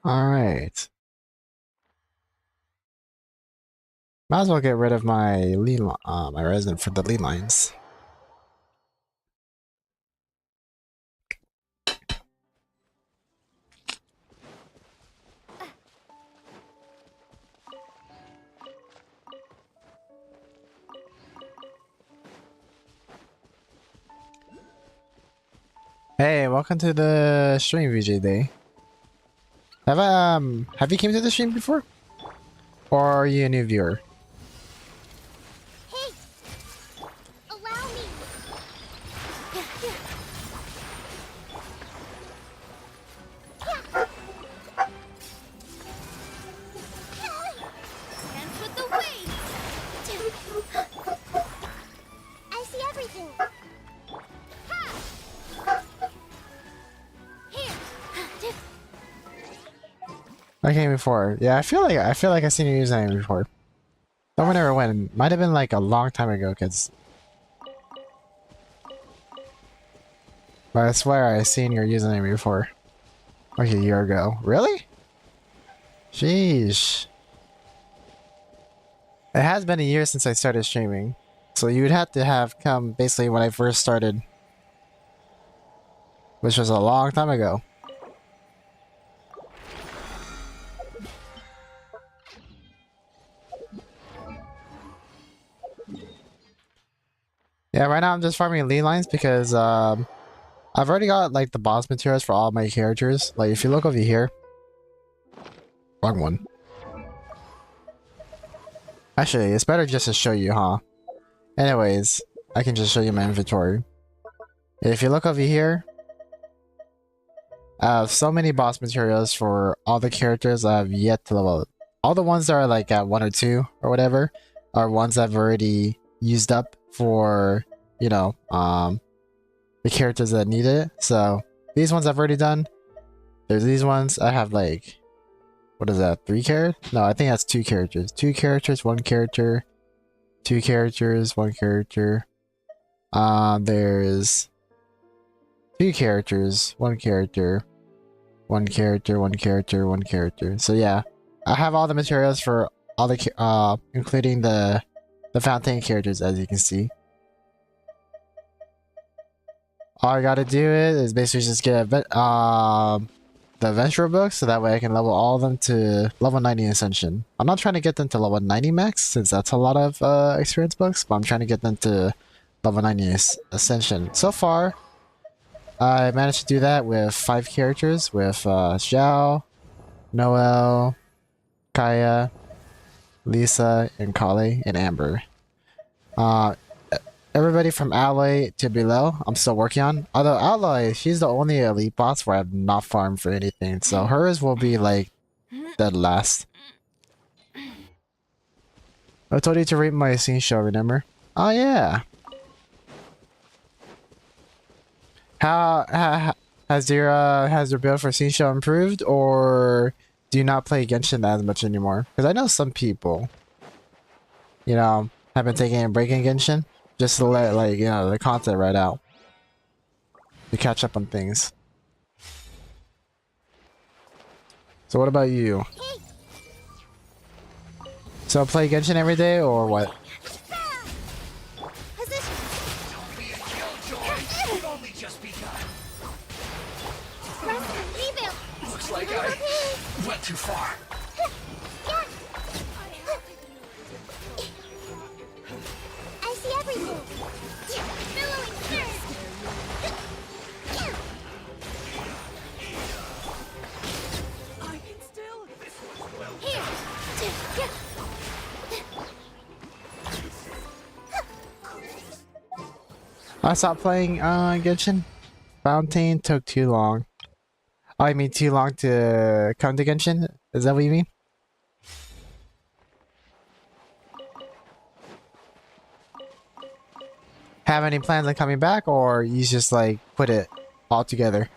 All right. Might as well get rid of my my resident for the lead lines. Hey, welcome to the stream, VJ Day. Have you came to the stream before? Or are you a new viewer? Hey, allow me. Dance with the waves. I see everything. Here. I came before. Yeah, I feel like I've seen your username before. Don't remember when. Might have been like a long time ago, cause. But I swear I've seen your username before. Like a year ago. Really? Sheesh. It has been a year since I started streaming. So you would have to have come basically when I first started. Which was a long time ago. Yeah, right now I'm just farming lead lines because I've already got like the boss materials for all my characters. Like if you look over here. Wrong one. Actually, it's better just to show you, huh? Anyways, I can just show you my inventory. If you look over here, I have so many boss materials for all the characters I have yet to level up. All the ones that are like at 1 or 2 or whatever are ones I've already used up for, you know, the characters that need it. So these ones I've already done. There's these ones. I have like, what is that? 3 characters? No, I think that's 2 characters. 2 characters, 1 character, 2 characters, 1 character. There's 2 characters, 1 character, 1 character, 1 character, 1 character. So yeah, I have all the materials for all the including the Fountain characters, as you can see. All I gotta do is basically just get the adventure books, so that way I can level all of them to level 90 Ascension. I'm not trying to get them to level 90 max, since that's a lot of experience books, but I'm trying to get them to level 90 Ascension. So far, I managed to do that with 5 characters, with Xiao, Noel, Kaya, Lisa, and Kale, and Amber. Everybody from Alloy to below, I'm still working on. Although Alloy, she's the only elite boss where I've not farmed for anything, so hers will be like dead last. I told you to read my scene show, remember? Oh yeah. How has your build for scene show improved, or do you not play Genshin as much anymore? Because I know some people, you know, have been taking a break in Genshin just to let like, you know, the content right out to catch up on things. So what about you? So play Genshin every day or what? Looks like I went too far. I see everything. Billowing third. I can still. This one's well Here. I stopped playing Genshin. Fountain took too long. Oh, I mean too long to come to Genshin? Is that what you mean? Have any plans on coming back, or you just like put it all together?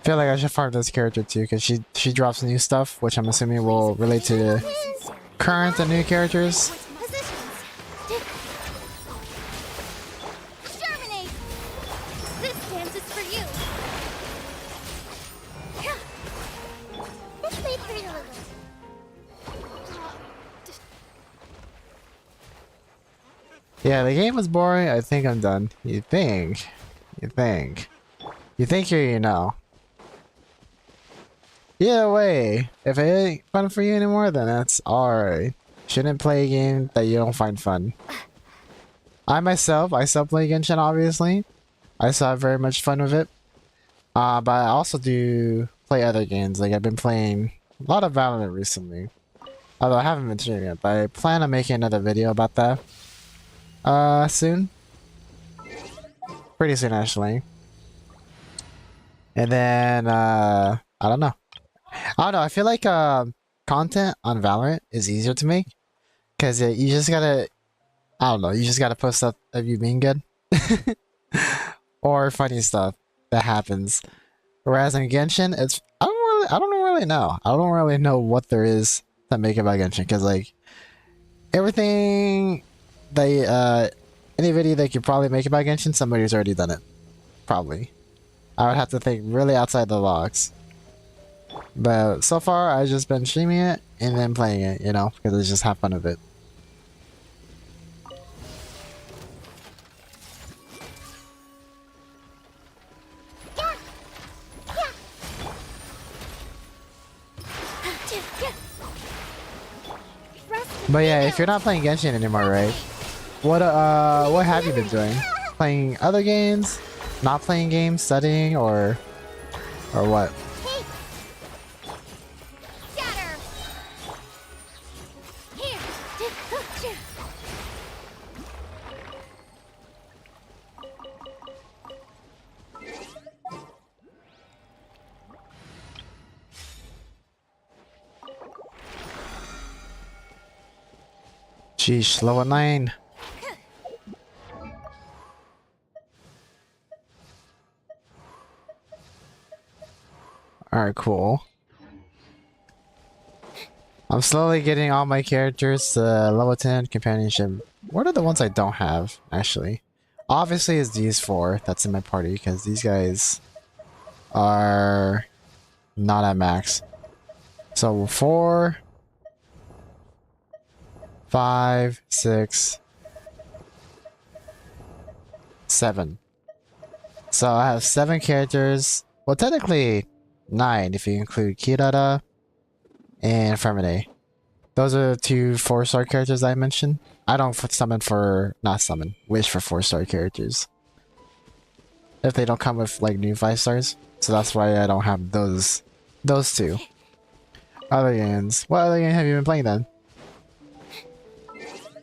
Feel like I should farm this character too, because she drops new stuff, which I'm assuming will relate to current and new characters. Positions. Exterminate. This dance is for you. This may hurt a little. Yeah, the game was boring. I think I'm done. You think? You think? You think you know? Either way, if it ain't fun for you anymore, then that's alright. Shouldn't play a game that you don't find fun. I still play Genshin, obviously. I still have very much fun with it. But I also do play other games. Like, I've been playing a lot of Valorant recently. Although I haven't been streaming it, but I plan on making another video about that. Soon. Pretty soon, actually. And then, I don't know. I feel like, content on Valorant is easier to make. Because you just gotta, I don't know, you just gotta post stuff of you being good. Or funny stuff that happens. Whereas in Genshin, it's, I don't really know. I don't really know what there is to make about Genshin. Because, like, everything they, any video they could probably make about Genshin, somebody's already done it. Probably. I would have to think really outside the box. But so far, I've just been streaming it and then playing it, you know, because I just have fun with it. But yeah, if you're not playing Genshin anymore, right? What have you been doing? Playing other games? Not playing games? Studying? Or what? Sheesh, level 9. Alright, cool. I'm slowly getting all my characters to level 10 companionship. What are the ones I don't have, actually? Obviously, it's these 4 that's in my party, because these guys are not at max. So 4, 5, 6, 7. So I have 7 characters. Well, technically 9 if you include Kirara and Fermine. Those are the 2 4-star characters I mentioned. I don't wish for 4-star characters. If they don't come with like new 5 stars. So that's why I don't have those 2. Other games. What other game have you been playing then?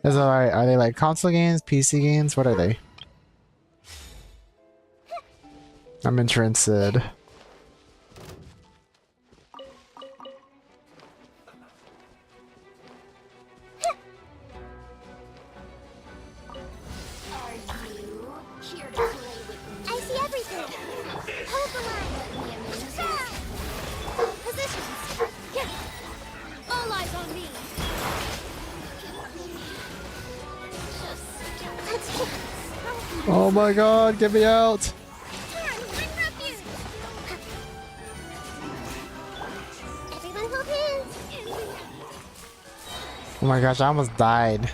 Is it alright? Are they like console games, PC games? What are they? I'm interested. I see everything. Hold the line. Positions. Yeah. All eyes on me. Oh my god, get me out! Everyone hold hands. Oh my gosh, I almost died.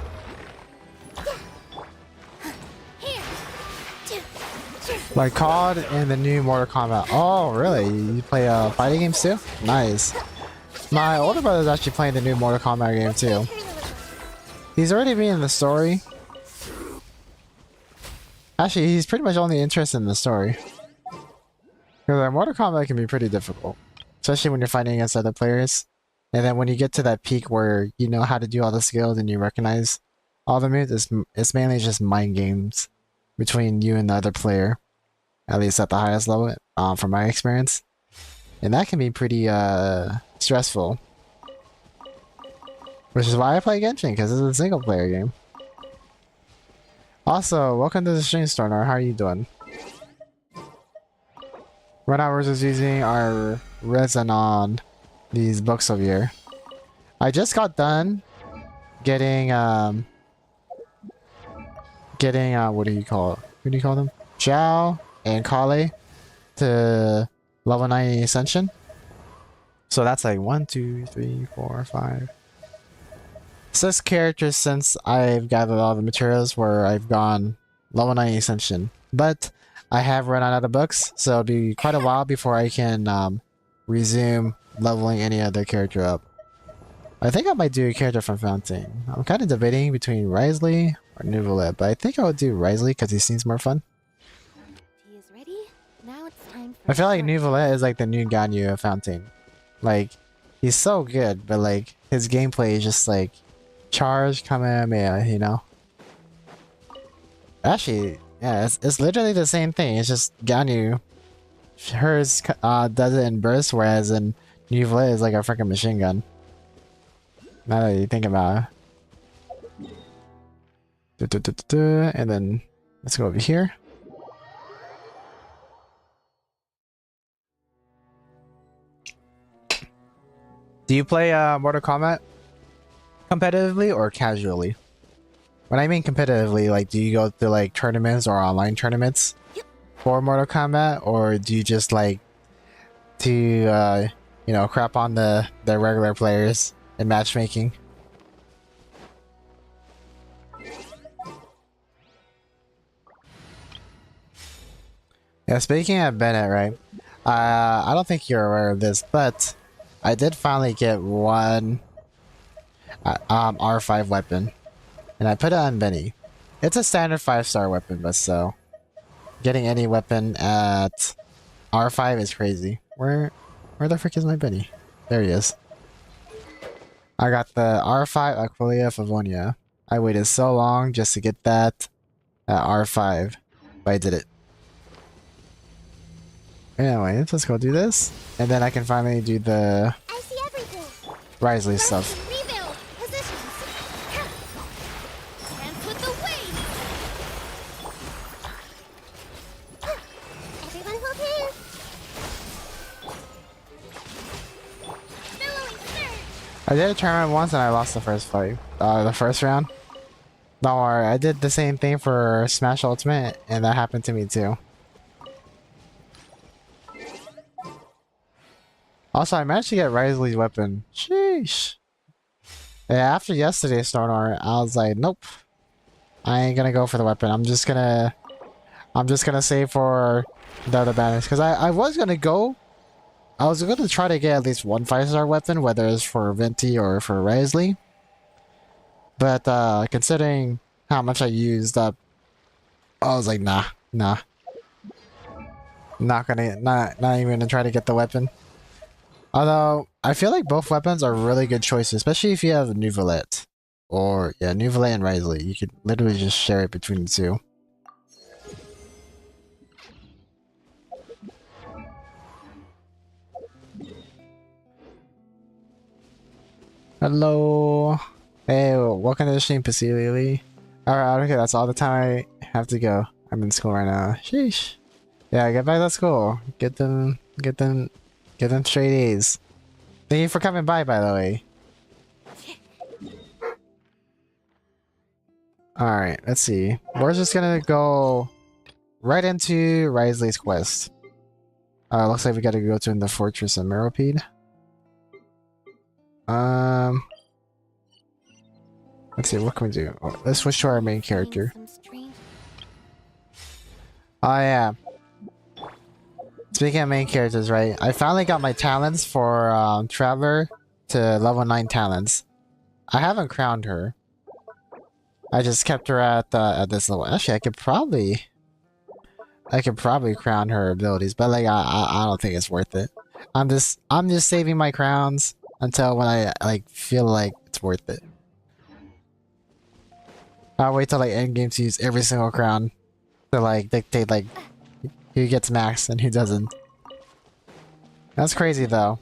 Like COD and the new Mortal Kombat. Oh, really? You play fighting games too? Nice. My older brother's actually playing the new Mortal Kombat game too. He's already been in the story. Actually, he's pretty much only interested in the story. Because Mortal Kombat can be pretty difficult. Especially when you're fighting against other players. And then when you get to that peak where you know how to do all the skills and you recognize all the moves, it's mainly just mind games between you and the other player. At least at the highest level, from my experience. And that can be pretty stressful. Which is why I play Genshin, because it's a single player game. Also, welcome to the stream, Storner. How are you doing? Right now we're just using our resin on these books over here. I just got done getting what do you call it? What do you call them? Zhao and Kale to level 90 Ascension. So that's like 1, 2, 3, 4, 5, 6 characters since I've gathered all the materials where I've gone level 90 Ascension. But I have run out of books, so it'll be quite a while before I can resume leveling any other character up. I think I might do a character from Fountain. I'm kind of debating between Wriothesley or Nouvelet, but I think I would do Wriothesley because he seems more fun. Tea is ready. Now it's time for I feel like short- Nouvelet is like the new Ganyu of Fountain. Like, he's so good, but like, his gameplay is just like, charge, Kamehameha, you know? Actually, yeah, it's literally the same thing. It's just Ganyu. Hers does it in bursts, whereas in Nouvelet is like a freaking machine gun. Now that you think about it. And then let's go over here. Do you play Mortal Kombat competitively or casually? When I mean competitively, like, do you go to like tournaments or online tournaments for Mortal Kombat, or do you just like to you know, crap on the regular players in matchmaking? Yeah, speaking of Bennett, right? I don't think you're aware of this, but I did finally get one R5 weapon, and I put it on Benny. It's a standard 5-star weapon, but so getting any weapon at R5 is crazy. Where the frick is my Benny? There he is. I got the R5 Aquilia Favonia. I waited so long just to get that at R5, but I did it. Anyway, let's go do this, and then I can finally do the I see everything. Wriothesley stuff. Rebuild. Positions. Dance with the waves. Everyone hold hands. Billowing surge. I did a tournament once and I lost the first fight. The first round. Don't worry, I did the same thing for Smash Ultimate, and that happened to me too. Also, I managed to get Wriothesley's weapon. Sheesh. Yeah, after yesterday's Stormlord, I was like, nope. I ain't gonna go for the weapon. I'm just gonna save for the other banners. Because I was gonna try to get at least one 5-star weapon, whether it's for Venti or for Wriothesley. But considering how much I used up, I was like, nah. Not even gonna try to get the weapon. Although, I feel like both weapons are really good choices, especially if you have Nouvelet. Or, yeah, Nouvelet and Wriothesley. You could literally just share it between the two. Hello. Hey, welcome to the stream, Pasili. Alright, okay, that's all the time I have to go. I'm in school right now. Sheesh. Yeah, get back to school. Get them straight A's. Thank you for coming by the way. Alright, let's see. We're just gonna go right into Wriothesley's quest. Looks like we gotta go to the Fortress of Meropide. Let's see, what can we do? Oh, let's switch to our main character. Oh yeah. Speaking of main characters, right? I finally got my talents for Traveler to level 9 talents. I haven't crowned her. I just kept her at this level. Actually, I could probably crown her abilities, but like I don't think it's worth it. I'm just saving my crowns until when I like feel like it's worth it. I'll wait till like endgame to use every single crown to like dictate like who gets max and who doesn't. That's crazy though.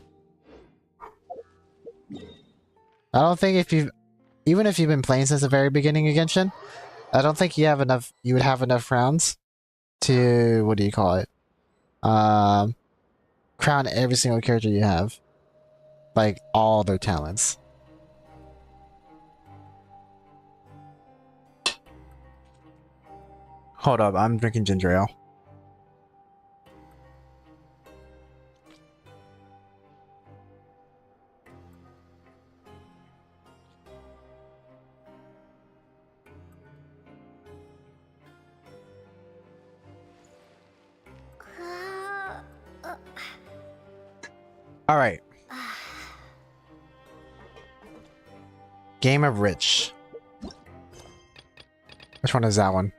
I don't think even if you've been playing since the very beginning of Genshin, I don't think you would have enough crowns to, what do you call it? crown every single character you have. Like, all their talents. Hold up, I'm drinking ginger ale. All right. Game of Rich. Which one is that one?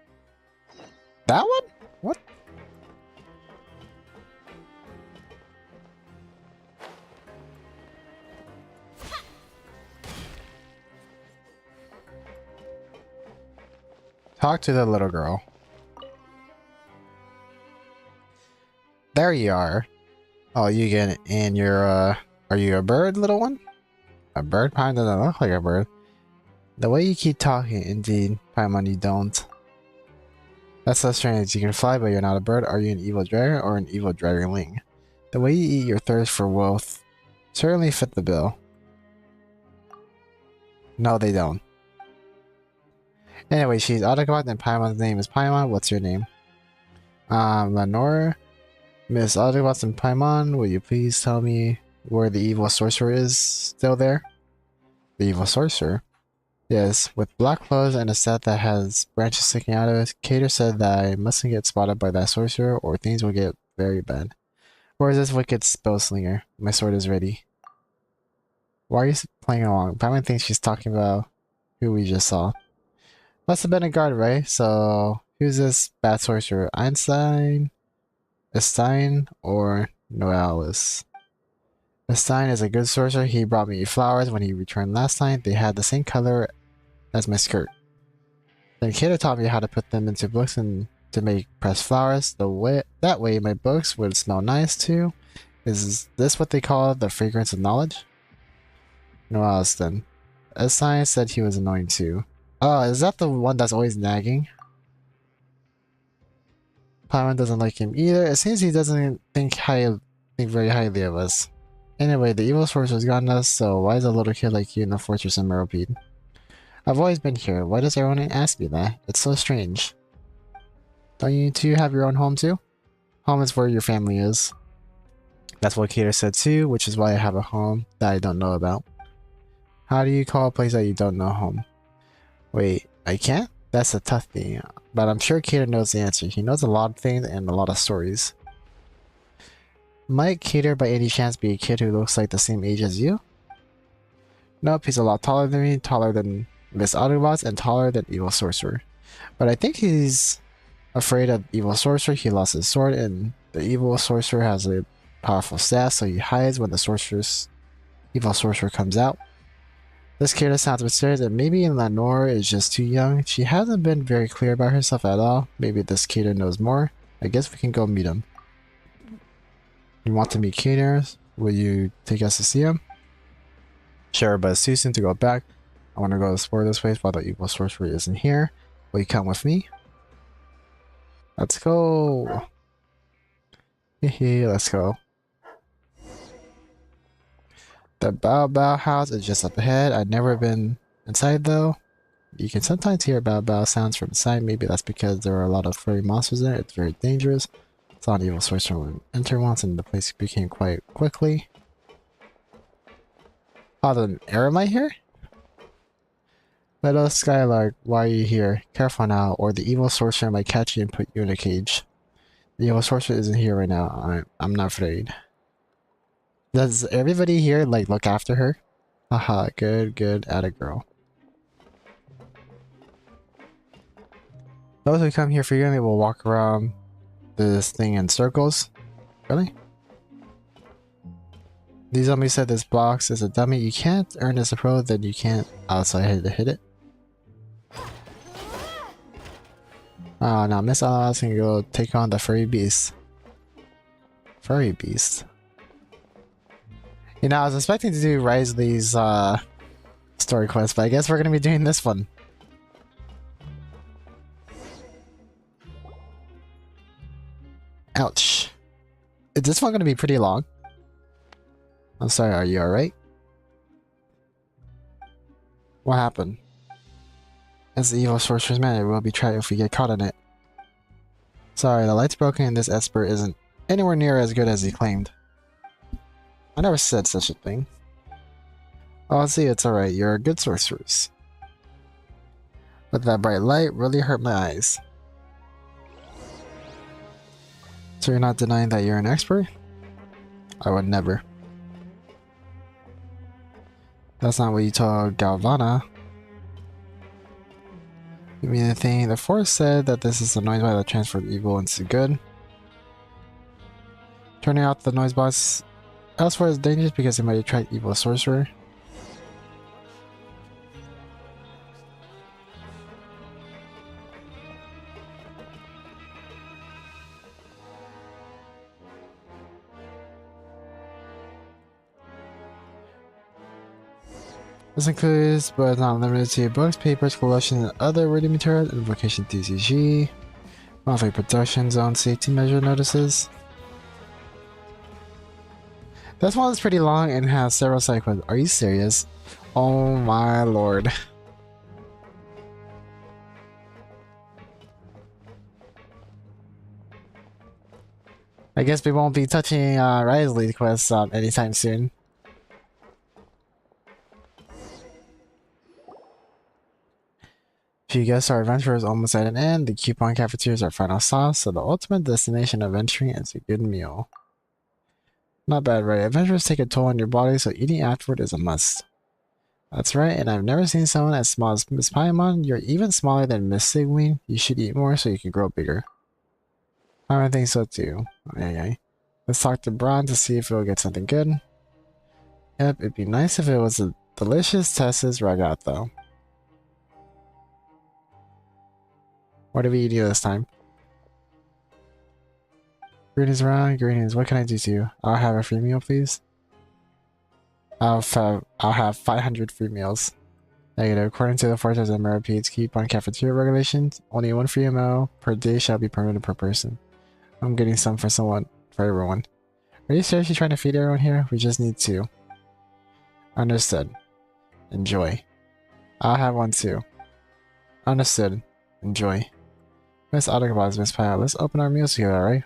That one? What? Talk to the little girl. There you are. Oh, you get it. And you're, are you a bird, little one? A bird? Paimon doesn't look like a bird. The way you keep talking, indeed. Paimon, you don't. That's so strange. You can fly, but you're not a bird. Are you an evil dragon or an evil dragonling? The way you eat your thirst for wealth certainly fit the bill. No, they don't. Anyway, she's Arukubox and Paimon's name is Paimon. What's your name? Lenora. Miss Arukubox and Paimon, will you please tell me where the evil sorcerer is still there? The evil sorcerer? Yes, with black clothes and a set that has branches sticking out of it. Cater said that I mustn't get spotted by that sorcerer or things will get very bad. Where is this wicked spell slinger? My sword is ready. Why are you playing along? Paimon thinks she's talking about who we just saw. Must have been a guard, right? So, who's this bad sorcerer? Einstein? Estein or Noalis? Estein is a good sorcerer. He brought me flowers when he returned last time. They had the same color as my skirt. Then Kato taught me how to put them into books and to make pressed flowers. That way my books would smell nice too. Is this what they call the fragrance of knowledge? Noalis then. Estein said he was annoying too. Oh, is that the one that's always nagging? Paimon doesn't like him either. It seems he doesn't think very highly of us. Anyway, the evil sorcerer's gotten us, so why is a little kid like you in the fortress of Meropide? I've always been here. Why does everyone ask me that? It's so strange. Don't you two have your own home too? Home is where your family is. That's what Kater said too, which is why I have a home that I don't know about. How do you call a place that you don't know home? Wait, I can't? That's a tough thing. But I'm sure Kater knows the answer. He knows a lot of things and a lot of stories. Might Kater by any chance be a kid who looks like the same age as you? Nope, he's a lot taller than me, taller than Miss Arukubox, and taller than Evil Sorcerer. But I think he's afraid of Evil Sorcerer. He lost his sword, and the Evil Sorcerer has a powerful staff, so he hides when the Evil Sorcerer comes out. This Kater sounds mysterious, and maybe Lenore is just too young. She hasn't been very clear about herself at all. Maybe this Kater knows more. I guess we can go meet him. You want to meet Kater? Will you take us to see him? Sure, but it's too soon to go back. I want to go explore this place while the Evil Sorcerer isn't here. Will you come with me? Let's go. Hehe, let's go. The Bao Bao house is just up ahead. I've never been inside though. You can sometimes hear Bao Bao sounds from inside. Maybe that's because there are a lot of furry monsters there. It's very dangerous. Saw an evil sorcerer enter once and the place became quiet quickly. Oh, there's an eremite here? Little Skylark, why are you here? Careful now, or the evil sorcerer might catch you and put you in a cage. The evil sorcerer isn't here right now. I'm not afraid. Does everybody here like look after her? Haha, good, atta girl. Those who come here frequently will walk around this thing in circles. Really? These zombies said this box is a dummy. You can't earn this a pro, then you can't outside hit it. Oh, now Miss Alice can go take on the furry beast. Furry beast. You know, I was expecting to do Wriothesley's story quest, but I guess we're gonna be doing this one. Ouch. Is this one gonna be pretty long? I'm sorry, are you alright? What happened? It's the evil sorcerer's magic. We'll be trapped if we get caught in it. Sorry, the light's broken and this expert isn't anywhere near as good as he claimed. I never said such a thing. Oh, see, it's alright. You're a good sorceress. But that bright light really hurt my eyes. So you're not denying that you're an expert? I would never. That's not what you told Galvana. You mean the thing the Force said that this is the noise box that transferred evil into good? Turning out the noise box elsewhere is dangerous because it might attract evil sorcerer. This includes, but not limited to, books, papers, collections, and other reading materials, invocation TCG, monthly production zone safety measure notices. This one is pretty long and has several side quests. Are you serious? Oh my lord. I guess we won't be touching Wriothesley quests anytime soon. If you guess our adventure is almost at an end, the coupon cafeteria is our final stop, so the ultimate destination of venturing is a good meal. Not bad, right? Adventures take a toll on your body, so eating afterward is a must. That's right, and I've never seen someone as small as Miss Paimon. You're even smaller than Miss Sigween. You should eat more so you can grow bigger. I think so too. Okay. Let's talk to Braun to see if we'll get something good. Yep, it'd be nice if it was a delicious ToS ragout though. What are we eating this time? Greetings, Ron. Greetings. What can I do to you? I'll have a free meal, please. I'll have 500 free meals. Negative. According to the Fortress of Merapede's coupon cafeteria regulations, only one free meal per day shall be permitted per person. I'm getting some for everyone. Are you seriously trying to feed everyone here? We just need two. Understood. Enjoy. I'll have one too. Understood. Enjoy. Miss Arukubox, Miss Pyle, let's open our meals together, alright?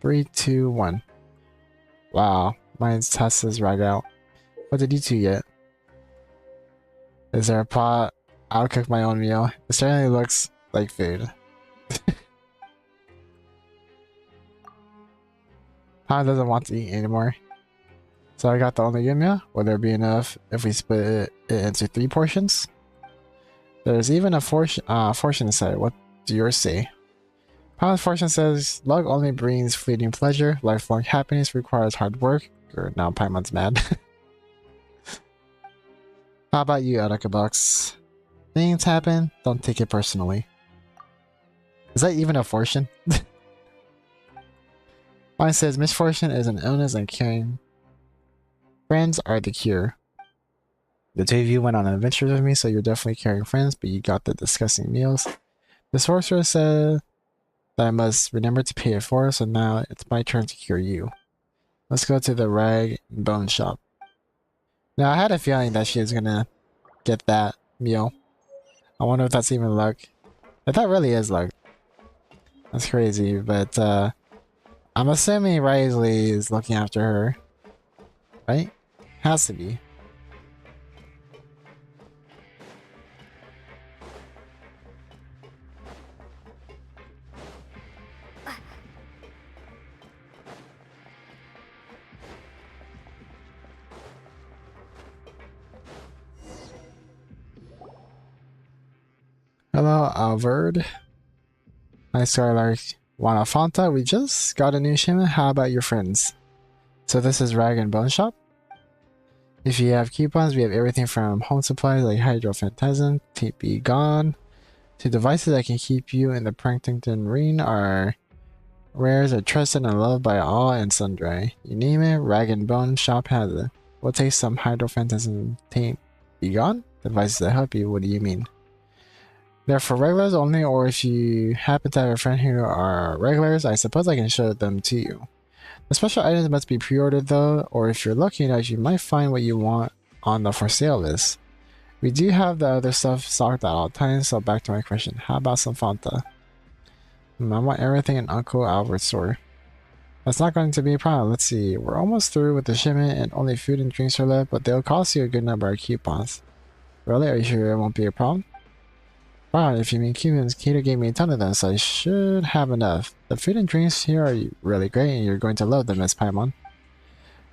3, 2, 1. Wow, mine's ToS right out. What did you two get? Is there a pot? I'll cook my own meal. It certainly looks like food. Pyle doesn't want to eat anymore. So I got the only good meal? Will there be enough if we split it into 3 portions? There's even a fortune inside. What do yours say? Pyle's fortune says, luck only brings fleeting pleasure. Lifelong happiness requires hard work. Now Paimon's mad. How about you, Arukubox? Things happen, don't take it personally. Is that even a fortune? Mine says, misfortune is an illness and caring friends are the cure. The two of you went on adventures with me, so you're definitely caring friends, but you got the disgusting meals. The sorcerer said that I must remember to pay it forward, so now it's my turn to cure you. Let's go to the rag and bone shop. Now, I had a feeling that she was gonna get that meal. I wonder if that's even luck. If that really is luck. That's crazy, but I'm assuming Wriothesley is looking after her. Right? Has to be. Hello, Alverd. Hi, Starlark. Wanna Fanta? We just got a new shipment. How about your friends? So this is Rag and Bone Shop. If you have coupons, we have everything from home supplies like Hydrophantasm, Tape Be Gone, to devices that can keep you in the Prankton ring. Our wares are trusted and loved by all and sundry. You name it, Rag and Bone Shop has it. We'll take some Hydrophantasm Tape Be Gone? Devices that help you, what do you mean? They're for regulars only, or if you happen to have a friend who are regulars, I suppose I can show them to you. The special items must be pre-ordered though, or if you're lucky enough, you might find what you want on the for sale list. We do have the other stuff stocked at all times, so back to my question. How about some Fanta? I want everything in Uncle Albert's store. That's not going to be a problem. Let's see. We're almost through with the shipment and only food and drinks are left, but they'll cost you a good number of coupons. Really? Are you sure it won't be a problem? Wow, if you mean coupons, Kato gave me a ton of them, so I should have enough. The food and drinks here are really great, and you're going to love them, Miss Paimon.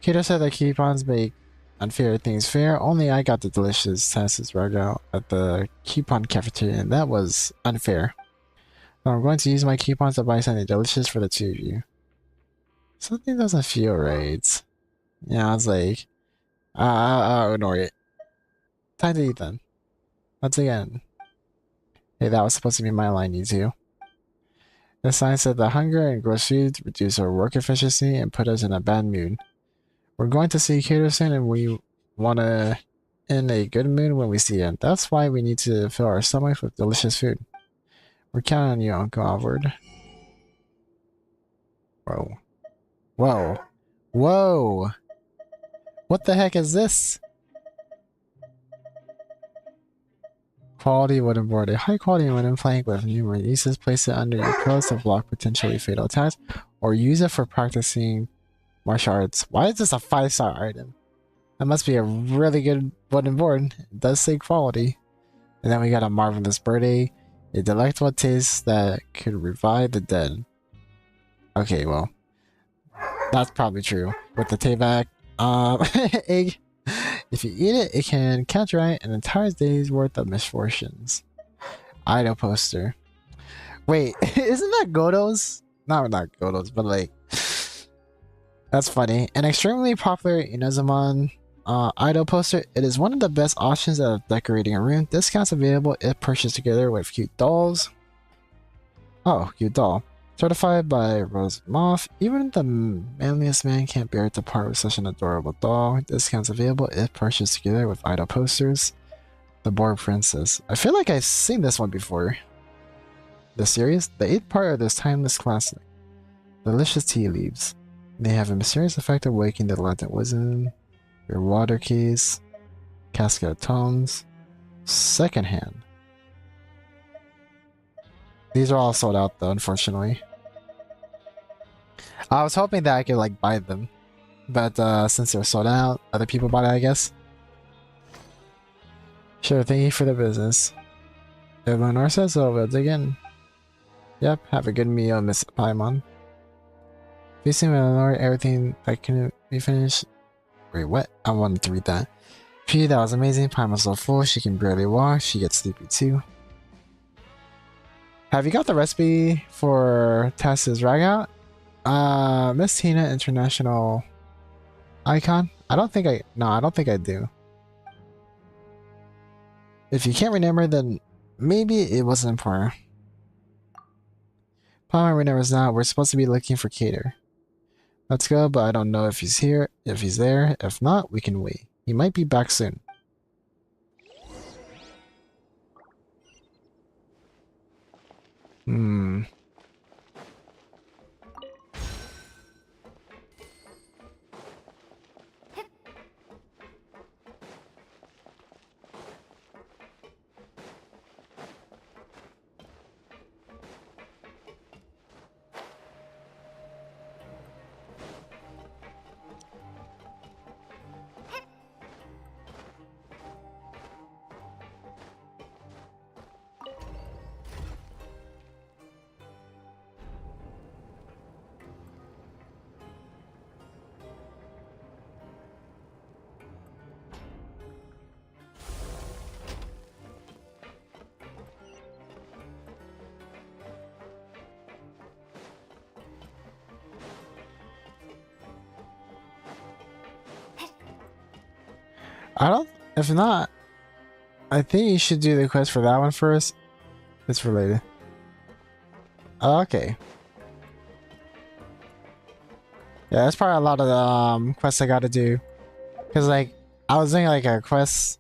Kato said that coupons make unfair things fair. Only I got the delicious ToS Raga at the coupon cafeteria, and that was unfair. So I'm going to use my coupons to buy something delicious for the two of you. Something doesn't feel right. Yeah, I was like, I'll ignore it. Time to eat then. Once again. Hey, that was supposed to be my line, you two. The sign said that hunger and gross food reduce our work efficiency and put us in a bad mood. We're going to see Kato soon and we want to in a good mood when we see him. That's why we need to fill our stomachs with delicious food. We're counting on you, Uncle Alvord. Whoa. Whoa. Whoa! What the heck is this? Quality wooden board. A high quality wooden plank with numerous uses. Place it under your pillows to block potentially fatal attacks, or use it for practicing martial arts. Why is this a 5-star item? That must be a really good wooden board. It does say quality. And then we got a marvelous birthday. A delectable taste that could revive the dead. Okay, well. That's probably true. With the Tayback egg. If you eat it, it can counteract an entire day's worth of misfortunes. Idol poster. Wait, isn't that Godo's? No, not Godo's, but like... That's funny. An extremely popular Inazumon idol poster. It is one of the best options of decorating a room. Discounts available if purchased together with cute dolls. Oh, cute doll. Certified by Rose Moth. Even the manliest man can't bear to part with such an adorable doll. Discounts available if purchased together with idol posters. The Board Princess. I feel like I've seen this one before. The series? The 8th part of this timeless classic. Delicious tea leaves. They have a mysterious effect of waking the latent wisdom. Your water keys. Casket of tomes. Secondhand. These are all sold out though, unfortunately. I was hoping that I could like buy them, but since they're sold out, other people bought it, I guess. Sure, thank you for the business. If Lenore says so, we'll dig in. Yep, have a good meal, Miss Paimon. Facing Lenore, everything that can be finished. Wait, what? I wanted to read that. Phew, that was amazing. Paimon's so full, she can barely walk. She gets sleepy too. Have you got the recipe for ToS Raga? Miss Tina International Icon? I don't think I do. If you can't remember, then maybe it wasn't important. Palmer remembers now. We're supposed to be looking for Cater. Let's go, but I don't know if he's here, if he's there. If not, we can wait. He might be back soon. If not, I think you should do the quest for that one first. It's related. Okay. Yeah, that's probably a lot of the quests I gotta do. Cause like, I was doing like a quest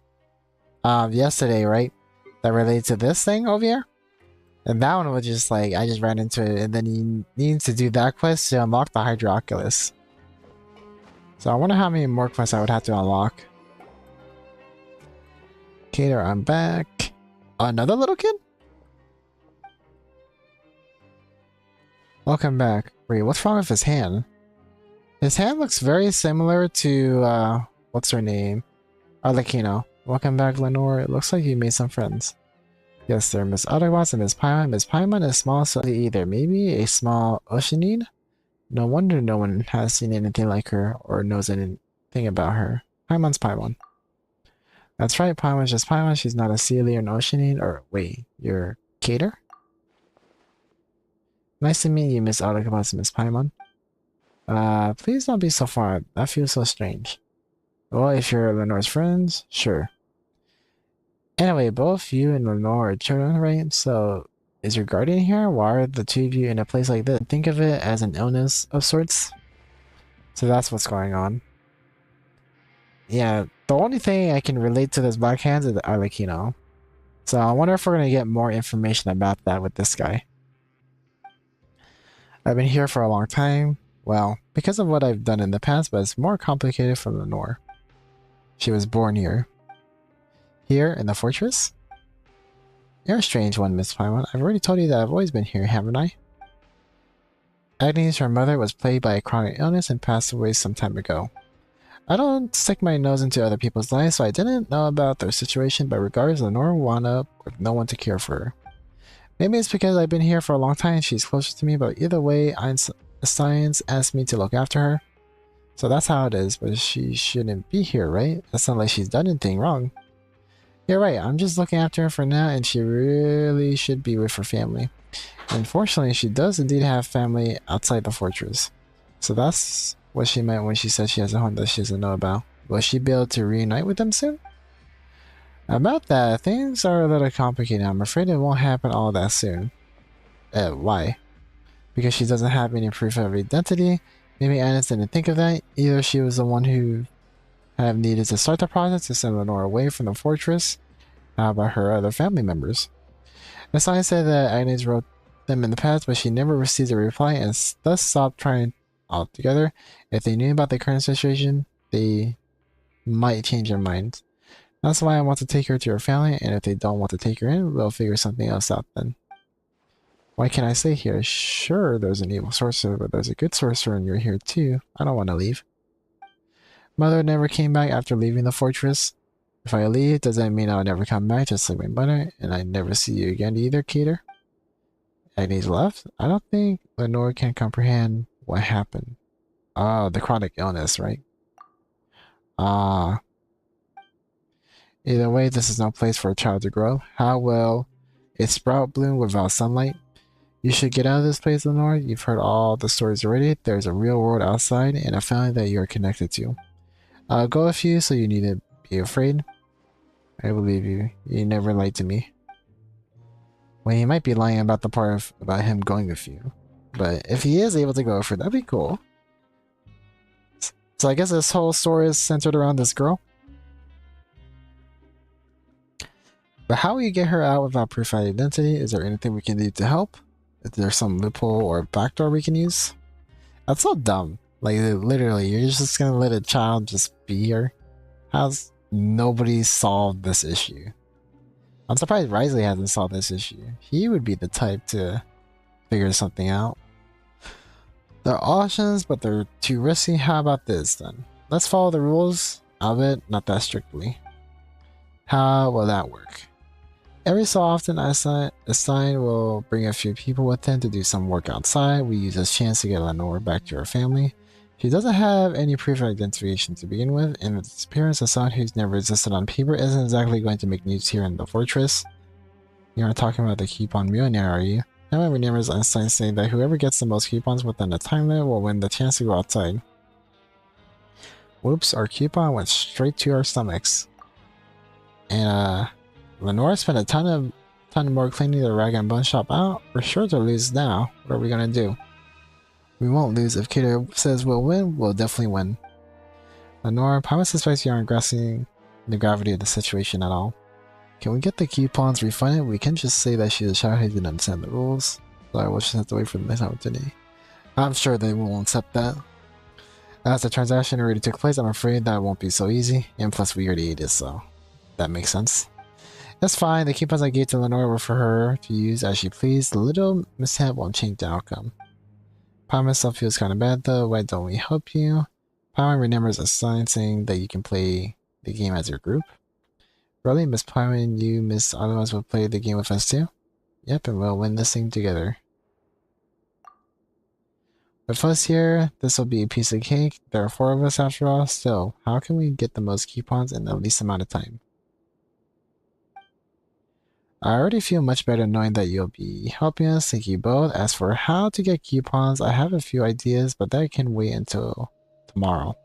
yesterday, right? That related to this thing over here. And that one was just like, I just ran into it and then you need to do that quest to unlock the Hydroculus. So I wonder how many more quests I would have to unlock. Cater, I'm back. Another little kid? Welcome back. Wait, what's wrong with his hand? His hand looks very similar to, what's her name? Arlecchino. Welcome back, Lenore. It looks like you made some friends. Yes, they're Miss Arukubox and Miss Paimon. Miss Paimon is small, so either maybe a small Oceanine? No wonder no one has seen anything like her or knows anything about her. Paimon's Paimon. That's right, Paimon's just Paimon. She's not a Sealy or an Oceanine. Or wait, you're Cater? Nice to meet you, Miss Arukubox and Miss Paimon. Please don't be so far. That feels so strange. Well, if you're Lenore's friends, sure. Anyway, both you and Lenore are children, right? So, is your guardian here? Why are the two of you in a place like this? Think of it as an illness of sorts. So that's what's going on. Yeah, the only thing I can relate to this Black Hands is Arlecchino. So I wonder if we're going to get more information about that with this guy. I've been here for a long time. Well, because of what I've done in the past, but it's more complicated for Lenore. She was born here. Here in the fortress? You're a strange one, Miss Paimon. I've already told you that I've always been here, haven't I? Agnes, her mother, was plagued by a chronic illness and passed away some time ago. I don't stick my nose into other people's lives, so I didn't know about their situation, but regardless, Lenore wound up with no one to care for her. Maybe it's because I've been here for a long time and she's closer to me, but either way, science asked me to look after her. So that's how it is, but she shouldn't be here, right? It's not like she's done anything wrong. You're right, I'm just looking after her for now, and she really should be with her family. Unfortunately, she does indeed have family outside the fortress. So that's what she meant when she said she has a home that she doesn't know about. Will she be able to reunite with them soon? About that, things are a little complicated. I'm afraid it won't happen all that soon. Why? Because she doesn't have any proof of identity. Maybe Agnes didn't think of that. Either she was the one who have needed to start the process to send Lenore away from the fortress. How about her other family members? The sign said that Agnes wrote them in the past, but she never received a reply and thus stopped trying altogether. If they knew about the current situation, they might change their minds. That's why I want to take her to her family, and if they don't want to take her in, we'll figure something else out then. Why can't I stay here? Sure, there's an evil sorcerer, but there's a good sorcerer and you're here too. I don't want to leave. Mother never came back after leaving the fortress. If I leave, does that mean I'll never come back just like my mother, and I never see you again either, Cater? Agnes left? I don't think Lenore can comprehend what happened. Ah, the chronic illness, right? Ah. Either way, this is no place for a child to grow. How will a sprout bloom without sunlight? You should get out of this place, Lenore. You've heard all the stories already. There's a real world outside and a family that you are connected to. I'll go with you, so you need to be afraid. I believe you. You never lied to me. Well, he might be lying about the part about him going with you. But if he is able to go with her, that'd be cool. So I guess this whole story is centered around this girl. But how will you get her out without proof of identity? Is there anything we can do to help? Is there some loophole or backdoor we can use? That's so dumb. Like, literally, you're just gonna let a child just be here? How's nobody solved this issue? I'm surprised Wriothesley hasn't solved this issue. He would be the type to figure something out. There are options, but they're too risky. How about this then? Let's follow the rules, albeit not that strictly. How will that work? Every so often, a sign will bring a few people with him to do some work outside. We use this chance to get Lenore back to her family. She doesn't have any proof of identification to begin with, and the disappearance of someone who's never existed on paper isn't exactly going to make news here in the fortress. You aren't talking about the coupon millionaire, are you? I remember Einstein saying that whoever gets the most coupons within a time limit will win the chance to go outside. Whoops, our coupon went straight to our stomachs. And Lenore spent a ton more cleaning the rag and bone shop out. We're sure to lose now. What are we gonna do? We won't lose. If Cater says we'll win, we'll definitely win. Lenore, Paimon suspects you aren't grasping the gravity of the situation at all. Can we get the coupons refunded? We can just say that she's a child who didn't understand the rules. So we'll just have to wait for the next opportunity. I'm sure they will accept that. As the transaction already took place, I'm afraid that won't be so easy. And plus, we already ate it, so that makes sense. That's fine. The coupons I gave to Lenore were for her to use as she pleased. The little mishap won't change the outcome. Paimon myself feels kind of bad though. Why don't we help you? Paimon remembers a sign saying that you can play the game as your group. Really, Miss Paimon, you, Miss Otherwise will play the game with us too? Yep, and we'll win this thing together. With us here, this will be a piece of cake. There are 4 of us after all. Still, how can we get the most coupons in the least amount of time? I already feel much better knowing that you'll be helping us. Thank you both. As for how to get coupons, I have a few ideas, but that can wait until tomorrow.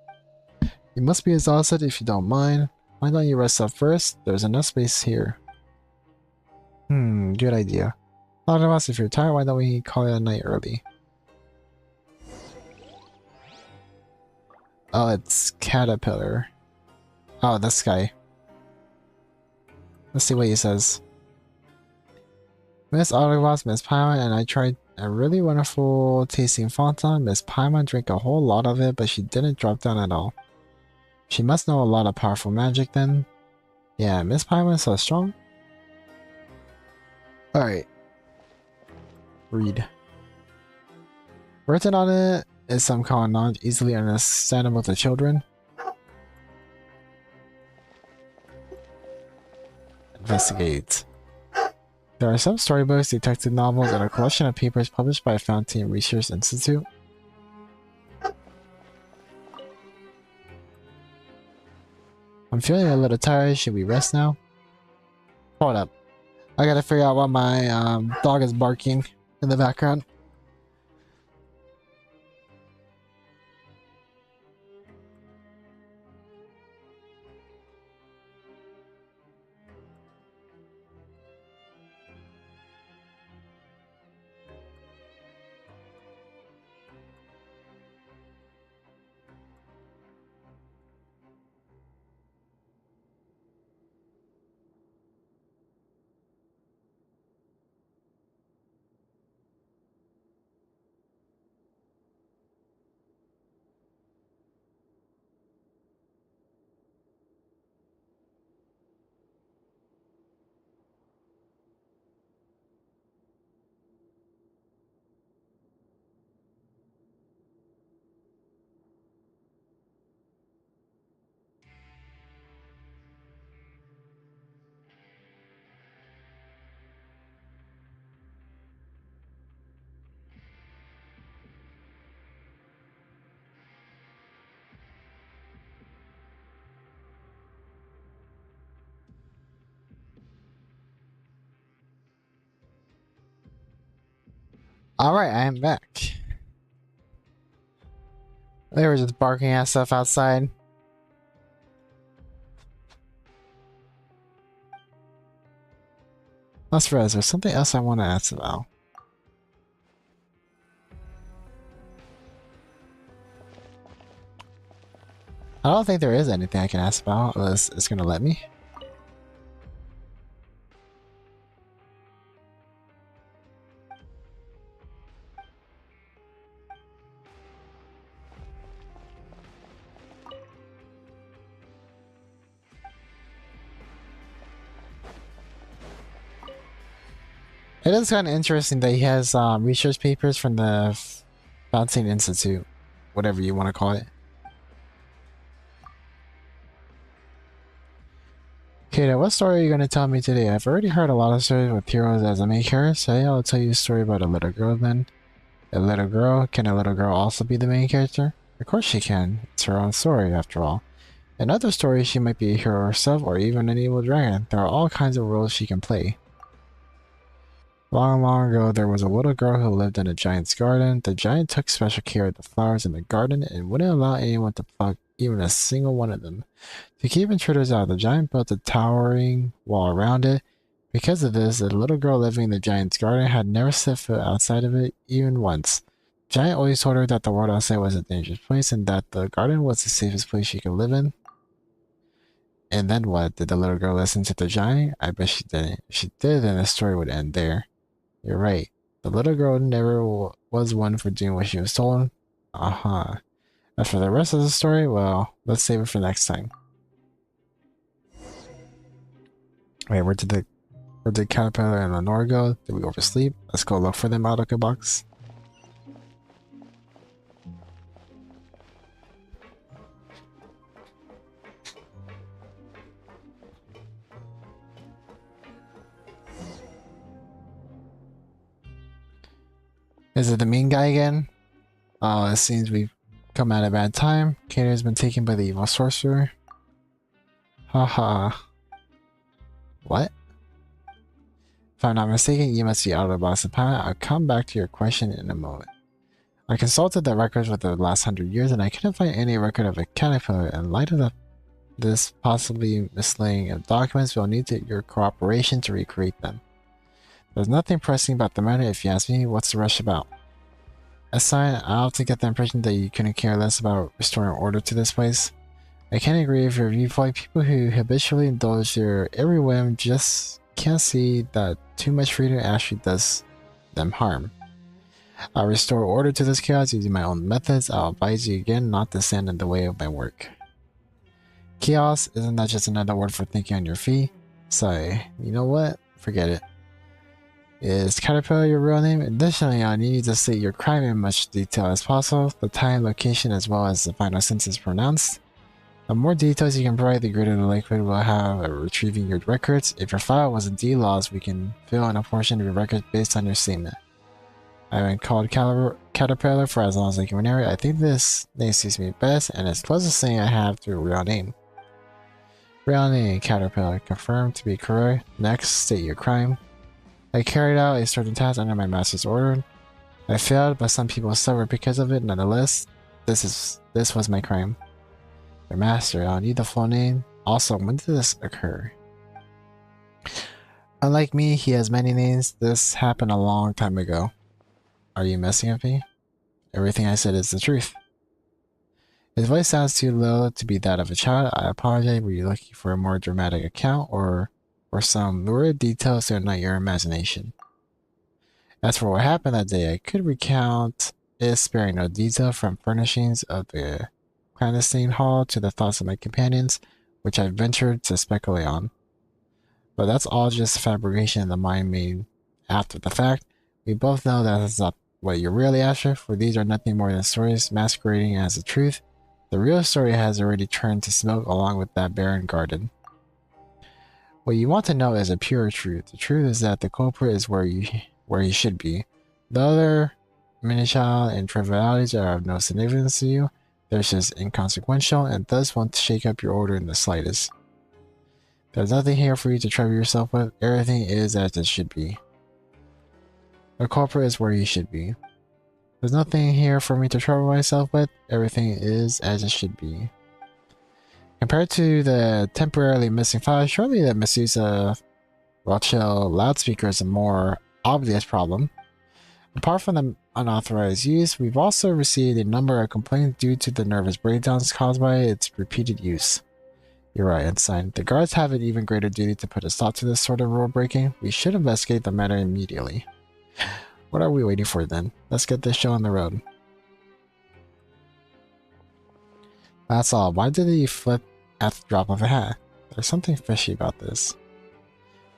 You must be exhausted if you don't mind. Why don't you rest up first? There's enough space here. Good idea. Thought of us, if you're tired, why don't we call it a night early? Oh, it's Caterpillar. Oh, this guy. Let's see what he says. Miss Arukubox, Miss Paimon, and I tried a really wonderful tasting Fanta. Miss Paimon drank a whole lot of it, but she didn't drop down at all. She must know a lot of powerful magic then. Yeah, Miss Paimon is so strong. Alright. Read. Written on it is some common knowledge easily understandable to children. Investigate. There are some storybooks, detective novels, and a collection of papers published by Fountain Research Institute. I'm feeling a little tired. Should we rest now? Hold up. I gotta figure out why my dog is barking in the background. Alright, I am back. They were just barking at stuff outside. Let's rest. There's something else I want to ask about. I don't think there is anything I can ask about unless it's gonna let me. It is kind of interesting that he has research papers from the Fountain Institute, whatever you want to call it. Okay, now what story are you going to tell me today? I've already heard a lot of stories with heroes as a main character, so yeah, I'll tell you a story about a little girl then. A little girl? Can a little girl also be the main character? Of course she can. It's her own story, after all. In other stories, she might be a hero herself or even an evil dragon. There are all kinds of roles she can play. Long, long ago, there was a little girl who lived in a giant's garden. The giant took special care of the flowers in the garden and wouldn't allow anyone to pluck even a single one of them. To keep intruders out, the giant built a towering wall around it. Because of this, the little girl living in the giant's garden had never set foot outside of it even once. The giant always told her that the world outside was a dangerous place and that the garden was the safest place she could live in. And then what? Did the little girl listen to the giant? I bet she didn't. If she did, then the story would end there. You're right. The little girl never was one for doing what she was told. Uh-huh. As for the rest of the story, well, let's save it for next time. Wait, where did Caterpillar and Lenore go? Did we oversleep? Let's go look for them out of the box. Is it the mean guy again? Oh, it seems we've come at a bad time. Kater has been taken by the evil sorcerer. Haha. What? If I'm not mistaken, you must be out of the box of pilot. I'll come back to your question in a moment. I consulted the records for the last 100 years and I couldn't find any record of a caterpillar. In light of this possibly mislaying of documents, we'll need your cooperation to recreate them. There's nothing pressing about the matter if you ask me. What's the rush about? Aside, I often get the impression that you couldn't care less about restoring order to this place. I can't agree with your viewpoint. People who habitually indulge their every whim just can't see that too much freedom actually does them harm. I'll restore order to this chaos using my own methods. I'll advise you again not to stand in the way of my work. Chaos, isn't that just another word for thinking on your feet? Sorry, you know what? Forget it. Is Caterpillar your real name? Additionally, I need you to state your crime in much detail as possible, the time, location, as well as the final sentence pronounced. The more details you can provide, the greater the likelihood we'll have at retrieving your records. If your file was indeed lost, we can fill in a portion of your records based on your statement. I've been called Caterpillar for as long as I can remember. I think this name suits me best, and it's the closest thing I have to a real name. Real name, Caterpillar. Confirmed to be correct. Next, state your crime. I carried out a certain task under my master's order. I failed, but some people suffered because of it. Nonetheless, this was my crime. Your master, I'll need the full name. Also, when did this occur? Unlike me, he has many names. This happened a long time ago. Are you messing with me? Everything I said is the truth. His voice sounds too low to be that of a child. I apologize. Were you looking for a more dramatic account or some lurid details to ignite your imagination? As for what happened that day, I could recount it sparing no detail, from furnishings of the clandestine hall to the thoughts of my companions, which I ventured to speculate on. But that's all just fabrication in the mind made after the fact. We both know that that's not what you're really after, for these are nothing more than stories masquerading as the truth. The real story has already turned to smoke along with that barren garden. What you want to know is a pure truth. The truth is that the culprit is where he should be. The other minutiae and trivialities are of no significance to you. They're just inconsequential and thus won't shake up your order in the slightest. There's nothing here for you to trouble yourself with. Everything is as it should be. The culprit is where he should be. There's nothing here for me to trouble myself with. Everything is as it should be. Compared to the temporarily missing file, surely the misuse of Rothschild loudspeaker is a more obvious problem. Apart from the unauthorized use, we've also received a number of complaints due to the nervous breakdowns caused by its repeated use. You're right, Ensign. The guards have an even greater duty to put a stop to this sort of rule breaking. We should investigate the matter immediately. What are we waiting for then? Let's get this show on the road. That's all. Why did he flip at the drop of a hat? There's something fishy about this.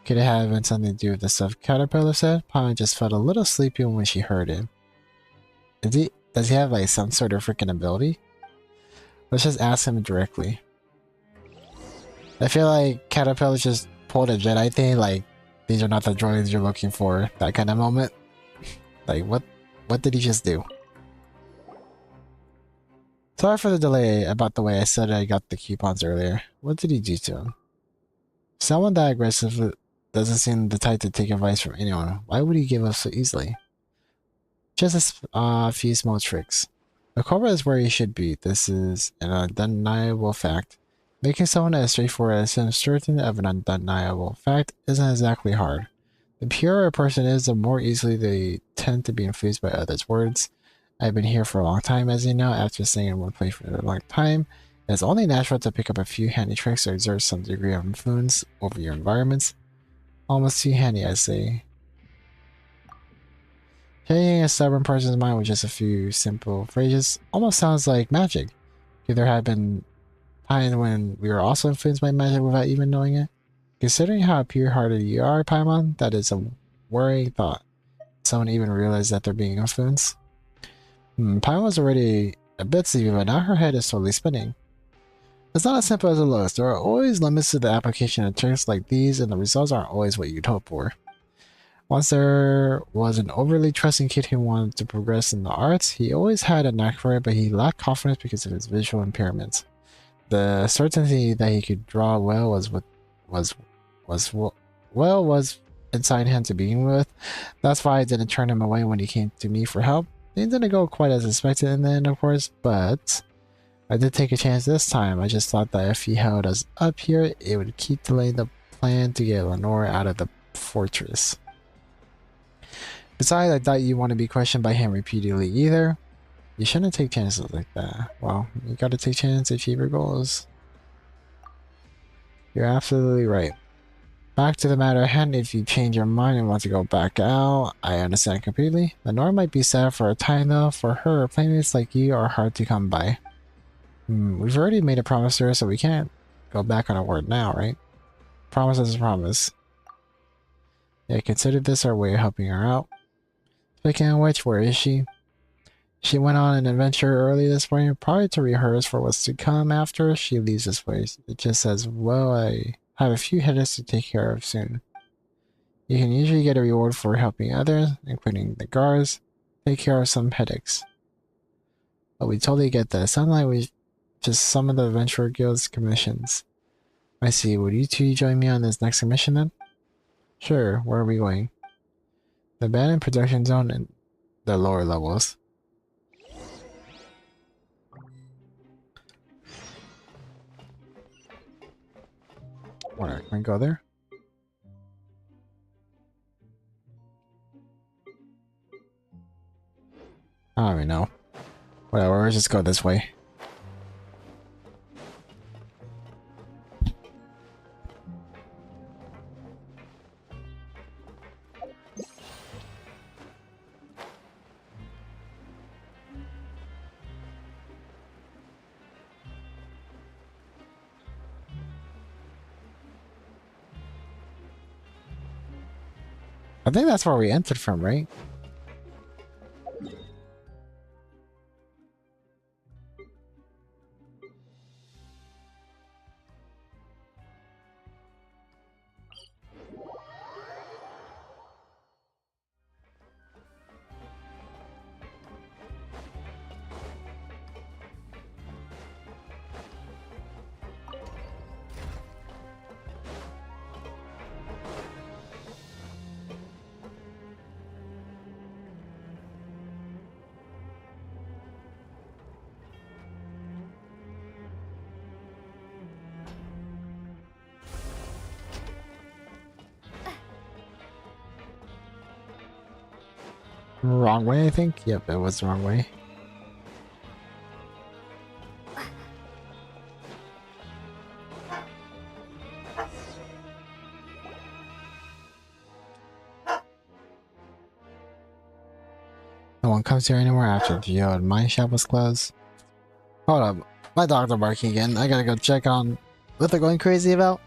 Could it have been something to do with the stuff Caterpillar said? Palmer just felt a little sleepy when she heard it. Does he have like some sort of freaking ability? Let's just ask him directly. I feel like Caterpillar just pulled a Jedi thing, like, these are not the droids you're looking for, that kind of moment. Like, what did he just do? Sorry for the delay about the way I said I got the coupons earlier. What did he do to him? Someone that aggressive doesn't seem the type to take advice from anyone. Why would he give up so easily? Just a few small tricks. The culprit is where he should be. This is an undeniable fact. Making someone as straightforward as him certain of an undeniable fact isn't exactly hard. The purer a person is, the more easily they tend to be influenced by others' words. I've been here for a long time, as you know. After staying in one place for a long time, it's only natural to pick up a few handy tricks or exert some degree of influence over your environments. Almost too handy, I say. Changing a stubborn person's mind with just a few simple phrases almost sounds like magic. Could there have been times when we were also influenced by magic without even knowing it? Considering how pure-hearted you are, Paimon, that is a worrying thought. Someone even realized that they're being influenced? Paimon was already a bit sleepy, but now her head is totally spinning. It's not as simple as it looks. There are always limits to the application of tricks like these, and the results aren't always what you'd hope for. Once there was an overly trusting kid who wanted to progress in the arts. He always had a knack for it, but he lacked confidence because of his visual impairments. The certainty that he could draw well was inside him to begin with. That's why I didn't turn him away when he came to me for help. Things didn't go quite as expected in the end, of course, but I did take a chance this time. I just thought that if he held us up here, it would keep delaying the plan to get Lenore out of the fortress. Besides, I doubt you want to be questioned by him repeatedly either. You shouldn't take chances like that. Well, you gotta take chances to achieve your goals. You're absolutely right. Back to the matter at hand, if you change your mind and want to go back out, I understand completely. Lenore might be sad for a time though. For her, playmates like you are hard to come by. We've already made a promise to her, so we can't go back on our word now, right? Promise is a promise. Yeah, consider this our way of helping her out. Speaking of which, where is she? She went on an adventure early this morning, probably to rehearse for what's to come after she leaves this place. It just says, well, I have a few headaches to take care of soon. You can usually get a reward for helping others, including the guards, take care of some headaches. But we totally get that. Sounds like we just some of the Adventurer Guild's commissions. I see. Would you two join me on this next commission then? Sure. Where are we going? The abandoned production zone and the lower levels. Where can we go there? I don't even know. Whatever, let's just go this way. I think that's where we entered from, right? Wrong way, I think? Yep, it was the wrong way. No one comes here anymore after the old mine shop was closed. Hold up, my dogs are barking again. I gotta go check on what they're going crazy about.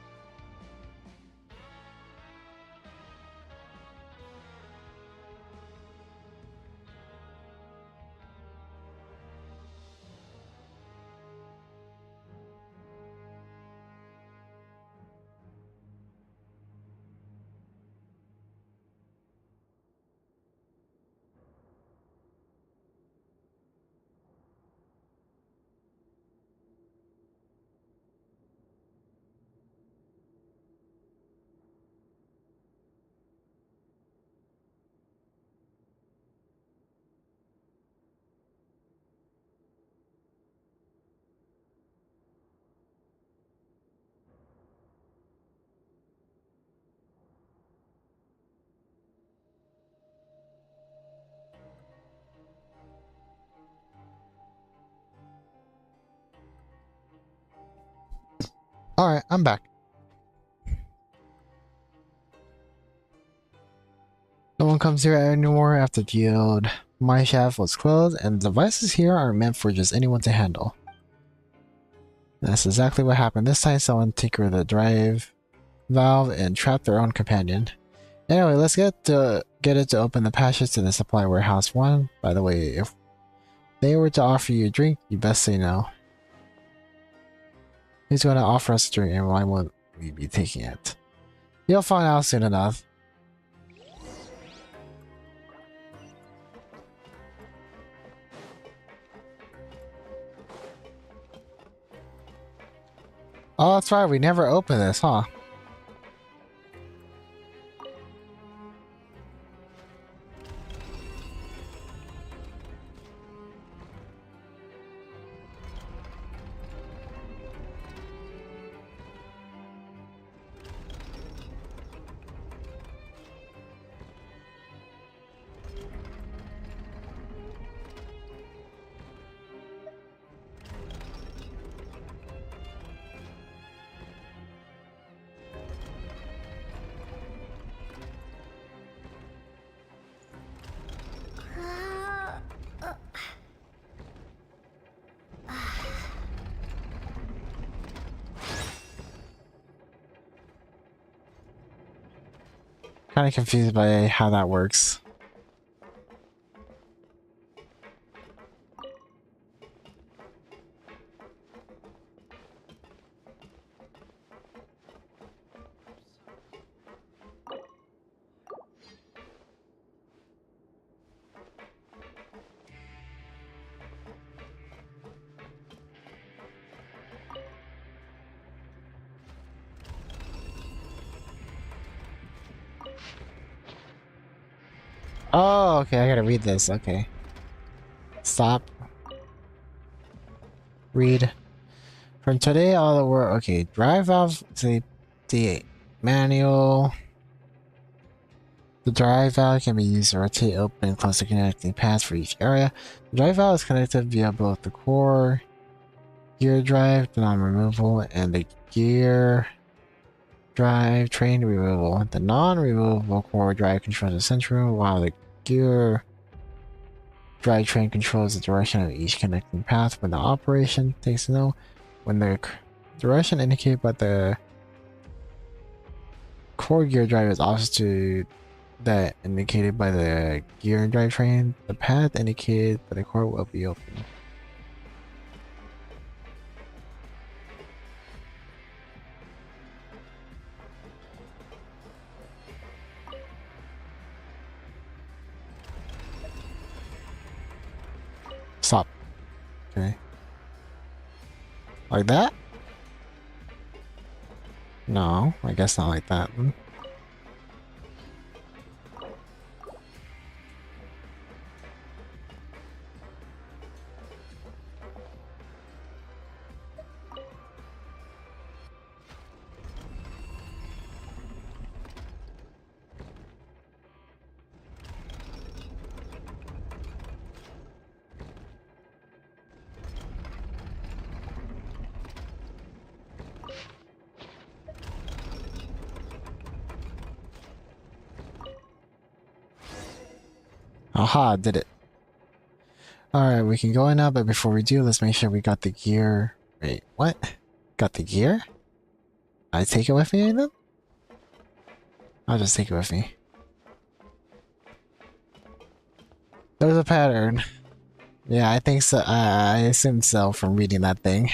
Alright, I'm back. No one one comes here anymore after the old mine shaft was closed, and the devices here are meant for just anyone to handle. That's exactly what happened. This time someone tinkered the drive valve and trapped their own companion. Anyway, let's get it to open the passage to the supply warehouse 1. By the way, if they were to offer you a drink, you best say no. Who's going to offer us a drink and why won't we be taking it? You'll find out soon enough. Oh, that's right, we never opened this, huh? Kind of confused by how that works. Oh, okay, I gotta read this, okay. Stop. Read. From today, all the work. Okay, drive valve the manual. The drive valve can be used to rotate, open, and close the connecting paths for each area. The drive valve is connected via both the core gear drive, the non-removal, and the gear drive train removal. The non-removable core drive controls the center room, while the gear drivetrain controls the direction of each connecting path. When the operation takes no, when the direction indicated by the core gear drive is opposite to that indicated by the gear drivetrain, the path indicated by the core will be open. Stop. Okay. Like that? No, I guess not like that. Aha, did it. Alright, we can go in now, but before we do, let's make sure we got the gear. Wait, what? Got the gear? I take it with me then? I'll just take it with me. There's a pattern. Yeah, I think so. I assume so from reading that thing.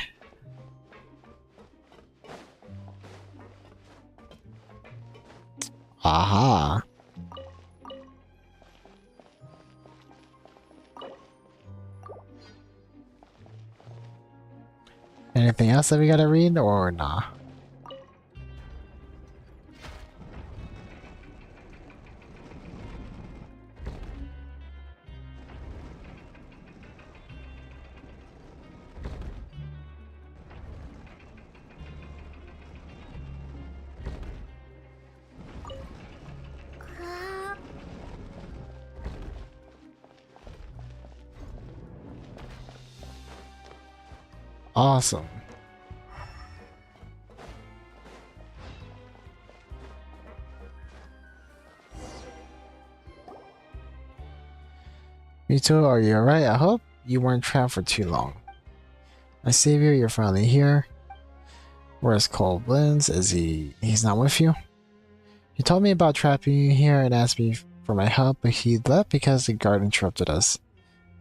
Aha. Anything else that we gotta read or nah? Awesome. Me too, are you alright? I hope you weren't trapped for too long. My savior, you're finally here. Where's Cole Blins? He's not with you? He told me about trapping you here and asked me for my help, but he left because the guard interrupted us.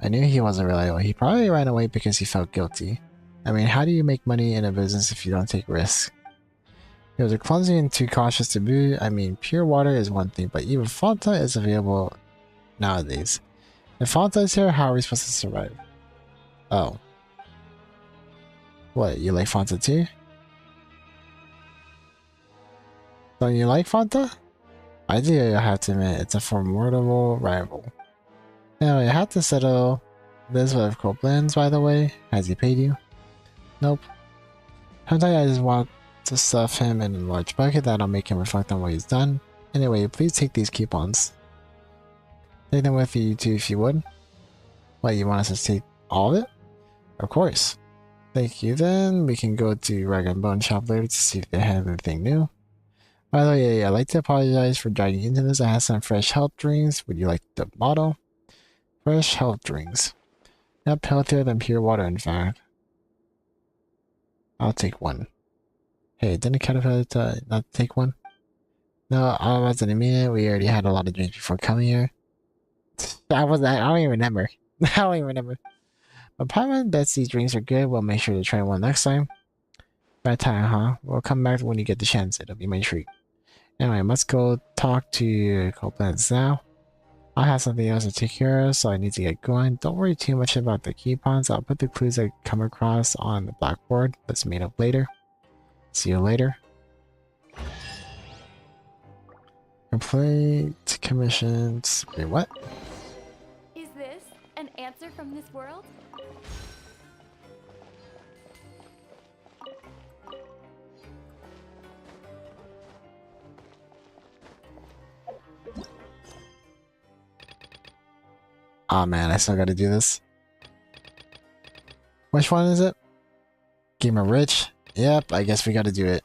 I knew he wasn't reliable. He probably ran away because he felt guilty. I mean, how do you make money in a business if you don't take risks? He was clumsy and too cautious to boot. I mean, pure water is one thing, but even Fanta is available nowadays. If Fanta is here, how are we supposed to survive? Oh. What, you like Fanta too? Don't you like Fanta? I do, I have to admit, it's a formidable rival. Now, I have to settle this with Copeland's, by the way. Has he paid you? Nope. Sometimes I just want to stuff him in a large bucket that'll make him reflect on what he's done. Anyway, please take these coupons. Take them with you too if you would. What, you want us to take all of it? Of course. Thank you then. We can go to Rag and Bone Shop later to see if they have anything new. By the way, I'd like to apologize for dragging you into this. I have some fresh health drinks. Would you like the bottle? Fresh health drinks. Yep, healthier than pure water in fact. I'll take one. Hey, didn't Caterpillar not take one? No, I wasn't mean it. We already had a lot of drinks before coming here. I don't even remember. I don't even remember. But Paimon bets these drinks are good. We'll make sure to try one next time. Bad time, huh? We'll come back when you get the chance. It'll be my treat. Anyway, let's go talk to Copeland's now. I have something else to take care of, so I need to get going. Don't worry too much about the coupons. I'll put the clues I come across on the blackboard. Let's meet up later. See you later. Complete commissions. Wait, what? Is this an answer from this world? Aw man, I still gotta do this. Which one is it? Gamer Rich? Yep, I guess we gotta do it.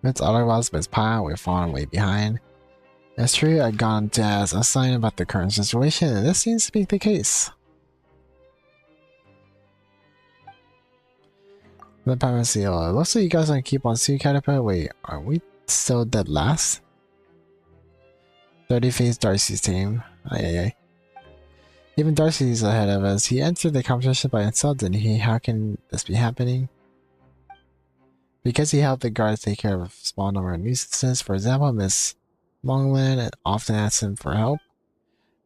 It's otherwise Miss Pie, we're falling way behind. It's true, I've gone to ask a sign about the current situation, and this seems to be the case. The Pirate Seal. It looks like you guys are gonna keep on seeing Caterpillar. Wait, are we still dead last? 30 face Darcy's team. Ay. Even Darcy's ahead of us. He entered the competition by himself, didn't he? How can this be happening? Because he helped the guards take care of a small number of nuisances. For example, Miss Longland often asked him for help.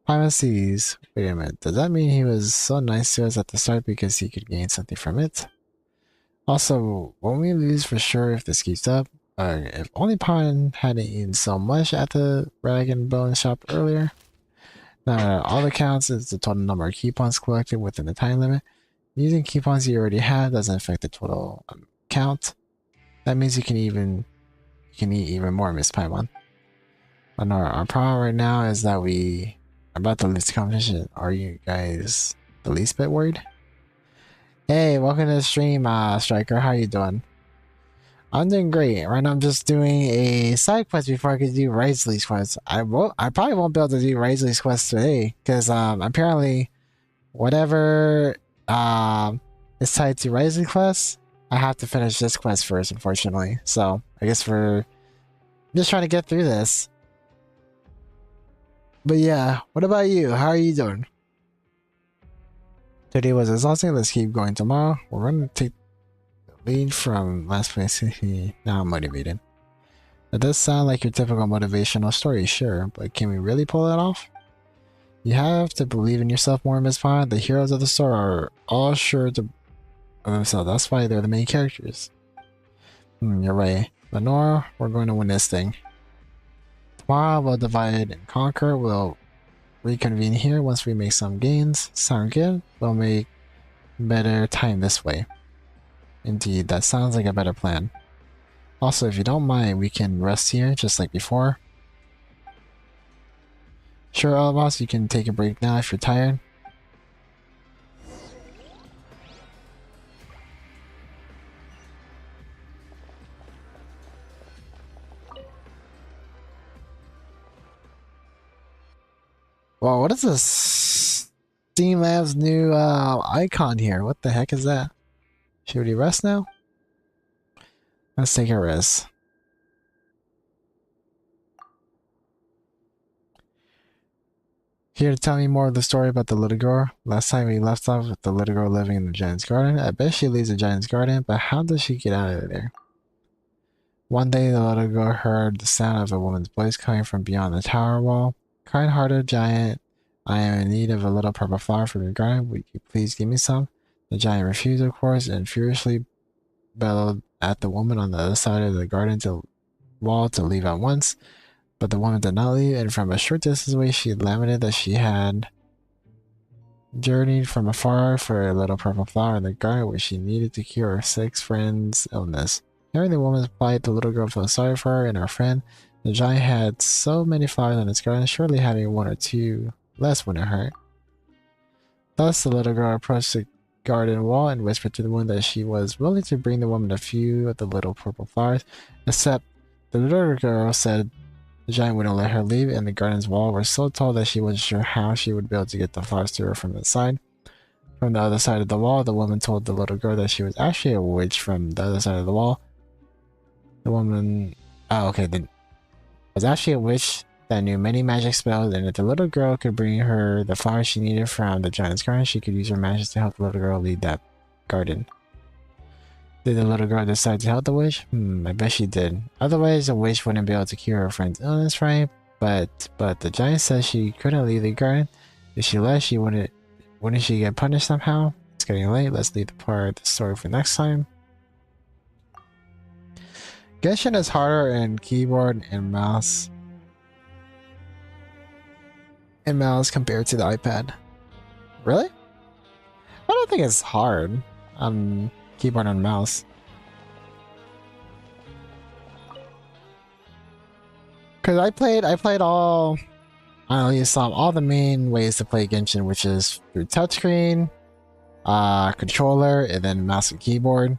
Paimon sees. Wait a minute, does that mean he was so nice to us at the start because he could gain something from it? Also, won't we lose for sure if this keeps up? If only Paimon hadn't eaten so much at the Rag and Bone shop earlier. Now, all accounts is the total number of coupons collected within the time limit. Using coupons you already have doesn't affect the total count. That means you can eat even more, Miss Paimon. And our problem right now is that we are about to lose the competition. Are you guys the least bit worried? Hey, welcome to the stream, Striker. How you doing? I'm doing great. Right now I'm just doing a side quest before I could do Wriothesley's quest. I probably won't be able to do Wriothesley's quest today, because apparently whatever is tied to Wriothesley's quest, I have to finish this quest first, unfortunately. So I guess we're just trying to get through this. But yeah, what about you? How are you doing? Today was exhausting. Let's keep going tomorrow. We're going to take the lead from last place. Now I'm motivated. That does sound like your typical motivational story, sure, but can we really pull that off? You have to believe in yourself more, Miss Pine. The heroes of the story are all sure to of themselves. That's why they're the main characters. You're right. Lenore, we're going to win this thing. Tomorrow we'll divide and conquer. We'll reconvene here once we make some gains. Sound good? We'll make better time this way. Indeed, that sounds like a better plan. Also, if you don't mind, we can rest here just like before. Sure, boss, you can take a break now if you're tired. Well, what is this? Steam Lab's new icon here. What the heck is that? Should we rest now? Let's take a rest. Here to tell me more of the story about the little girl. Last time we left off with the little girl living in the giant's garden. I bet she leaves the giant's garden, but how does she get out of there? One day the little girl heard the sound of a woman's voice coming from beyond the tower wall. Kind-hearted giant, I am in need of a little purple flower from your garden. Would you please give me some? The giant refused, of course, and furiously bellowed at the woman on the other side of the garden wall to leave at once. But the woman did not leave, and from a short distance away she lamented that she had journeyed from afar for a little purple flower in the garden which she needed to cure her sick friend's illness. Hearing the woman's plight, the little girl felt sorry for her and her friend. The giant had so many flowers in its garden, surely having one or two less wouldn't hurt. Thus the little girl approached the garden wall and whispered to the woman that she was willing to bring the woman a few of the little purple flowers, except the little girl said the giant wouldn't let her leave, and the garden's wall was so tall that she wasn't sure how she would be able to get the flowers to her from inside. From the other side of the wall, the woman told the little girl that she was actually a witch from the other side of the wall. The woman... Oh, okay. Was actually a witch that knew many magic spells, and if the little girl could bring her the flowers she needed from the giant's garden, she could use her magic to help the little girl lead that garden. Did the little girl decide to help the witch? I bet she did. Otherwise, the witch wouldn't be able to cure her friend's illness, right? But the giant said she couldn't leave the garden. If she left, wouldn't she get punished somehow? It's getting late. Let's leave the part of the story for next time. Genshin is harder in keyboard and mouse compared to the iPad. Really? I don't think it's hard on keyboard and mouse. Cause I played all, I don't know, you saw all the main ways to play Genshin, which is through touchscreen, controller, and then mouse and keyboard.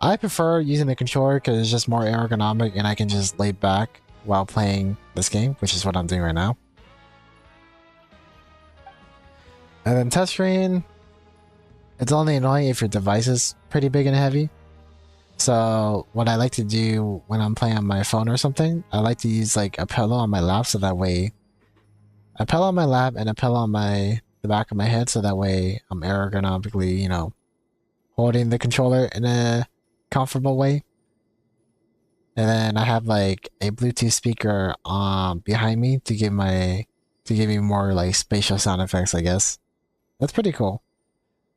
I prefer using the controller because it's just more ergonomic and I can just lay back while playing this game, which is what I'm doing right now. And then touchscreen, it's only annoying if your device is pretty big and heavy. So what I like to do when I'm playing on my phone or something, I like to use like a pillow on my lap, so that way a pillow on my lap and a pillow on the back of my head, so that way I'm ergonomically, you know, holding the controller in a comfortable way. And then I have like a Bluetooth speaker behind me to give me more like spatial sound effects, I guess. That's pretty cool.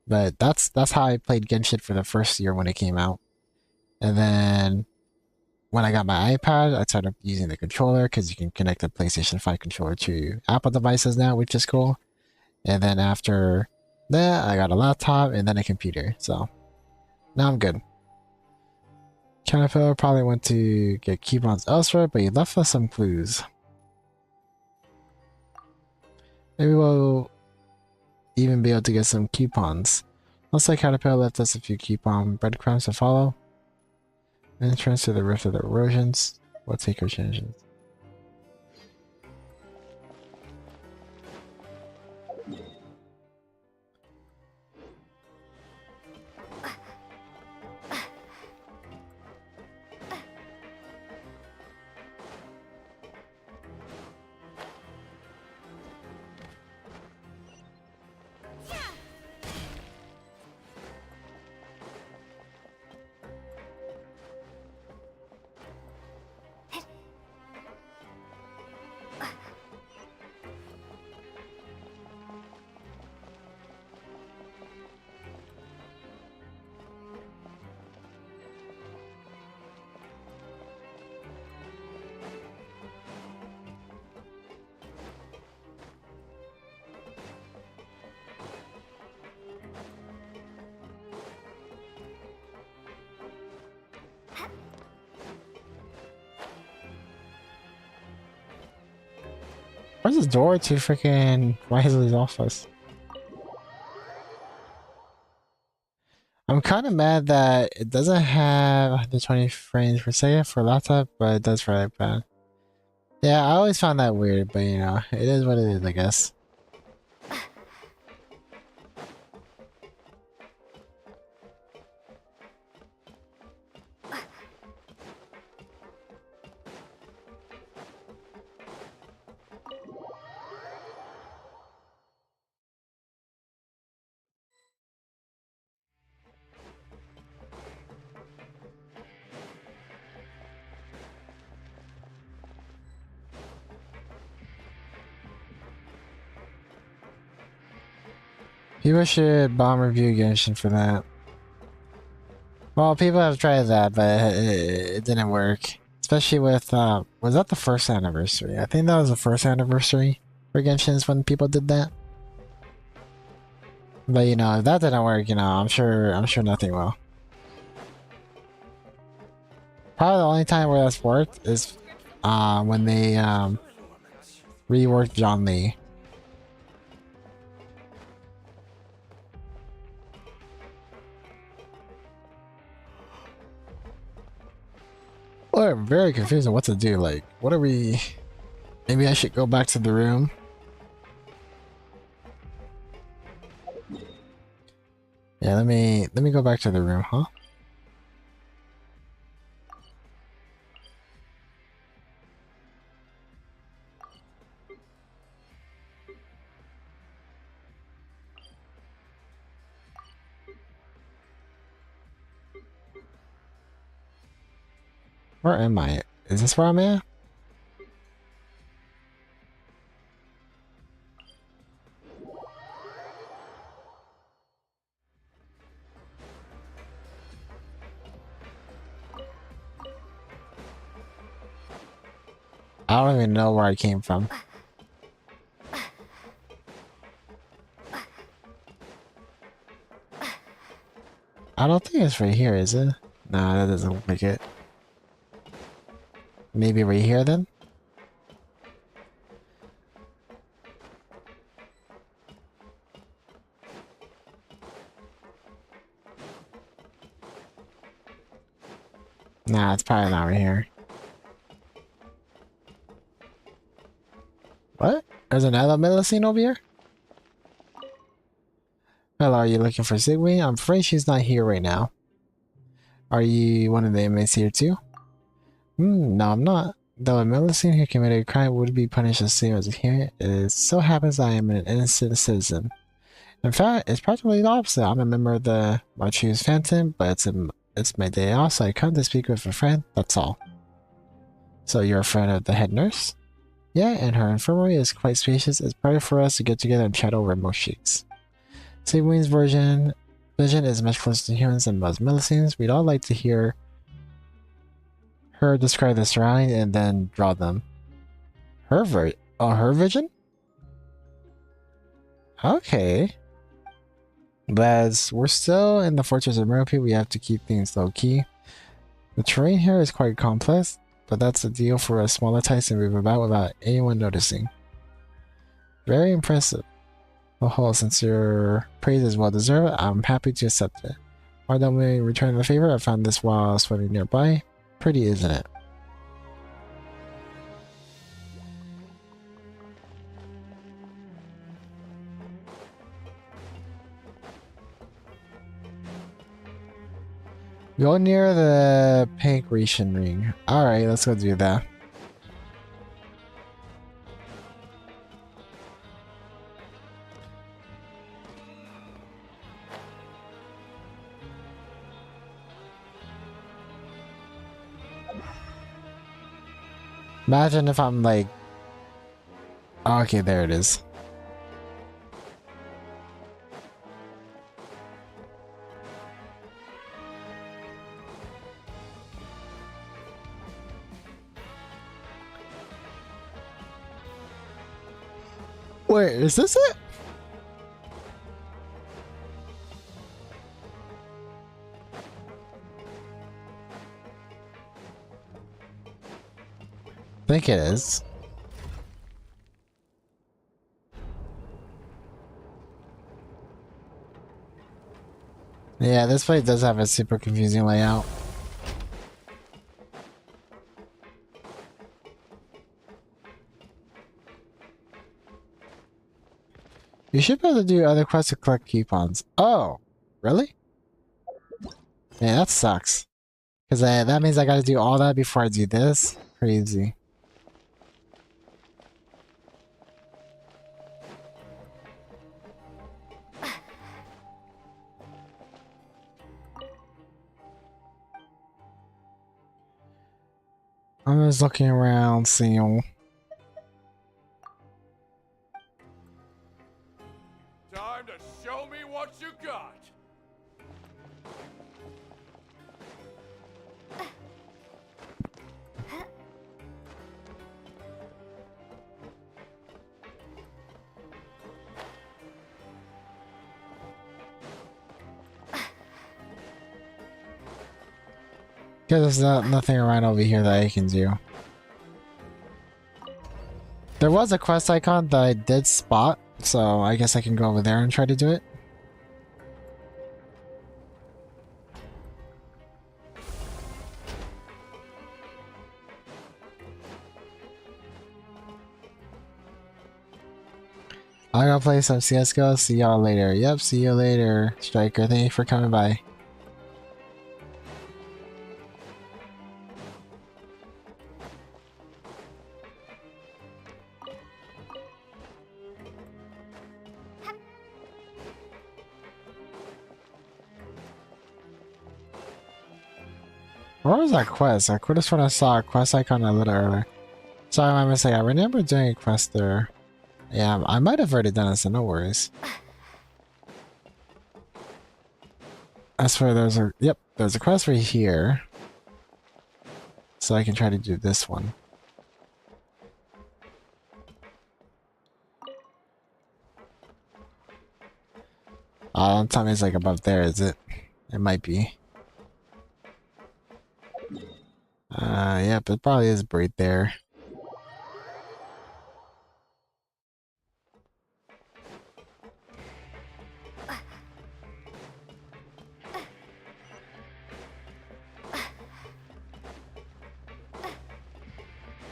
But that's how I played Genshin for the first year when it came out. And then when I got my iPad, I started using the controller because you can connect the PlayStation 5 controller to Apple devices now, which is cool. And then after that, I got a laptop and then a computer. So now I'm good. Caterpillar probably went to get coupons elsewhere, but he left us some clues. Maybe we'll even be able to get some coupons. Looks like Caterpillar left us a few coupon breadcrumbs to follow. Entrance to the Rift of the Erosions. We'll take our chances. Where's the door to freaking Wriothesley's office? I'm kind of mad that it doesn't have 120 frames per second for laptop, but it does for iPad. Yeah, I always found that weird, but you know, it is what it is, I guess. People should bomb review Genshin for that. Well, people have tried that, but it didn't work. Especially with, was that the first anniversary? I think that was the first anniversary for Genshin when people did that. But you know, if that didn't work, you know, I'm sure nothing will. Probably the only time where that's worked is, when they, reworked John Lee. Well, I'm very confused on what to do. Like, what are we... Maybe I should go back to the room. Yeah, let me go back to the room, huh? Where am I? Is this where I'm at? I don't even know where I came from. I don't think it's right here, is it? No, that doesn't look like it. Maybe right here then? Nah, it's probably not right here. What? There's another Millicene over here? Hello, are you looking for Zigway? I'm afraid she's not here right now. Are you one of the inmates here too? No, I'm not. Though a Millicene who committed a crime would be punished the same as here, it so happens I am an innocent citizen. In fact, it's practically the opposite. I'm a member of the Marchu's Phantom, but it's my day off, so I come to speak with a friend, that's all. So you're a friend of the head nurse? Yeah, and her infirmary is quite spacious. It's better for us to get together and chat over most shakes. Sigween's vision is much closer to humans than most Millicines. We'd all like to hear her describe the surroundings and then draw them. Her vision? Okay. But as we're still in the Fortress of Merope, we have to keep things low-key. The terrain here is quite complex, but that's the deal for us smaller types to move about without anyone noticing. Very impressive. Oh, since your praise is well deserved, I'm happy to accept it. Why don't we return the favor? I found this while swimming nearby. Pretty, isn't it? Go near the pink Grecian ring. Alright, let's go do that. Imagine if I'm like... Okay, there it is. Wait, is this it? I think it is. Yeah, this fight does have a super confusing layout. You should be able to do other quests to collect coupons. Oh, really? Yeah, that sucks. Because that means I gotta do all that before I do this? Crazy. I'm just looking around, seeing. Time to show me what you got. Because there's nothing around over here that I can do. There was a quest icon that I did spot, so I guess I can go over there and try to do it. I gotta play some CSGO. See y'all later. Yep, see you later, Striker. Thank you for coming by. Where was that quest? I could have sworn I saw a quest icon a little earlier. Sorry, my mistake. I remember doing a quest there. Yeah, I might have already done it, so no worries. I swear there's a... Yep, there's a quest right here. So I can try to do this one. Don't tell me it's like above there, is it? It might be. Yep, it probably is right there.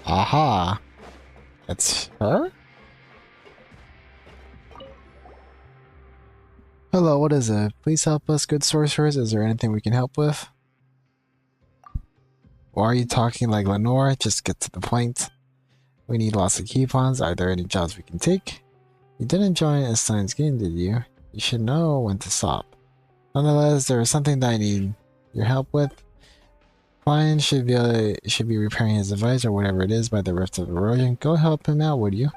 Aha! It's her? Hello, what is it? Please help us, good sorcerers. Is there anything we can help with? Why are you talking like Lenore? Just get to the point. We need lots of coupons. Are there any jobs we can take? You didn't join a science game, did you? You should know when to stop. Nonetheless, there is something that I need your help with. Client should be repairing his device or whatever it is by the Rift of Erosion. Go help him out, would you?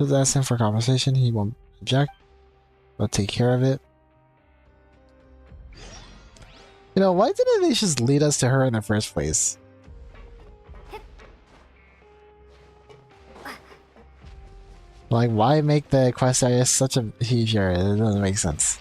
Just ask him for compensation. He won't object. We'll take care of it. You know, why didn't they just lead us to her in the first place? Like, why make the quest area such a huge area? It doesn't make sense.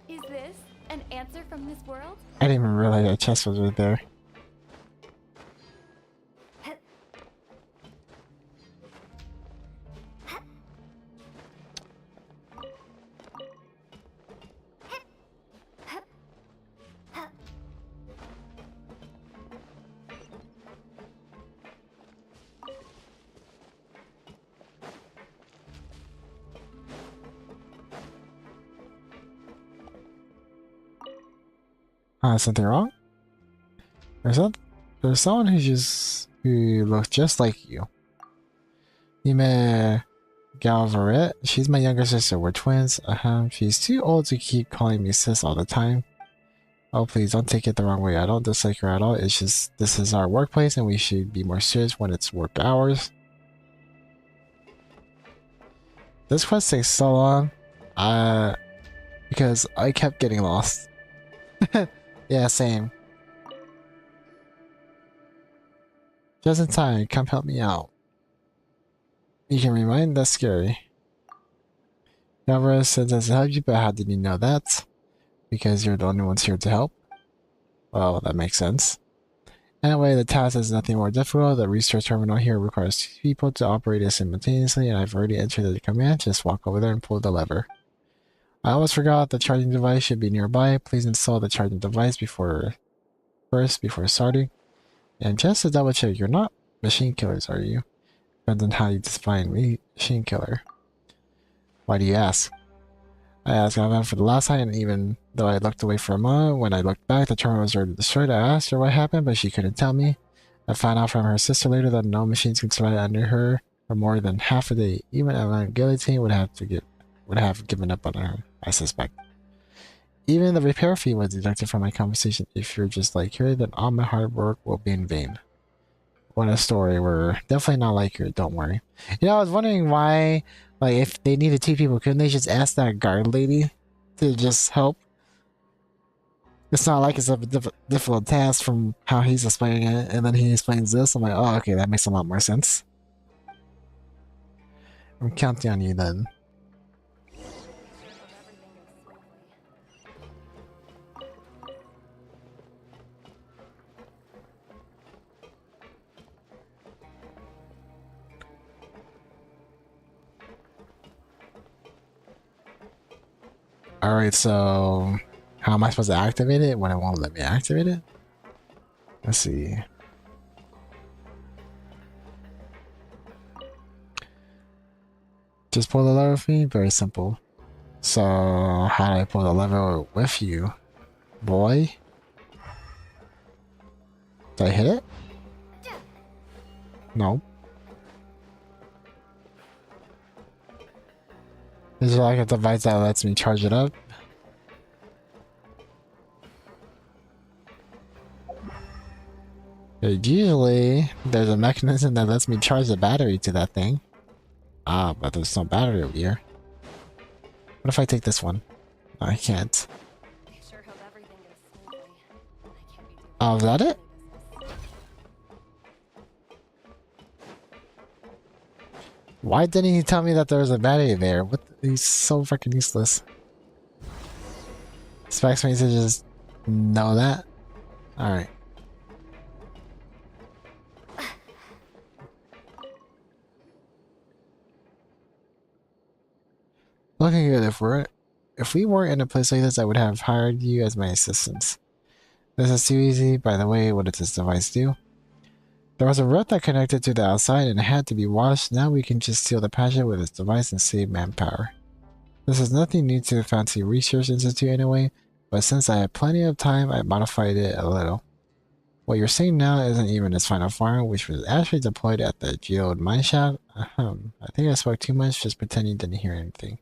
Is this an answer from this world? I didn't even realize that chest was right there. Something wrong? There's someone who looks just like you. Nime Galvaret. She's my younger sister. We're twins. She's too old to keep calling me sis all the time. Oh, please don't take it the wrong way. I don't dislike her at all. It's just this is our workplace and we should be more serious when it's work hours. This quest takes so long. Because I kept getting lost. Yeah, same. Just in time, come help me out. You can remind that's scary. Galvara said doesn't help you, but how did you know that? because you're the only ones here to help. Well, that makes sense. Anyway, the task is nothing more difficult. The research terminal here requires 2 people to operate it simultaneously, and I've already entered the command. Just walk over there and pull the lever. I almost forgot the charging device should be nearby. Please install the charging device before starting. And just to double check, you're not machine killers, are you? Depends on how you define machine killer. Why do you ask? I asked Alvan for the last time, and even though I looked away for a moment, when I looked back, the terminal was already destroyed. I asked her what happened, but she couldn't tell me. I found out from her sister later that no machines can survive under her for more than half a day. Even Alvan Guillotine would have given up on her, I suspect. Even the repair fee was deducted from my compensation. If you're just like her, then all my hard work will be in vain. What a story. We're definitely not like her, don't worry. You know, I was wondering why, like, if they needed 2 people, couldn't they just ask that guard lady to just help? It's not like it's a difficult task from how he's explaining it, and then he explains this. I'm like, oh, okay, that makes a lot more sense. I'm counting on you then. Alright, so how am I supposed to activate it when it won't let me activate it? Let's see. Just pull the lever with me? Very simple. So, how do I pull the lever with you? Boy? Did I hit it? No. Is there like a device that lets me charge it up? Usually, there's a mechanism that lets me charge the battery to that thing. Ah, but there's no battery over here. What if I take this one? No, I can't. Oh, is that it? Why didn't he tell me that there was a battery there? What? He's so freaking useless. Expects me to just know that? Alright. Looking good. If we weren't in a place like this, I would have hired you as my assistants. This is too easy. By the way, what did this device do? There was a route that connected to the outside and it had to be washed. Now we can just steal the passage with this device and save manpower. This is nothing new to the Fancy Research Institute anyway, but since I had plenty of time, I modified it a little. What you're seeing now isn't even its final form, which was actually deployed at the geode mineshaft. I think I spoke too much, just pretend you didn't hear anything.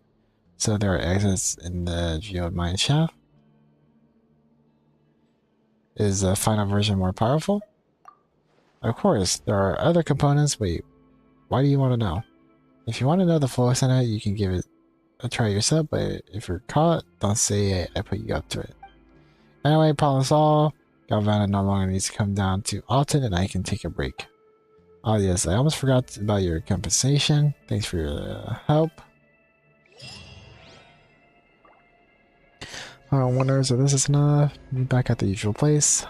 So there are exits in the geode mineshaft. Is the final version more powerful? Of course, there are other components. Wait, why do you want to know? If you want to know the full extent of it, you can give it a try yourself, but if you're caught, don't say I put you up to it. Anyway, problem solved. Galvana no longer needs to come down to Alton and I can take a break. Oh yes, I almost forgot about your compensation. Thanks for your help. I wonder if this is enough. Be back at the usual place.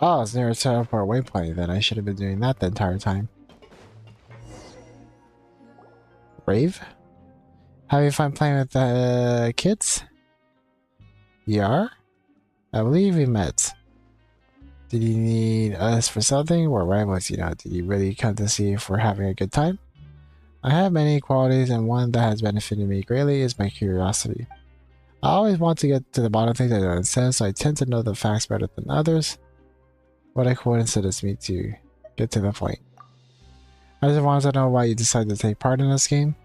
Oh, it's near a teleport waypoint, then I should have been doing that the entire time. Brave? Have you fun playing with the kids? You are? I believe we met. Did you need us for something? We're rivals, you know. Did you really come to see if we're having a good time? I have many qualities, and one that has benefited me greatly is my curiosity. I always want to get to the bottom of things that no one says, so I tend to know the facts better than others. What a coincidence me to get to the point. I just wanted to know why you decided to take part in this game.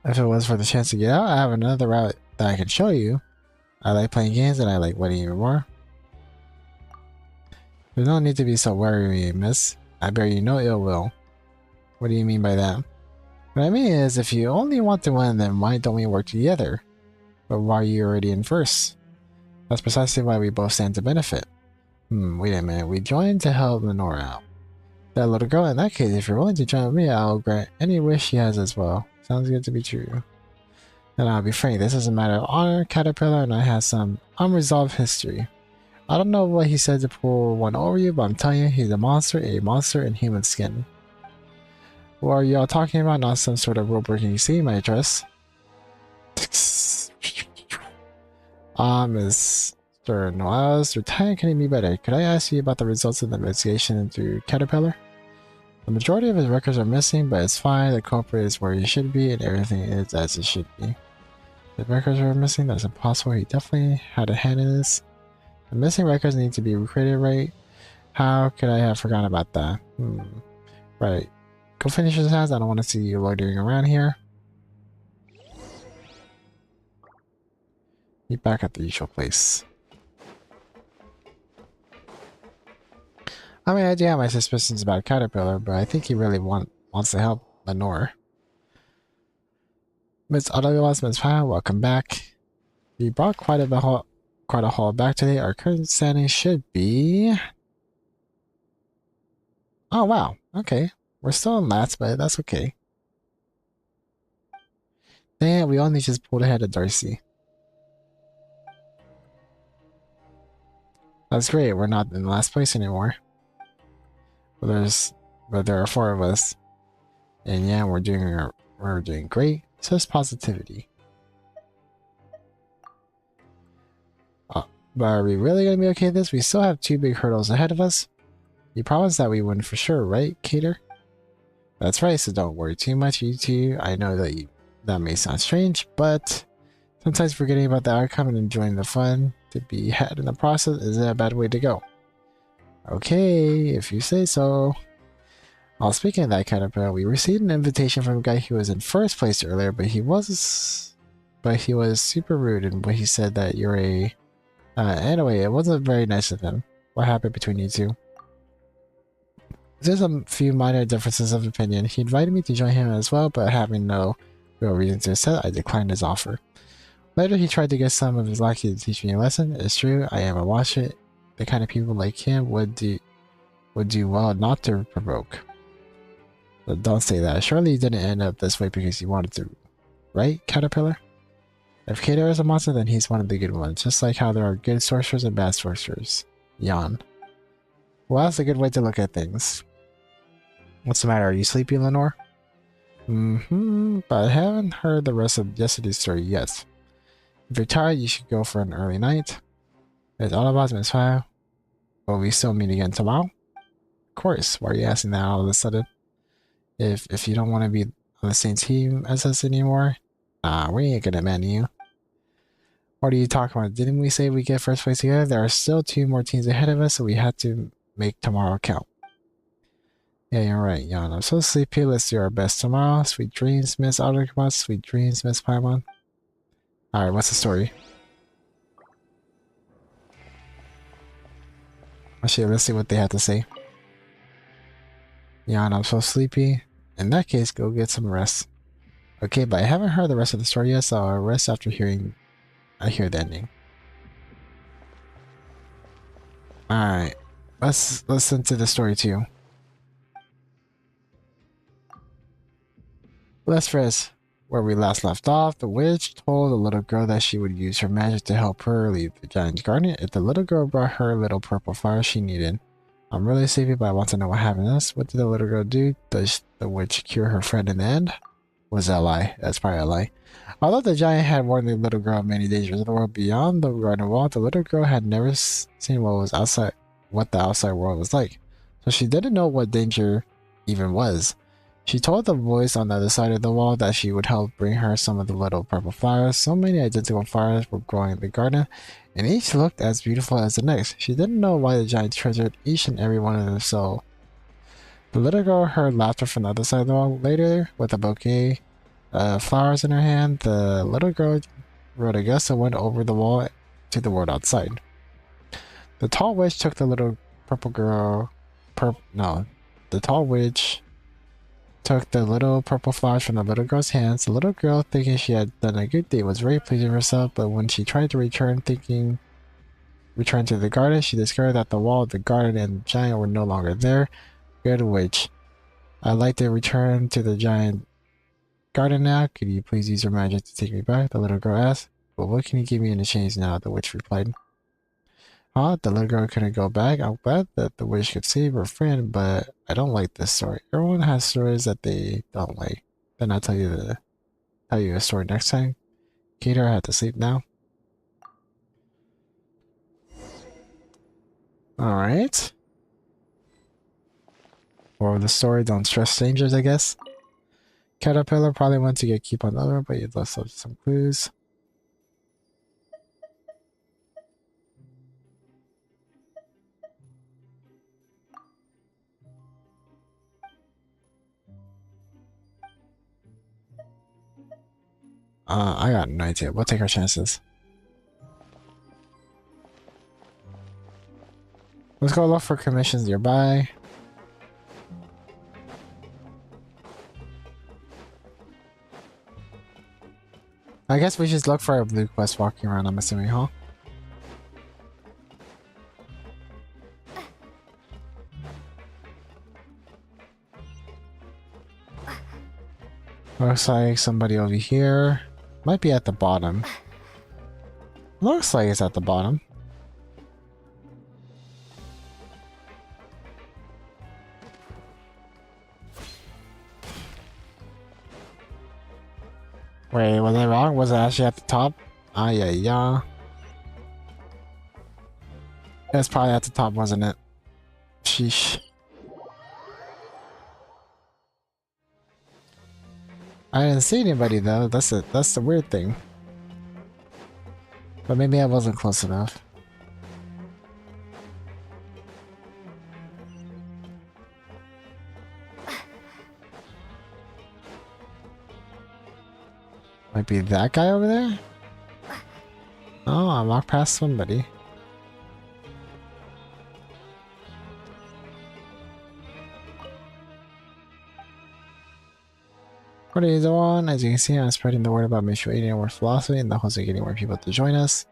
If it was for the chance to get out, I have another route that I can show you. I like playing games and I like winning even more. There's no need to be so wary, miss. I bear you no ill will. What do you mean by that? What I mean is, if you only want to win, then why don't we work together? But why are you already in first? That's precisely why we both stand to benefit. Wait a minute. We joined to help Lenore out. That little girl, in that case, if you're willing to join with me, I'll grant any wish she has as well. Sounds good to be true. And I'll be frank, this is a matter of honor. Caterpillar and I have some unresolved history. I don't know what he said to pull one over you, but I'm telling you, he's a monster in human skin. What are y'all talking about? Not some sort of rule-breaking scheme, I trust. Mr. Noels, your time couldn't be better. Could I ask you about the results of the investigation into Caterpillar? The majority of his records are missing, but it's fine. The culprit is where he should be, and everything is as it should be. The records are missing? That's impossible. He definitely had a hand in this. The missing records need to be recreated, right? How could I have forgotten about that? Right. Go finish your task. I don't want to see you loitering around here. Meet back at the usual place. I mean, I do have my suspicions about Caterpillar, but I think he really wants to help Lenore. Miss Arukubox, Miss Pyle, welcome back. We brought quite a haul back today. Our current standing should be... Oh, wow. Okay. We're still in last, but that's okay. Dang it, we only just pulled ahead of Darcy. That's great. We're not in last place anymore. But there are 4 of us. And yeah, we're doing great. So it's positivity. But are we really gonna be okay with this? We still have 2 big hurdles ahead of us. You promised that we win for sure, right, Cater? That's right, so don't worry too much, you two. I know that may sound strange, but sometimes forgetting about the outcome and enjoying the fun to be had in the process isn't a bad way to go. Okay, if you say so. Well, speaking of that Caterpillar, we received an invitation from a guy who was in first place earlier, but he was super rude in what he said that you're a... anyway, it wasn't very nice of him. What happened between you two? There's a few minor differences of opinion. He invited me to join him as well, but having no real reason to accept, I declined his offer. Later, he tried to get some of his lackey to teach me a lesson. It's true, I am a watcher. The kind of people like him would do well not to provoke. But don't say that. Surely you didn't end up this way because you wanted to, right, Caterpillar? If Cater is a monster, then he's one of the good ones, just like how there are good sorcerers and bad sorcerers. Yawn. Well, that's a good way to look at things. What's the matter? Are you sleepy, Lenore? But I haven't heard the rest of yesterday's story yet. If you're tired, you should go for an early night. It's all about Miss File. Will we still meet again tomorrow? Of course. Why are you asking that all of a sudden? If you don't want to be on the same team as us anymore, we ain't gonna ban you. What are you talking about? Didn't we say we get first place together? There are still 2 more teams ahead of us, so we have to make tomorrow count. Yeah, you're right, Jan. I'm so sleepy. Let's do our best tomorrow. Sweet dreams, Miss Arukubox. Sweet dreams, Miss Paimon. Alright, what's the story? Actually, let's see what they have to say. Jan, I'm so sleepy. In that case, go get some rest. Okay, but I haven't heard the rest of the story yet, so I'll rest after I hear the ending. Alright, let's listen to the story too. Let's rest. Where we last left off, the witch told the little girl that she would use her magic to help her leave the giant's garden if the little girl brought her little purple flower she needed. I'm really sleepy, but I want to know what happened next. What did the little girl do? Does the witch cure her friend in the end? Was that a lie? That's probably a lie. Although the giant had warned the little girl of many dangers of the world beyond the garden wall, the little girl had never seen what the outside world was like. So she didn't know what danger even was. She told the voice on the other side of the wall that she would help bring her some of the little purple flowers. So many identical flowers were growing in the garden, and each looked as beautiful as the next. She didn't know why the giant treasured each and every one of them so. The little girl heard laughter from the other side of the wall. Later, with a bouquet of flowers in her hand, the little girl rode a gust and went over the wall to the world outside. The tall witch took the little purple girl... The tall witch took the little purple flowers from the little girl's hands. The little girl, thinking she had done a good deed, was very pleased with herself, but when she tried to return to the garden, she discovered that the wall of the garden and the giant were no longer there. Good witch. I'd like to return to the giant garden now. Could you please use your magic to take me back? The little girl asked. But what can you give me in exchange now? The witch replied. Huh? The little girl couldn't go back. I'm glad that the witch could save her friend, but I don't like this story. Everyone has stories that they don't like. Then I'll tell you a story next time. Kater, I have to sleep now. Alright. Or the story, don't stress strangers, I guess. Caterpillar probably went to get keep on the other, but you left some clues. I got no idea. We'll take our chances. Let's go look for commissions nearby. I guess we just look for a blue quest walking around, I'm assuming, huh? Looks like somebody over here. Might be at the bottom. Looks like it's at the bottom. Wait, was I wrong? Was it actually at the top? Ah, yeah. It was probably at the top, wasn't it? Sheesh. I didn't see anybody though. That's it. That's the weird thing. But maybe I wasn't close enough. Might be that guy over there? Oh, I walked past somebody. What are you doing? As you can see, I'm spreading the word about mutual aid and word philosophy in the hopes of getting more people to join us.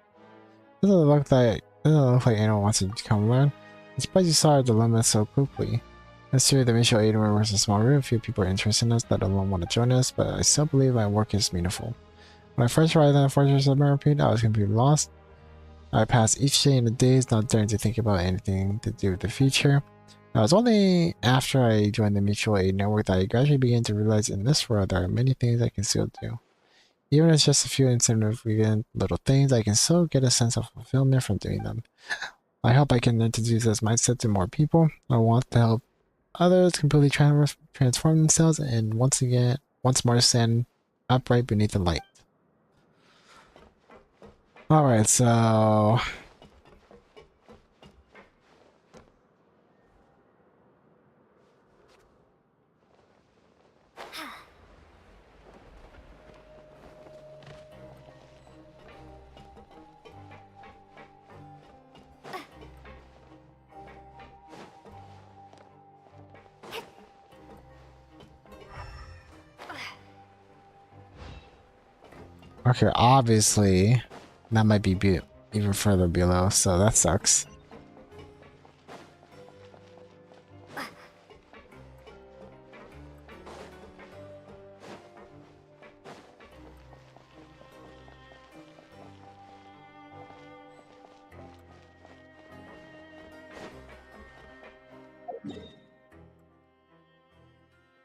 Doesn't look like anyone wants to come around. I'm surprised you saw our dilemma so quickly. It's true, the mutual aid and was a small room. Few people are interested in us, let alone want to join us, but I still believe my work is meaningful. When I first arrived in the Fortress of Merpede, I was completely lost. I passed each day in the days, not daring to think about anything to do with the future. It was only after I joined the mutual aid network that I gradually began to realize in this world there are many things I can still do. Even if it's just a few insignificant little things, I can still get a sense of fulfillment from doing them. I hope I can introduce this mindset to more people. I want to help others completely transform themselves and once more stand upright beneath the light. Alright, so... Okay, obviously, that might be even further below, so that sucks.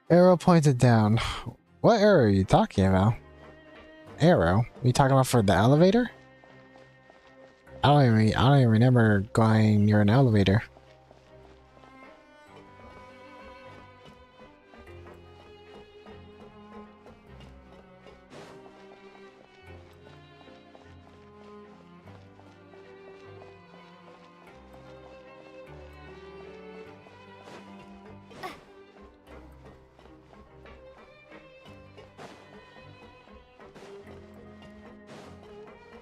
Arrow pointed down. What arrow are you talking about? Arrow? Are you talking about for the elevator? I don't even remember going near an elevator.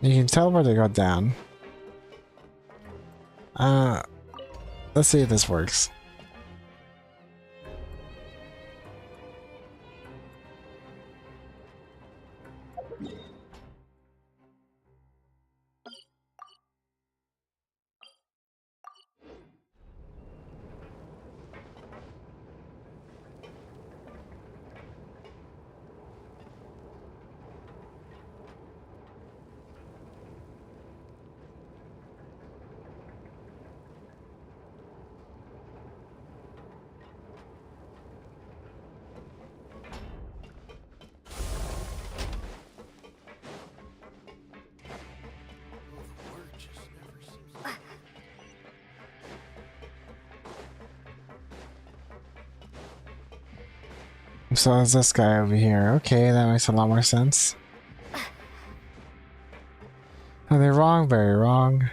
You can teleport to go down. Let's see if this works. So is this guy over here. Okay, that makes a lot more sense. Are they wrong? Very wrong.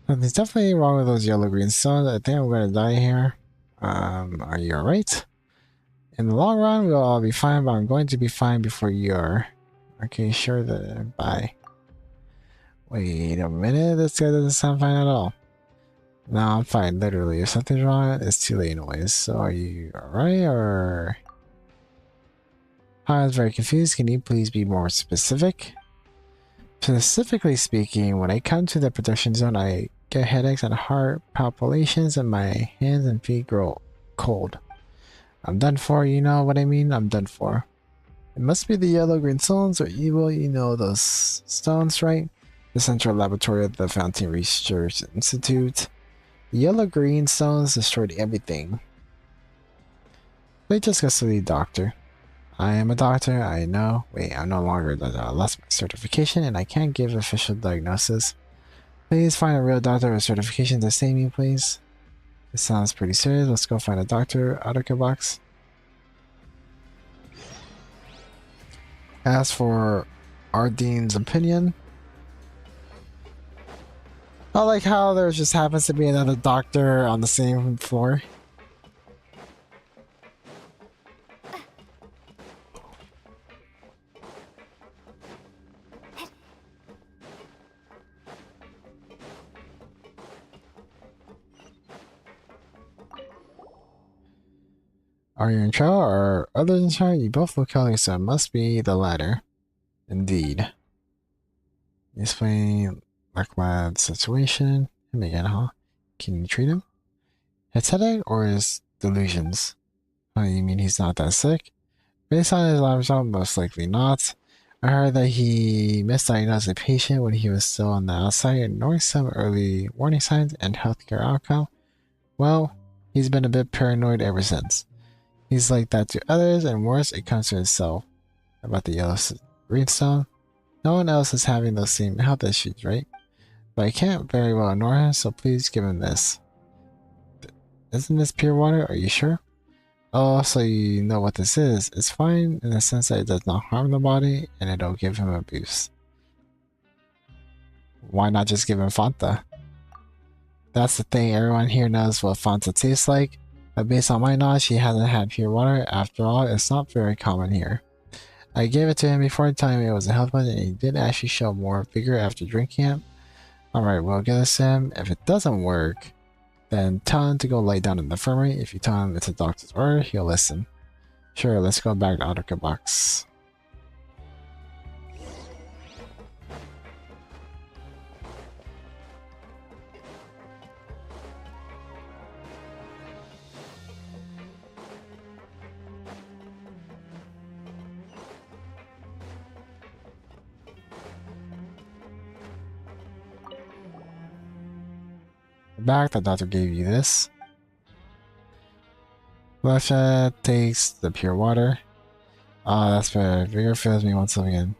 There's definitely wrong with those yellow green stones. I think I'm gonna die here. Are you alright? In the long run, we'll all be fine, but I'm going to be fine before you are. Okay, sure then. Bye. Wait a minute, this guy doesn't sound fine at all. No, I'm fine, literally. If something's wrong, it's too late anyways. So are you alright, or... I was very confused. Can you please be more specific? Specifically speaking, when I come to the production zone, I get headaches and heart palpitations, and my hands and feet grow cold. I'm done for, you know what I mean? I'm done for. It must be the yellow-green stones or evil, you know those stones, right? The central laboratory of the Fountain Research Institute. The yellow-green stones destroyed everything. They just got to the doctor. I am a doctor, I know. Wait, I'm no longer a doctor. I lost my certification and I can't give official diagnosis. Please find a real doctor with certification to save me, please. This sounds pretty serious. Let's go find a doctor. Arukubox. As for Ardene's opinion, I like how there just happens to be another doctor on the same floor. Are you in trouble or others in trouble? You both look healthy, so it must be the latter. Indeed. Explain Ahmad's situation. Him again, huh? Can you treat him? It's headache or his delusions? Oh, you mean he's not that sick? Based on his lab result, most likely not. I heard that he misdiagnosed a patient when he was still on the outside, ignoring some early warning signs and healthcare outcome. Well, he's been a bit paranoid ever since. He's like that to others, and worse, it comes to himself. About the yellow greenstone, no one else is having those same health issues, right? But I can't very well ignore him, so please give him this. Isn't this pure water? Are you sure? Oh, so you know what this is. It's fine in the sense that it does not harm the body, and it'll give him a boost. Why not just give him Fanta? That's the thing, everyone here knows what Fanta tastes like. But based on my knowledge, he hasn't had pure water. After all, it's not very common here. I gave it to him before telling me it was a health one, and he did actually show more vigor after drinking it. Alright, we'll get this to him. If it doesn't work, then tell him to go lay down in the infirmary. If you tell him it's a doctor's order, he'll listen. Sure, let's go back to Arukubox. Back, the doctor gave you this. Lasha takes the pure water. Ah, that's better. Vigor fills me once again.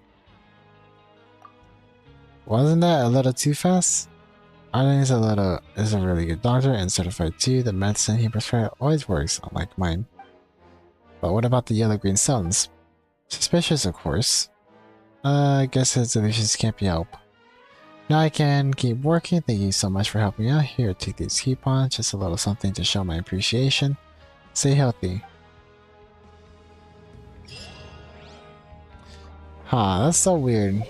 Wasn't that a little too fast? Arlene is a really good doctor and certified too. The medicine he prescribed always works, unlike mine. But what about the yellow-green stones? Suspicious, of course. I guess his delusions can't be helped. Now I can keep working. Thank you so much for helping me out. Here, take these coupons. Just a little something to show my appreciation. Stay healthy. Huh, that's so weird.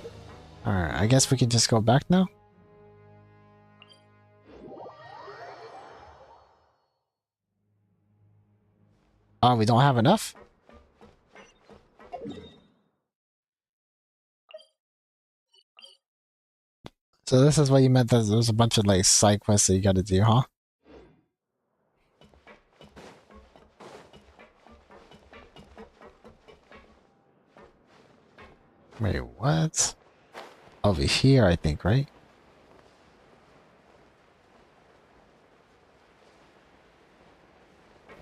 Alright, I guess we can just go back now. Oh, we don't have enough? So this is what you meant that there's a bunch of like side quests that you gotta do, huh? Wait, what? Over here, I think, right?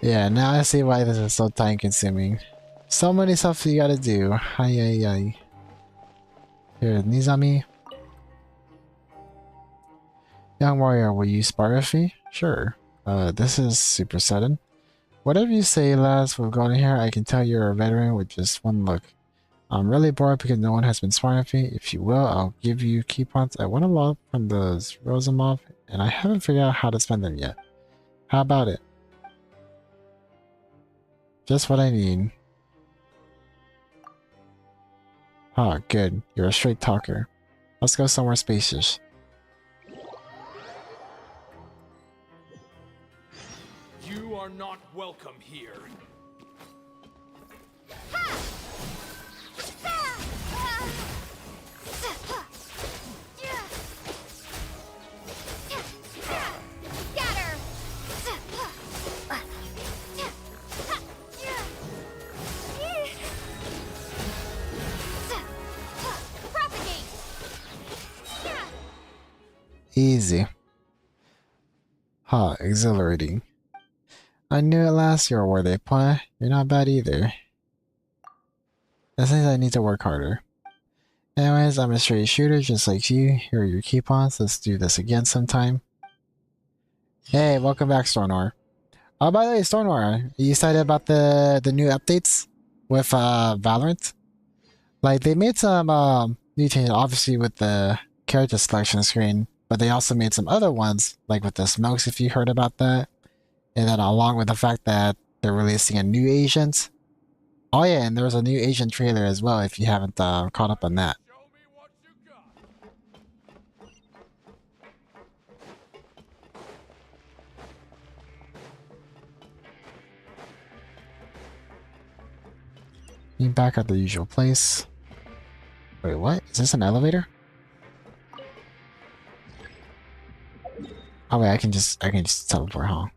Yeah, now I see why this is so time consuming. So many stuff you gotta do. Ay, ay, ay. Here, Nizami. Young warrior, will you spar with me? Sure. This is super sudden. Whatever you say, lads, we've got in here. I can tell you're a veteran with just one look. I'm really bored because no one has been sparring with me. If you will, I'll give you coupons. I won a lot from the Rosamov, and I haven't figured out how to spend them yet. How about it? Just what I need. Ah, good. You're a straight talker. Let's go somewhere spacious. You are not welcome here. Scatter! Propagate! Easy. Ha, exhilarating. I knew at last you were where they play. You're not bad either. That means I need to work harder. Anyways, I'm a straight shooter just like you. Here are your coupons. Let's do this again sometime. Hey, welcome back, Stornor. Oh, by the way, Stornor, are you excited about the new updates with Valorant? Like, they made some new changes, obviously with the character selection screen, but they also made some other ones, like with the smokes, if you heard about that. And then along with the fact that they're releasing a new agent. Oh yeah, and there's a new agent trailer as well, if you haven't caught up on that. Show me what you got. Be back at the usual place. Wait, what? Is this an elevator? Oh wait, I can just teleport, huh?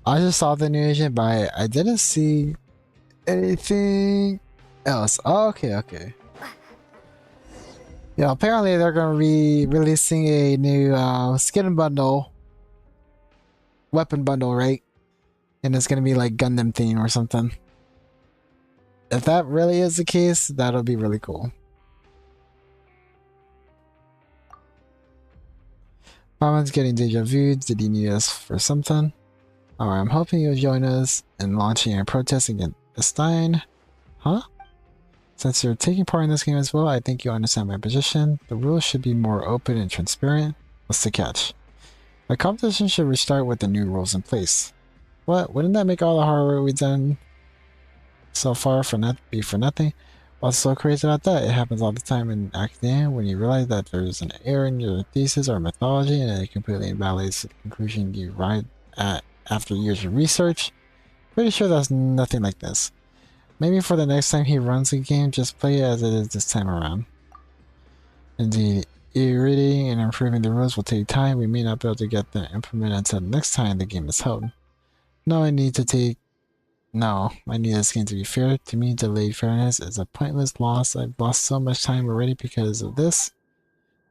I just saw the new agent, but I didn't see anything else. Oh, okay. Yeah, apparently they're gonna be releasing a new skin bundle, weapon bundle, right? And it's gonna be like Gundam theme or something. If that really is the case, that'll be really cool. Mama's getting deja vu. Did you need us for something? Alright, I'm hoping you'll join us in launching a protest against Stein. Huh? Since you're taking part in this game as well, I think you'll understand my position. The rules should be more open and transparent. What's the catch? The competition should restart with the new rules in place. What? Wouldn't that make all the hard work we've done so far for nothing? What's so crazy about that? It happens all the time in academia when you realize that there's an error in your thesis or methodology and it completely invalidates the conclusion you arrived at after years of research. Pretty sure that's nothing like this. Maybe for the next time he runs a game, just play it as it is this time around. Indeed, reading and improving the rules will take time. We may not be able to get them implemented until next time the game is held. I need this game to be fair. To me, delayed fairness is a pointless loss. I've lost so much time already because of this.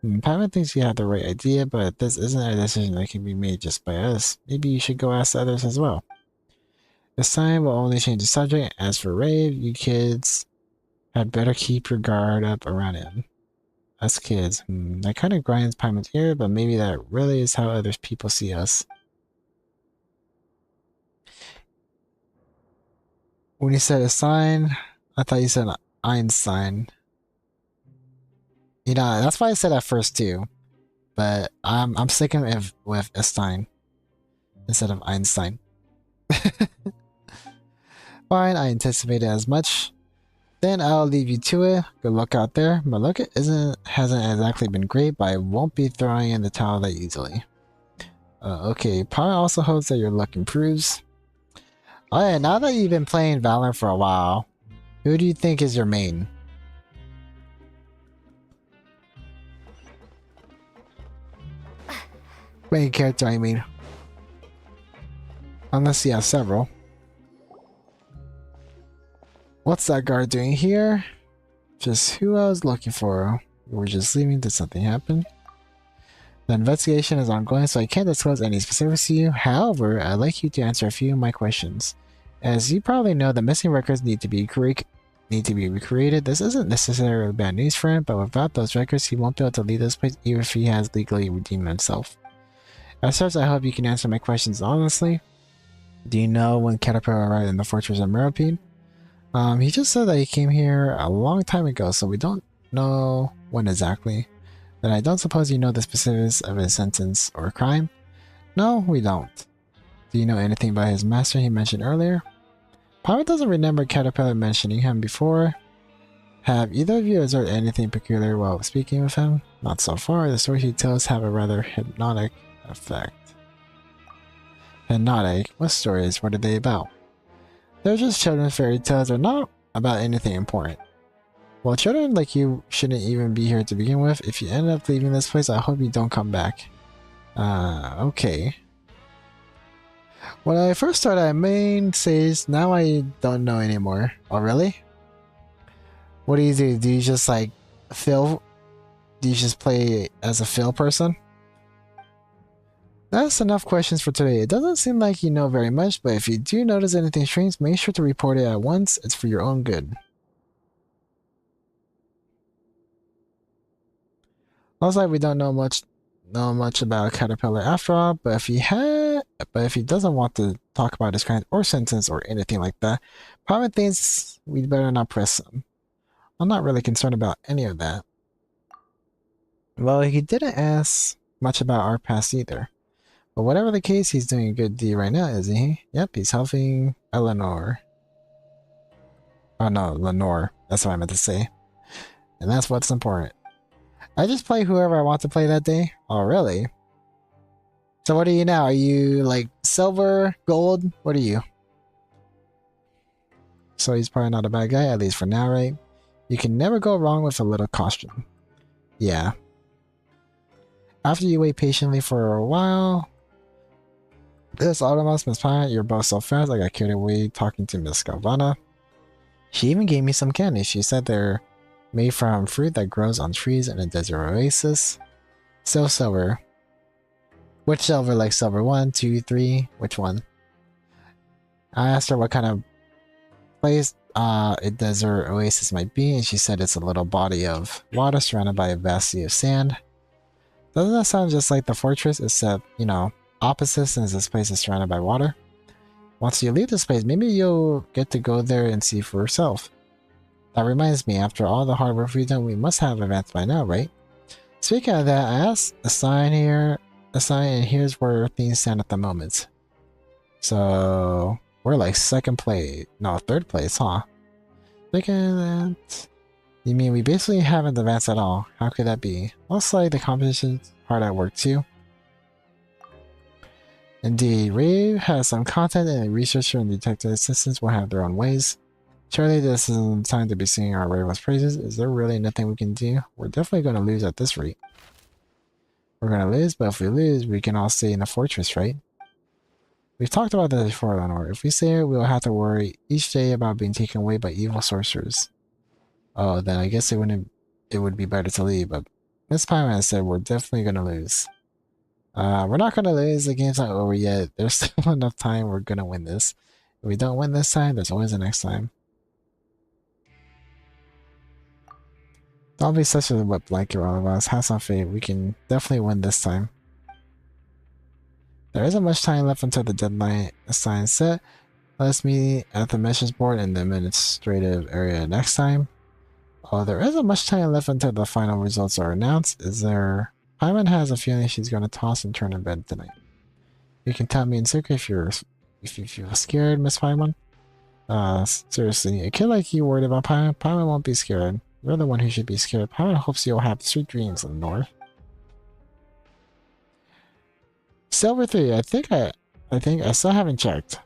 Paimon thinks you have the right idea, but this isn't a decision that can be made just by us. Maybe you should go ask others as well. This time we'll only change the subject. As for Rave, you kids had better keep your guard up around him. Us kids. That kind of grinds Paimon's ear, but maybe that really is how other people see us. When you said a sign, I thought you said Einstein. You know, that's why I said at first too. But I'm sticking with Stein instead of Einstein. Fine, I anticipated as much. Then I'll leave you to it. Good luck out there. My luck hasn't exactly been great, but I won't be throwing in the towel that easily. Okay, Power also hopes that your luck improves. Oh yeah, now that you've been playing Valorant for a while, who do you think is your main? Main character, I mean. Unless you have several. What's that guard doing here? Just who I was looking for. We were just leaving. Did something happen? The investigation is ongoing, so I can't disclose any specifics to you. However, I'd like you to answer a few of my questions. As you probably know, the missing records need to be recreated. This isn't necessarily bad news for him, but without those records, he won't be able to leave this place even if he has legally redeemed himself. As such, I hope you can answer my questions honestly. Do you know when Caterpillar arrived in the fortress of Meropide? He just said that he came here a long time ago, so we don't know when exactly. Then I don't suppose you know the specifics of his sentence or crime? No, we don't. Do you know anything about his master he mentioned earlier? Papa doesn't remember Caterpillar mentioning him before. Have either of you observed anything peculiar while speaking with him? Not so far. The stories he tells have a rather hypnotic effect. Hypnotic? What stories? What are they about? They're just children's fairy tales. They're not about anything important. Well, children like you shouldn't even be here to begin with. If you end up leaving this place, I hope you don't come back. Okay. When I first started at main stage, now I don't know anymore. Oh, really? What do you do? Do you just like fill? Do you just play as a fill person? That's enough questions for today. It doesn't seem like you know very much, but if you do notice anything strange, make sure to report it at once. It's for your own good. Looks like we don't know much about Caterpillar after all, but if he doesn't want to talk about his crimes or sentence or anything like that, probably thinks we'd better not press him. I'm not really concerned about any of that. Well, he didn't ask much about our past either. But whatever the case, he's doing a good deed right now, isn't he? Yep, he's helping Eleanor. Oh no, Lenore. That's what I meant to say. And that's what's important. I just play whoever I want to play that day. Oh, really? So what are you now? Are you like silver, gold? What are you? So he's probably not a bad guy, at least for now, right? You can never go wrong with a little caution. Yeah. After you wait patiently for a while... This Automas, Miss Pine, you're both so fast I got carried away talking to Miss Galvana. She even gave me some candy. She said they're made from fruit that grows on trees in a desert oasis. So silver. Which silver? Like silver 1, 2, 3? Which one? I asked her what kind of place a desert oasis might be, and she said it's a little body of water surrounded by a vast sea of sand. Doesn't that sound just like the fortress, except, you know, opposite since this place is surrounded by water? Once you leave this place, maybe you'll get to go there and see for yourself. That reminds me, after all the hard work we've done, we must have advanced by now, right? Speaking of that, I asked a sign, and here's where things stand at the moment. So we're like third place, huh? Speaking of that, you mean we basically haven't advanced at all? How could that be? Looks like the competition's hard at work too. Indeed, Rave has some content, and the researcher and detective assistants will have their own ways. Surely this isn't time to be singing our Raven's praises. Is there really nothing we can do? We're definitely going to lose at this rate. We're going to lose, but if we lose, we can all stay in the fortress, right? We've talked about this before, Lenore. If we stay here, we'll have to worry each day about being taken away by evil sorcerers. Oh, then I guess it would be better to leave, but Miss Pyman said we're definitely going to lose. We're not going to lose. The game's not over yet. There's still enough time. We're going to win this. If we don't win this time, there's always the next time. Don't be such a wet blanket, all of us. Have some faith. We can definitely win this time. There isn't much time left until the deadline assigned set. Let's meet at the missions board in the administrative area next time. Oh, there isn't much time left until the final results are announced. Is there... Paimon has a feeling she's going to toss and turn in bed tonight. You can tell me in secret if you feel scared, Miss Paimon. Seriously, a kid like you worried about Paimon? Paimon won't be scared. You're the one who should be scared. Paimon hopes you'll have sweet dreams in the north. Silver 3, I think I still haven't checked.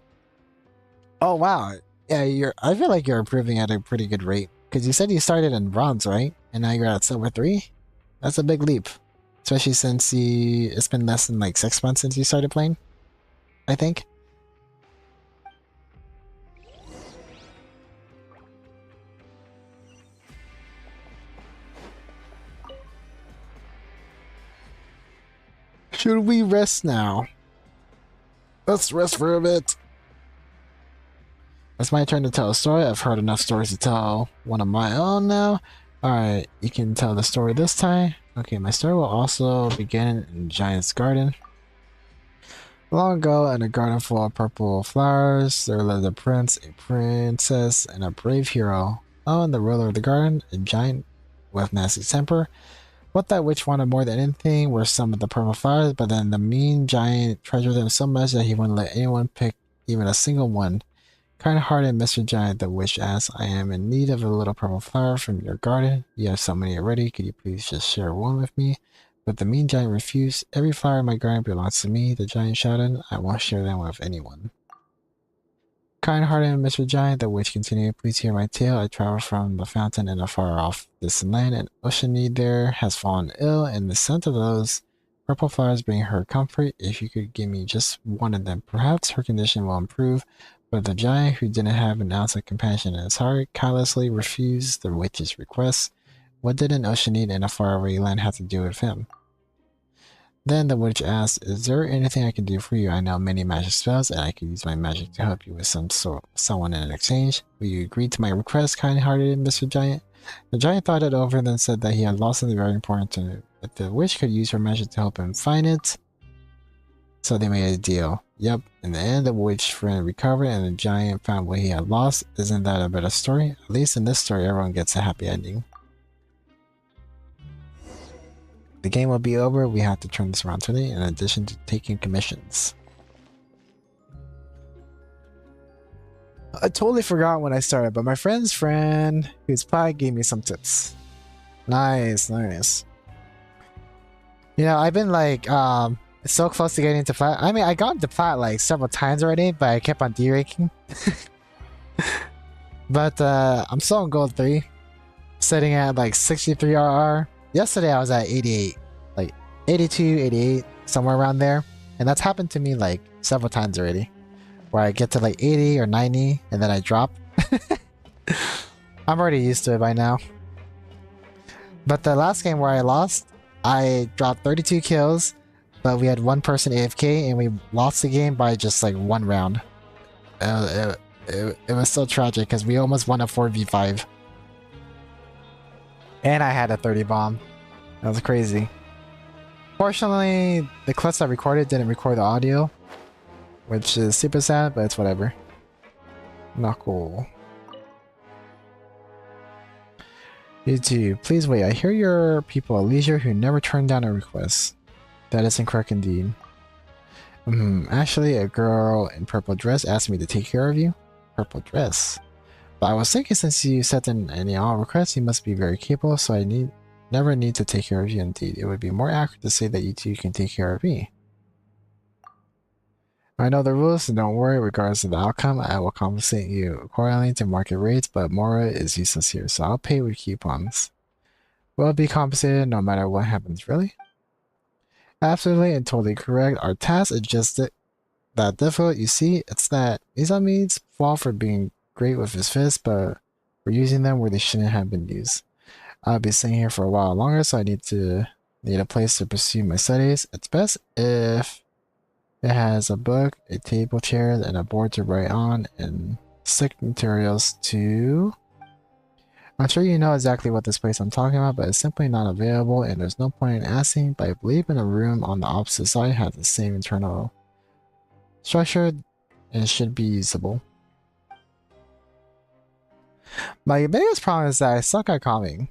Oh wow. Yeah, I feel like you're improving at a pretty good rate. Because you said you started in bronze, right? And now you're at silver 3? That's a big leap. Especially since it's been less than like 6 months since you started playing, I think. Should we rest now? Let's rest for a bit. It's my turn to tell a story. I've heard enough stories to tell one of my own now. Alright, you can tell the story this time. Okay, my story will also begin in Giant's Garden. Long ago, in a garden full of purple flowers, there lived a prince, a princess, and a brave hero. Oh, and the ruler of the garden, a giant with nasty temper. What that witch wanted more than anything were some of the purple flowers, but then the mean giant treasured them so much that he wouldn't let anyone pick even a single one. Kind-hearted Mr. Giant, the witch asked, I am in need of a little purple flower from your garden. You have so many already, could you please just share one with me? But the mean giant refused. Every flower in my garden belongs to me, the giant shouted. I won't share them with anyone. Kind-hearted Mr. Giant, the witch continued, please hear my tale. I travel from the fountain in a far-off distant land, and Oceanid there has fallen ill, and the scent of those purple flowers bring her comfort. If you could give me just one of them, perhaps her condition will improve. But the giant, who didn't have an ounce of compassion in his heart, callously refused the witch's request. What did an Oceanid in a faraway land have to do with him? Then the witch asked, is there anything I can do for you? I know many magic spells, and I could use my magic to help you with someone in exchange. Will you agree to my request, kind-hearted Mr. Giant? The giant thought it over and then said that he had lost something very important to him. If the witch could use her magic to help him find it, so they made a deal. Yep, in the end, the witch friend recovered and the giant found what he had lost. Isn't that a better story? At least in this story, everyone gets a happy ending. The game will be over. We have to turn this around today, in addition to taking commissions. I totally forgot when I started, but my friend's friend, who's Pie, gave me some tips. Nice, nice. You know, I've been like, so close to getting into plat. I mean, I got into plat like several times already, but I kept on de-ranking. But I'm still on gold 3, sitting at like 63 RR. Yesterday I was at 88, like 82, 88, somewhere around there. And that's happened to me like several times already, where I get to like 80 or 90 and then I drop. I'm already used to it by now. But the last game where I lost, I dropped 32 kills, but we had one person AFK and we lost the game by just like 1 round. It was so tragic because we almost won a 4v5. And I had a 30 bomb. That was crazy. Fortunately, the clips I recorded didn't record the audio, which is super sad, but it's whatever. Not cool. YouTube, please wait. I hear your people at leisure who never turn down a request. That is incorrect indeed. Actually, a girl in purple dress asked me to take care of you. Purple dress. But I was thinking since you sent in any all requests, you must be very capable, so I never need to take care of you indeed. It would be more accurate to say that you two can take care of me. I know the rules, so don't worry. Regardless of the outcome, I will compensate you accordingly to market rates, but Mora is useless here, so I'll pay with coupons. We'll be compensated no matter what happens, really? Absolutely and totally correct. Our task is just that difficult. You see, it's that Izami's fault for being great with his fists, but we're using them where they shouldn't have been used. I'll be staying here for a while longer, so I need a place to pursue my studies. It's best if it has a book, a table, chairs, and a board to write on, and stick materials to... I'm sure you know exactly what this place I'm talking about, but it's simply not available, and there's no point in asking, but I believe in a room on the opposite side has the same internal structure and should be usable. My biggest problem is that I suck at calming.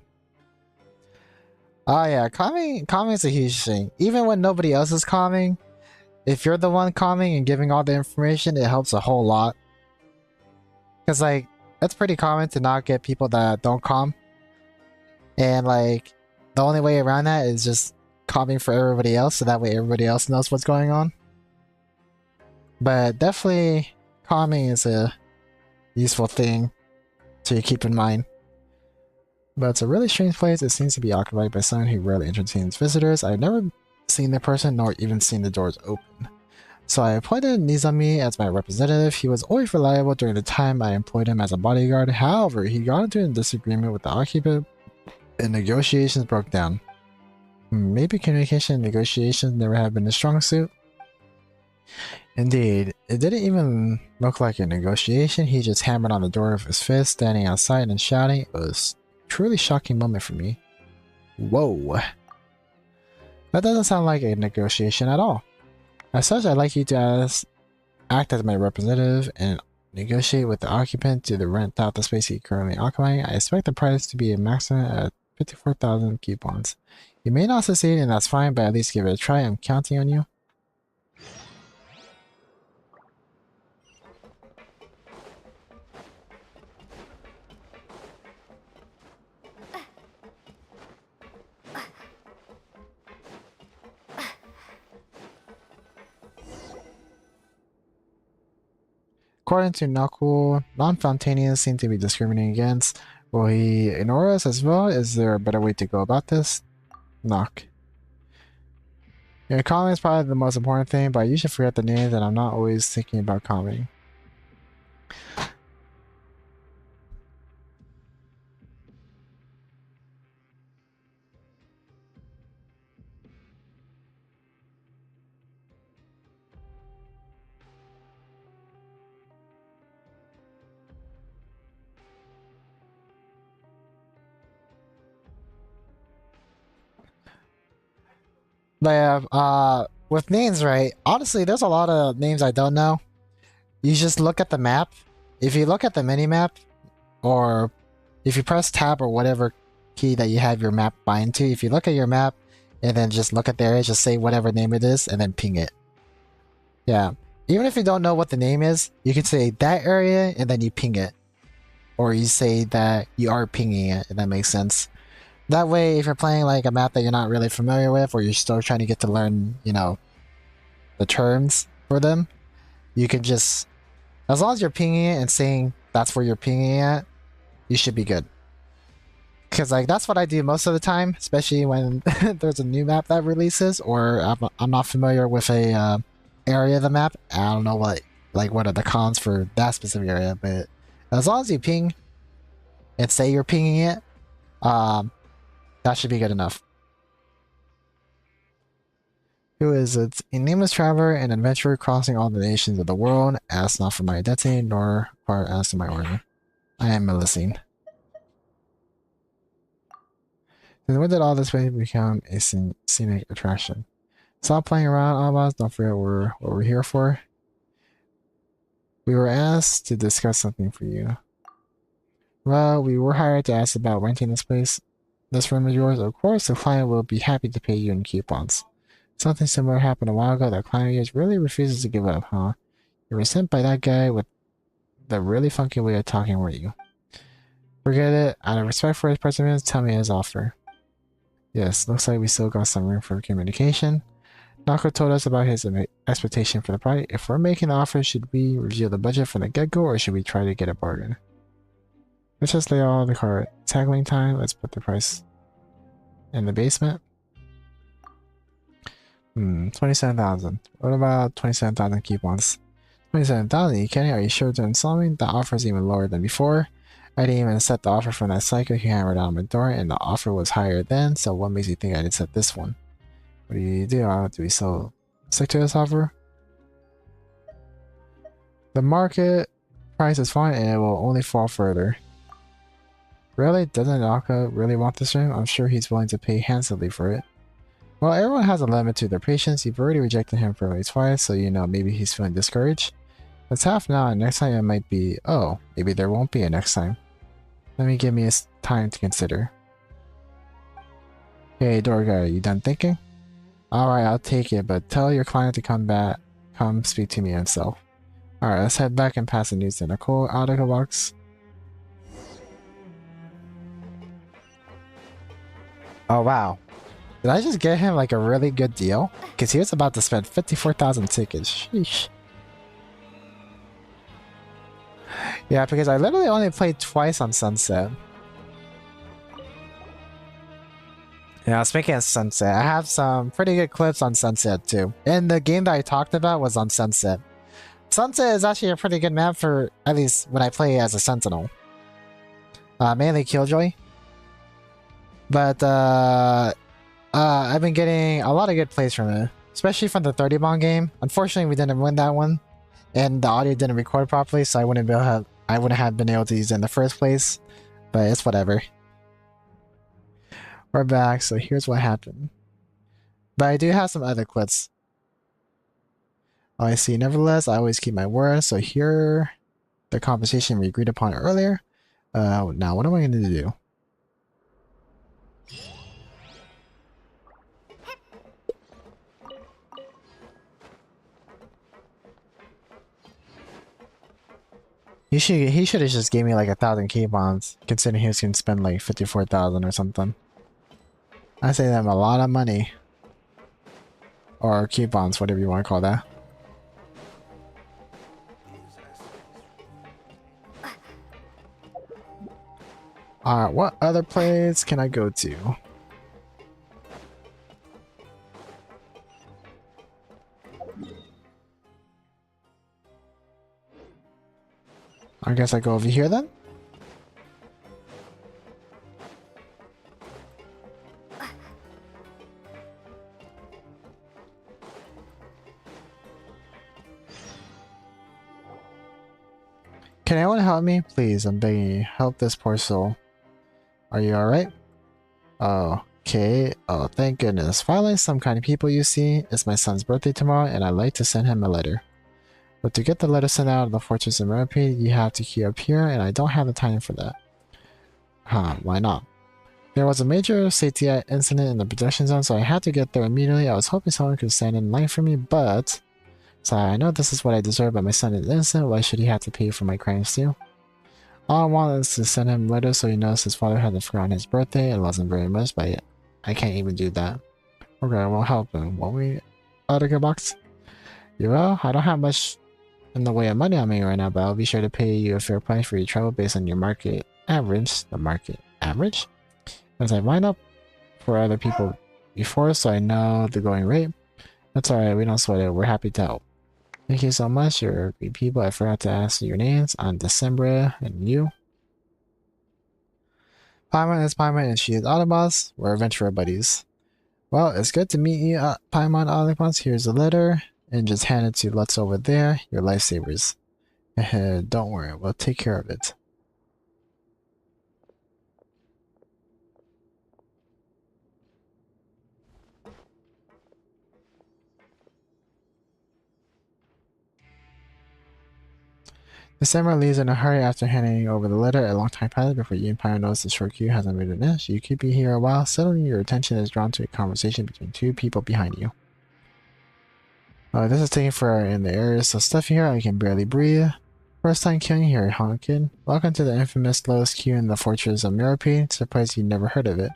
Oh yeah, calming is a huge thing. Even when nobody else is calming, if you're the one calming and giving all the information, it helps a whole lot. Because, like, it's pretty common to not get people that don't calm. And, like, the only way around that is just calming for everybody else, so that way everybody else knows what's going on. But definitely, calming is a useful thing to keep in mind. But it's a really strange place. It seems to be occupied by someone who rarely entertains visitors. I've never seen the person nor even seen the doors open. So I appointed Nizami as my representative. He was always reliable during the time I employed him as a bodyguard. However, he got into a disagreement with the occupant and negotiations broke down. Maybe communication and negotiations never have been a strong suit? Indeed, it didn't even look like a negotiation. He just hammered on the door with his fist, standing outside and shouting. It was a truly shocking moment for me. Whoa. That doesn't sound like a negotiation at all. As such, I'd like you to act as my representative and negotiate with the occupant to rent out the space he currently occupying. I expect the price to be a maximum at 54,000 coupons. You may not succeed, and that's fine, but at least give it a try. I'm counting on you. According to Knuckle, non-Fountainians seem to be discriminating against. Will he ignore us as well? Is there a better way to go about this? Knock. Your calming is probably the most important thing, but I usually forget the names and I'm not always thinking about calming. But yeah, with names, right? Honestly, there's a lot of names I don't know. You just look at the map. If you look at the mini map, or if you press tab or whatever key that you have your map bind to, if you look at your map and then just look at the area, just say whatever name it is and then ping it. Yeah. Even if you don't know what the name is, you can say that area and then you ping it. Or you say that you are pinging it, if that makes sense. That way, if you're playing like a map that you're not really familiar with, or you're still trying to get to learn, you know, the terms for them, you can just, as long as you're pinging it and saying that's where you're pinging at, you should be good. Because like that's what I do most of the time, especially when there's a new map that releases, or I'm not familiar with a area of the map. I don't know what are the cons for that specific area, but as long as you ping and say you're pinging it, that should be good enough. Who is it? A nameless traveler and adventurer crossing all the nations of the world. Ask not for my identity, nor part as to my order. I am Melusine. Then when did all this way become a scenic attraction? Stop playing around, Abbas. Don't forget what we're here for. We were asked to discuss something for you. Well, we were hired to ask about renting this place. This room is yours. Of course, the client will be happy to pay you in coupons. Something similar happened a while ago. That client of yours really refuses to give up, huh? You were sent by that guy with the really funky way of talking, weren't you? Forget it. Out of respect for his perseverance, tell me his offer. Yes, looks like we still got some room for communication. Nako told us about his expectation for the price. If we're making the offer, should we reveal the budget from the get-go, or should we try to get a bargain? Let's just lay all the card. Tackling time. Let's put the price in the basement. 27,000. What about 27,000 coupons? 27,000? You kidding? Are you sure to install me? The offer is even lower than before. I didn't even set the offer from that psycho who hammered on my door, and the offer was higher then, so what makes you think I did set this one? What do you do? Do we still stick to this offer? The market price is fine, and it will only fall further. Really? Doesn't Naka really want this room? I'm sure he's willing to pay handsomely for it. Well, everyone has a limit to their patience. You've already rejected him for at least twice, so you know maybe he's feeling discouraged. It's half now, and next time it might be... Oh, maybe there won't be a next time. Let me give me time to consider. Hey, door guy, you done thinking? Alright, I'll take it, but tell your client to come back. Come speak to me himself. Alright, let's head back and pass the news to Nicole Arukubox. Oh wow. Did I just get him like a really good deal? Because he was about to spend 54,000 tickets. Sheesh. Yeah, because I literally only played twice on Sunset. Yeah, speaking of Sunset, I have some pretty good clips on Sunset too. And the game that I talked about was on Sunset. Sunset is actually a pretty good map for, at least when I play as a Sentinel. Mainly Killjoy. But, I've been getting a lot of good plays from it. Especially from the 30 bomb game. Unfortunately, we didn't win that one. And the audio didn't record properly, so I wouldn't have been able to use it in the first place. But it's whatever. We're back, so here's what happened. But I do have some other clips. Oh, I see. Nevertheless, I always keep my word. So here, the conversation we agreed upon earlier. Now, what am I going to do? He should have just gave me like 1,000 key bonds, considering he was going to spend like 54,000 or something. I say them a lot of money. Or key bonds, whatever you want to call that. Alright, what other plays can I go to? I guess I go over here then? Can anyone help me? Please, I'm begging you. Help this poor soul. Are you alright? Oh, okay. Oh, thank goodness. Finally, some kind of people you see. It's my son's birthday tomorrow, and I'd like to send him a letter. But to get the letter sent out of the Fortress of Merpy, you have to queue up here, and I don't have the time for that. Huh, why not? There was a major safety incident in the production zone, so I had to get there immediately. I was hoping someone could stand in line for me, but... Sorry, I know this is what I deserve, but my son is innocent. Why should he have to pay for my crimes too? All I want is to send him a letter so he knows his father hadn't forgotten his birthday. It wasn't very much, but I can't even do that. Okay, we'll help him, won't we? Arukubox? You will? I don't have much in the way of money on me right now, but I'll be sure to pay you a fair price for your travel based on your market average. The market average? As I line up for other people before, so I know the going rate. That's alright, we don't sweat it. We're happy to help. Thank you so much. You're great people. I forgot to ask your names. I'm December, and you? Paimon is Paimon, and she is Autobots. We're adventurer buddies. Well, it's good to meet you, Paimon Autobots. Here's a letter. And just hand it to Lutz over there. Your lifesavers. Don't worry, we'll take care of it. December leaves in a hurry after handing over the letter. A long time passes before you and Pyro notice the short queue hasn't moved an inch. You keep be here a while. Suddenly, your attention is drawn to a conversation between two people behind you. This is taking forever in the area so stuffy here I can barely breathe. First time queuing here, huh, kid? Welcome to the infamous lowest queue in the Fortress of Merpy. Surprised you never heard of it.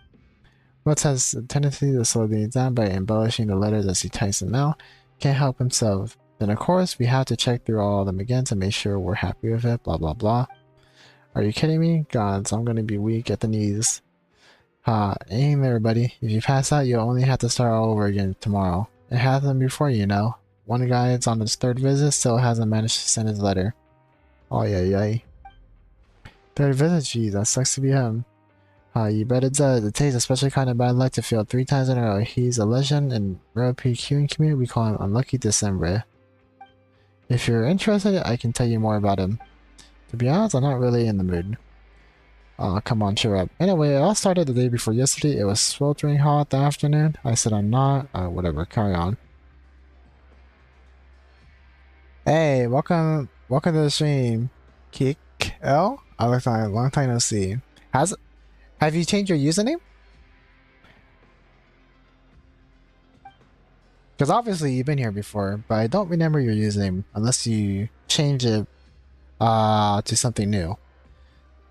Lutz has a tendency to slow things down by embellishing the letters as he types them out. Can't help himself. Then of course, we have to check through all of them again to make sure we're happy with it, blah blah blah. Are you kidding me? God, so I'm gonna be weak at the knees. Aim there, buddy. If you pass out, you'll only have to start all over again tomorrow. It happened before, you know. One guy that's on his third visit still hasn't managed to send his letter. Oh yeah. Third visit, geez, that sucks to be him. You bet it does. It takes a special kind of bad luck to fail 3 times in a row. He's a legend in Merpy queuing community. We call him Unlucky December. If you're interested, I can tell you more about him. To be honest, I'm not really in the mood. Oh, come on, cheer up. Anyway, it all started the day before yesterday. It was sweltering hot that afternoon. I said I'm not. Whatever, carry on. Hey, welcome to the stream. Kick L? I look like a long time no see. Have you changed your username? Because obviously you've been here before, but I don't remember your username unless you change it to something new.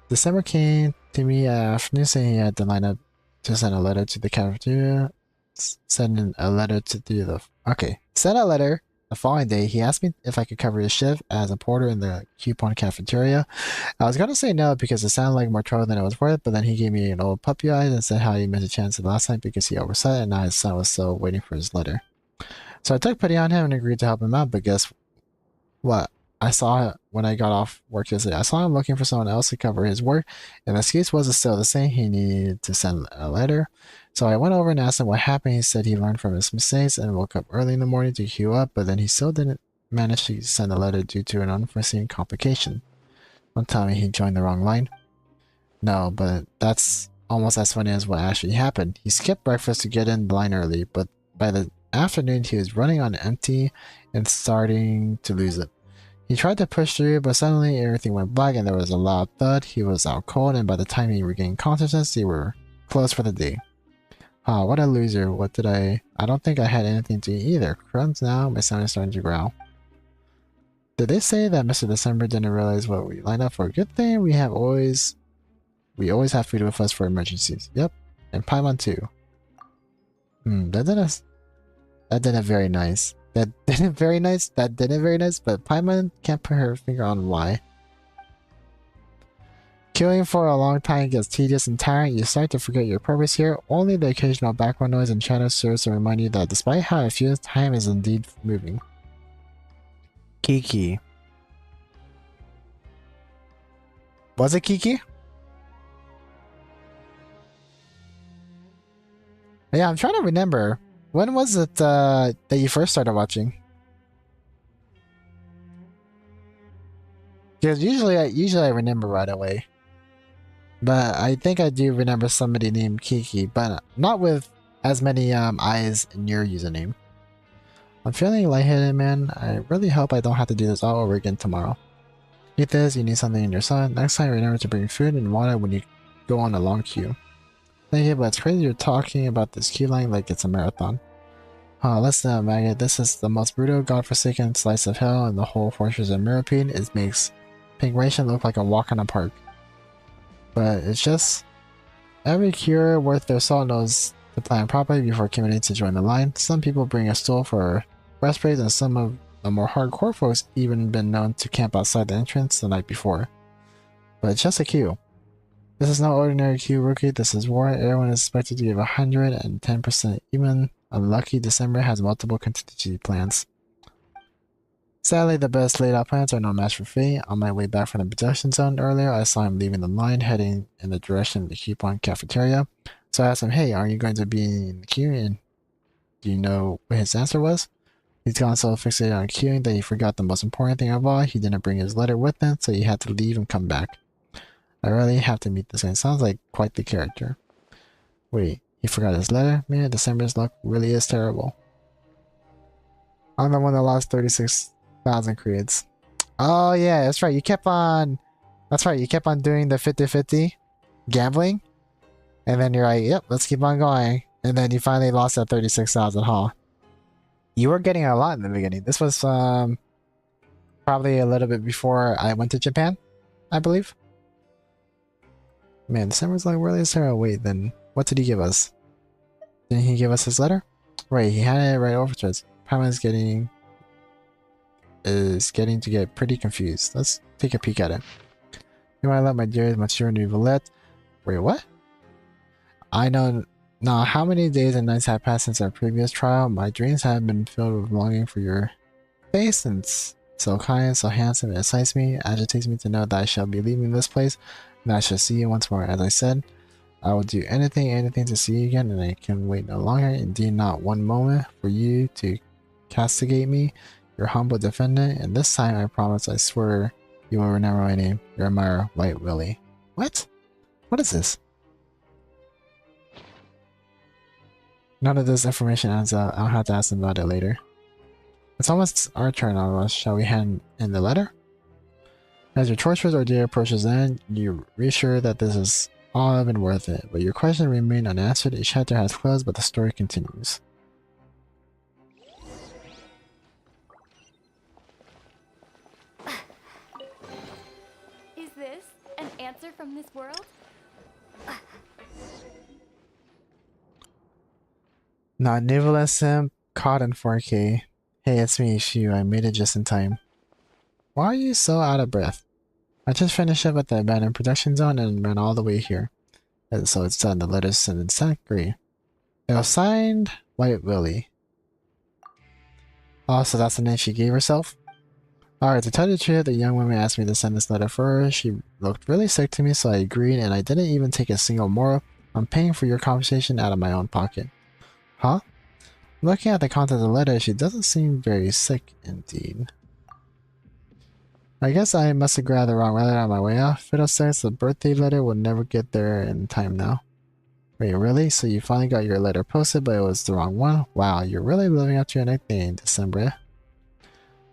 December came to me afternoon saying he had to line up to send a letter to the cafeteria. Send a letter to do the send a letter. The following day, he asked me if I could cover his shift as a porter in the coupon cafeteria. I was gonna say no because it sounded like more trouble than it was worth, but then he gave me an old puppy eyes and said how he missed a chance last night because he overslept and now his son was still waiting for his letter. So I took pity on him and agreed to help him out, but guess what? I saw when I got off work yesterday. I saw him looking for someone else to cover his work, and the excuse was still the same. He needed to send a letter. So I went over and asked him what happened. He said he learned from his mistakes and woke up early in the morning to queue up, but then he still didn't manage to send a letter due to an unforeseen complication. Don't tell me he joined the wrong line. No, but that's almost as funny as what actually happened. He skipped breakfast to get in the line early, but by the afternoon he was running on empty and starting to lose it. He tried to push through, but suddenly everything went black and there was a loud thud. He was out cold, and by the time he regained consciousness, they were closed for the day. Ah, what a loser. What did I don't think I had anything to eat either. Crumbs now, my son is starting to growl. Did they say that Mr. December didn't realize what we lined up for? Good thing we always have food with us for emergencies. Yep, and Paimon too. That didn't very nice. That didn't very nice, but Paimon can't put her finger on why. Queuing for a long time gets tedious and tiring. You start to forget your purpose here. Only the occasional background noise and chatter serves to remind you that despite how it feels, time is indeed moving. Kiki. Was it Kiki? Yeah, I'm trying to remember. When was it that you first started watching? Because usually I remember right away. But I think I do remember somebody named Kiki, but not with as many eyes in your username. I'm feeling lightheaded, man. I really hope I don't have to do this all over again tomorrow. Eat this, you need something in your son. Next time remember to bring food and water when you go on a long queue. Thank you, but it's crazy you're talking about this queue line like it's a marathon. Listen, Maggot, this is the most brutal, godforsaken slice of hell in the whole Fortress of Mirapede. It makes Pigration look like a walk in a park. But it's just, every queuer worth their salt knows to plan properly before committing to join the line. Some people bring a stool for breastplates, and some of the more hardcore folks even been known to camp outside the entrance the night before. But it's just a queue. This is no ordinary queue, rookie. This is war. Everyone is expected to give 110%. Even unlucky December has multiple contingency plans. Sadly, the best laid out plans are no match for fate. On my way back from the production zone earlier, I saw him leaving the line, heading in the direction of the coupon cafeteria. So I asked him, hey, aren't you going to be in the queue? And do you know what his answer was? He's gone so fixated on queuing that he forgot the most important thing of all. He didn't bring his letter with him, so he had to leave and come back. I really have to meet this guy. Sounds like quite the character. Wait, he forgot his letter? Man, December's luck really is terrible. I'm the one that lost 36,000 creeds. Oh yeah, that's right. You kept on doing the 50-50 gambling. And then you're like, yep, let's keep on going. And then you finally lost that 36,000, huh? You were getting a lot in the beginning. This was probably a little bit before I went to Japan, I believe. Man, December's like, really is there? Wait, then what did he give us? Didn't he give us his letter? Right, he had it right over to us. Paimon is getting to get pretty confused. Let's take a peek at it. You might let my dear Monsieur Nouvelette. Wait, what? I know now how many days and nights have passed since our previous trial. My dreams have been filled with longing for your face, and so kind, so handsome, it excites me, agitates me to know that I shall be leaving this place, and I shall see you once more. As I said, I will do anything to see you again, and I can wait no longer, indeed not one moment, for you to castigate me, your humble defendant, and this time I promise, I swear, you will remember my name, your admirer, White Willie. What? What is this? None of this information adds up. I'll have to ask them about it later. It's almost our turn on us. Shall we hand in the letter? As your torturous ordeal approaches the end, you reassure that this is all been worth it, but your questions remain unanswered. Each chapter has closed, but the story continues. answer from this world? Not Nivola Sim, caught in 4K. Hey, it's me, Shu. I made it just in time. Why are you so out of breath? I just finished up at the abandoned production zone and ran all the way here. And so it's done. The letters and it's not green. It was signed White Willie. Oh, so that's the name she gave herself? Alright, to tell you the truth, the young woman asked me to send this letter for her. She looked really sick to me, so I agreed, and I didn't even take a single moral. I'm paying for your conversation out of my own pocket. Huh? Looking at the content of the letter, she doesn't seem very sick indeed. I guess I must have grabbed the wrong letter on my way out. Fiddlesticks, the birthday letter will never get there in time now. Wait, really? So you finally got your letter posted, but it was the wrong one? Wow, you're really living up to your nickname, December.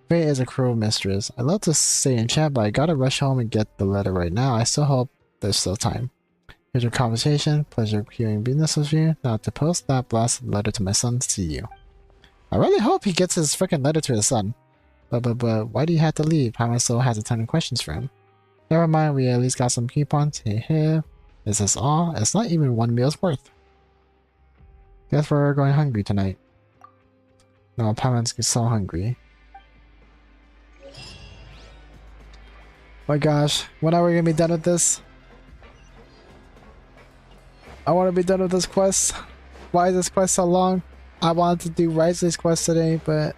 Fate is a cruel mistress. I'd love to stay in chat, but I gotta rush home and get the letter right now. I still hope there's still time. Here's your conversation. Pleasure hearing business with you. Now to post that blasted letter to my son, see you. I really hope he gets his freaking letter to his son. But why do you have to leave? Paimon still has a ton of questions for him. Never mind, we at least got some coupons. Hey, hey. Is this all? It's not even one meal's worth. Guess we're going hungry tonight. No, Paimon's so hungry. My gosh, when are we gonna be done with this? I want to be done with this quest. Why is this quest so long? I wanted to do Wriothesley's quest today, but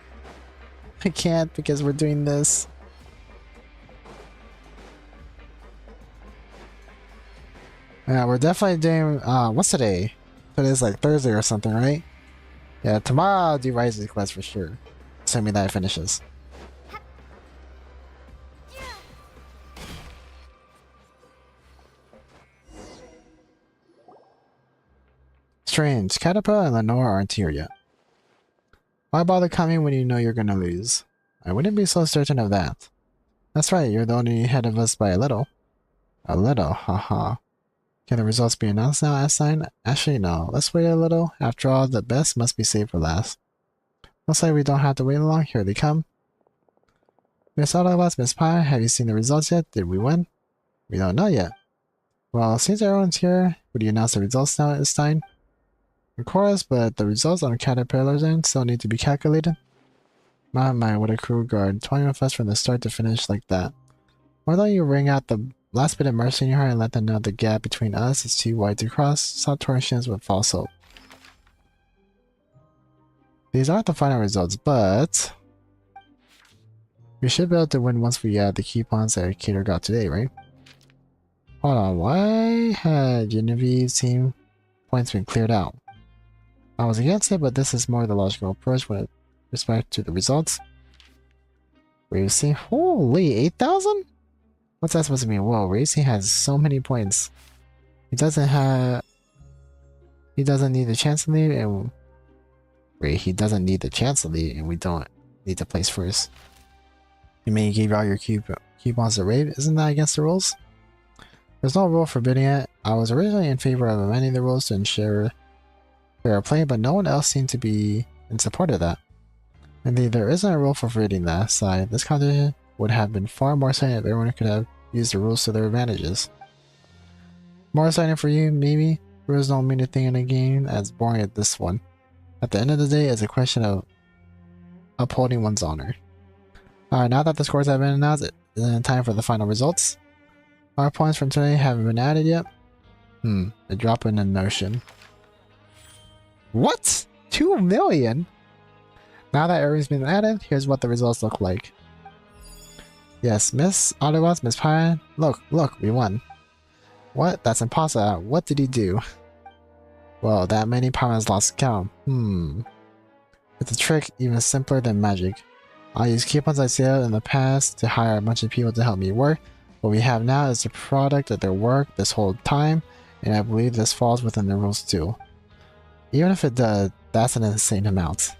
I can't because we're doing this. Yeah, we're definitely doing, what's today? Today's like Thursday or something, right? Yeah, tomorrow I'll do Wriothesley's quest for sure. Assuming that it finishes. Strange, Caterpillar and Lenore aren't here yet. Why bother coming when you know you're gonna lose? I wouldn't be so certain of that. That's right, you're the only ahead of us by a little. A little, haha. Can the results be announced now, S-sign? Actually, no. Let's wait a little. After all, the best must be saved for last. Looks like we don't have to wait long. Here they come. Miss Autobots, Miss Pie, have you seen the results yet? Did we win? We don't know yet. Well, since everyone's here, would you announce the results now, S-sign? Of course, but the results on Caterpillar's end still need to be calculated. My, what a cruel guard. 20 of us from the start to finish like that. Why don't you wring out the last bit of mercy in your heart and let them know the gap between us is too wide to cross? Stop torsions with false hope. These aren't the final results, but we should be able to win once we add the coupons that Cater got today, right? Hold on, why had Genevieve's team points been cleared out? I was against it, but this is more the logical approach with respect to the results. Wriothesley, holy 8,000? What's that supposed to mean? Whoa, Wriothesley has so many points. He doesn't need the chance to lead, and he doesn't need the chance to lead, and we don't need to place first. You mean you gave all your coupons to Rave? Isn't that against the rules? There's no rule forbidding it. I was originally in favor of amending the rules to ensure fair play, but no one else seemed to be in support of that. Indeed, there isn't a rule for forbidding that side. This competition would have been far more exciting if everyone could have used the rules to their advantages. More exciting for you, maybe? Rules don't mean a thing in a game as boring as this one. At the end of the day, it's a question of upholding one's honor. Alright, now that the scores have been announced, isn't it time for the final results? Our points from today haven't been added yet? A drop in the ocean. What? 2 million? Now that everything's been added, here's what the results look like. Yes, Miss Autobots, Miss Pie. Look, we won. What? That's impossible. What did he do? Well, that many Paimons lost count. It's a trick even simpler than magic. I used coupons I saved in the past to hire a bunch of people to help me work. What we have now is the product of their work this whole time, and I believe this falls within the rules too. Even if it does, that's an insane amount.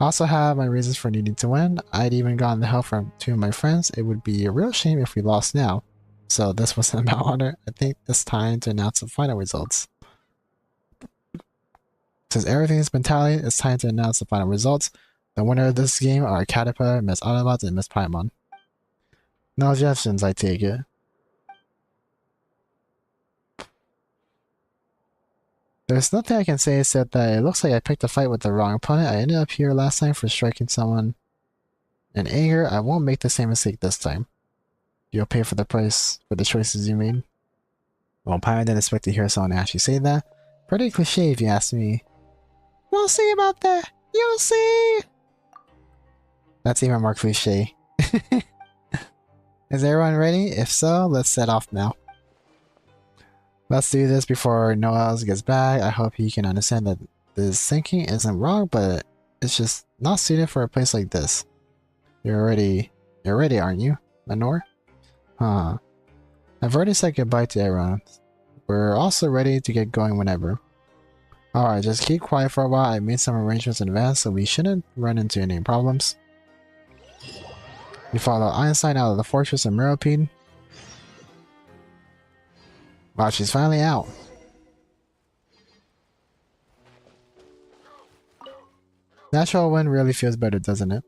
I also have my reasons for needing to win. I'd even gotten the help from 2 of my friends. It would be a real shame if we lost now. So this wasn't about honor. I think it's time to announce the final results. Since everything has been tallied, it's time to announce the final results. The winner of this game are Caterpillar, Miss Autobots, and Miss Paimon. No objections, I take it. There's nothing I can say except that it looks like I picked a fight with the wrong opponent. I ended up here last time for striking someone in anger. I won't make the same mistake this time. You'll pay for the price for the choices you made. Well, I didn't expect to hear someone actually say that. Pretty cliche if you ask me. We'll see about that. You'll see. That's even more cliche. Is everyone ready? If so, let's set off now. Let's do this before Noels gets back. I hope he can understand that this thinking isn't wrong, but it's just not suited for a place like this. You're ready, aren't you, Lenore? Huh. I've already said goodbye to everyone. We're also ready to get going whenever. Alright, just keep quiet for a while. I made some arrangements in advance, so we shouldn't run into any problems. We follow Einstein out of the fortress of Meropide. Wow, she's finally out. Natural wind really feels better, doesn't it?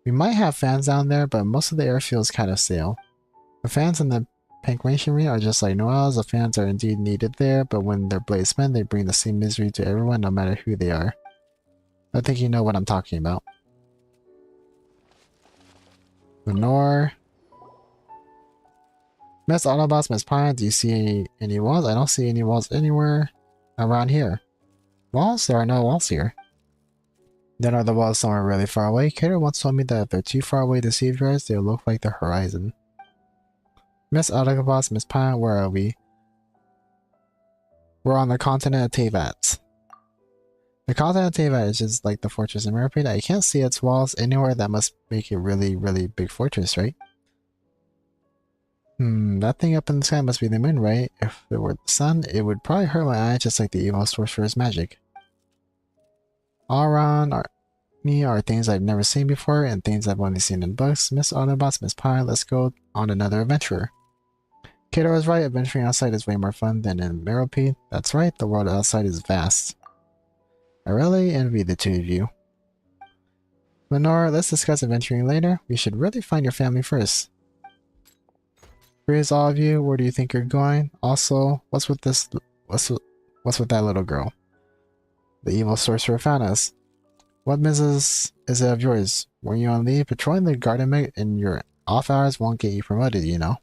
We might have fans down there, but most of the air feels kind of stale. The fans in the penguin are just like Noel's. The fans are indeed needed there, but when their blades spin, they bring the same misery to everyone, no matter who they are. I think you know what I'm talking about. Lenore. Miss Autobots, Miss Pine, do you see any walls? I don't see any walls anywhere around here. Walls? There are no walls here. Then are the walls somewhere really far away? Kater once told me that if they're too far away to see your eyes, they'll look like the horizon. Miss Arukubox, Miss Pine, where are we? We're on the continent of Teyvat. The continent of Teyvat is just like the fortress in Meropide. I can't see its walls anywhere. That must make it really, really big fortress, right? That thing up in the sky must be the moon, right? If it were the sun, it would probably hurt my eye just like the evil sorcerer's magic. All around me are things I've never seen before and things I've only seen in books. Miss Autobots, Miss Pine, let's go on another adventure. Kato was right, adventuring outside is way more fun than in Meropide. That's right, the world outside is vast. I really envy the two of you. Lenore, let's discuss adventuring later. We should really find your family first. Here's all of you, where do you think you're going? Also, what's with that little girl? The evil sorcerer found us. What business is it of yours? Were you on leave? Patrolling the garden in your off hours won't get you promoted, you know.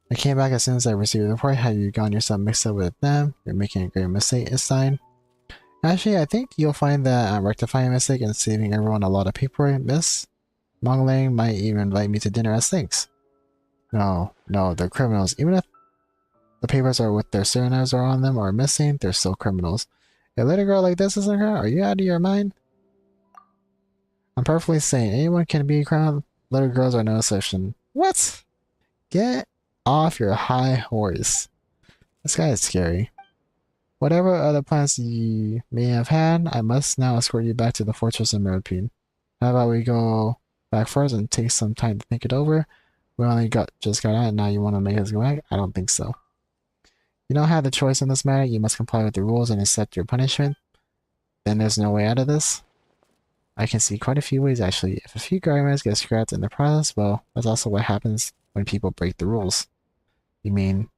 I came back as soon as I received the report. Have you gotten yourself mixed up with them? You're making a great mistake this time. Actually, I think you'll find that I'm rectifying a mistake and saving everyone a lot of paperwork. Miss Mongling might even invite me to dinner as thanks. No, they're criminals. Even if the papers are with their surnames are on them or missing, they're still criminals. A little girl like this isn't her? Are you out of your mind? I'm perfectly sane. Anyone can be a criminal. Little girls are no exception. What? Get off your high horse. This guy is scary. Whatever other plans you may have had, I must now escort you back to the fortress of Meropide. How about we go back first and take some time to think it over? We only just got out and now you want to make us go back? I don't think so. You don't have the choice in this matter. You must comply with the rules and accept your punishment. Then there's no way out of this. I can see quite a few ways actually. If a few garments get scrapped in the process, well, that's also what happens when people break the rules. You mean,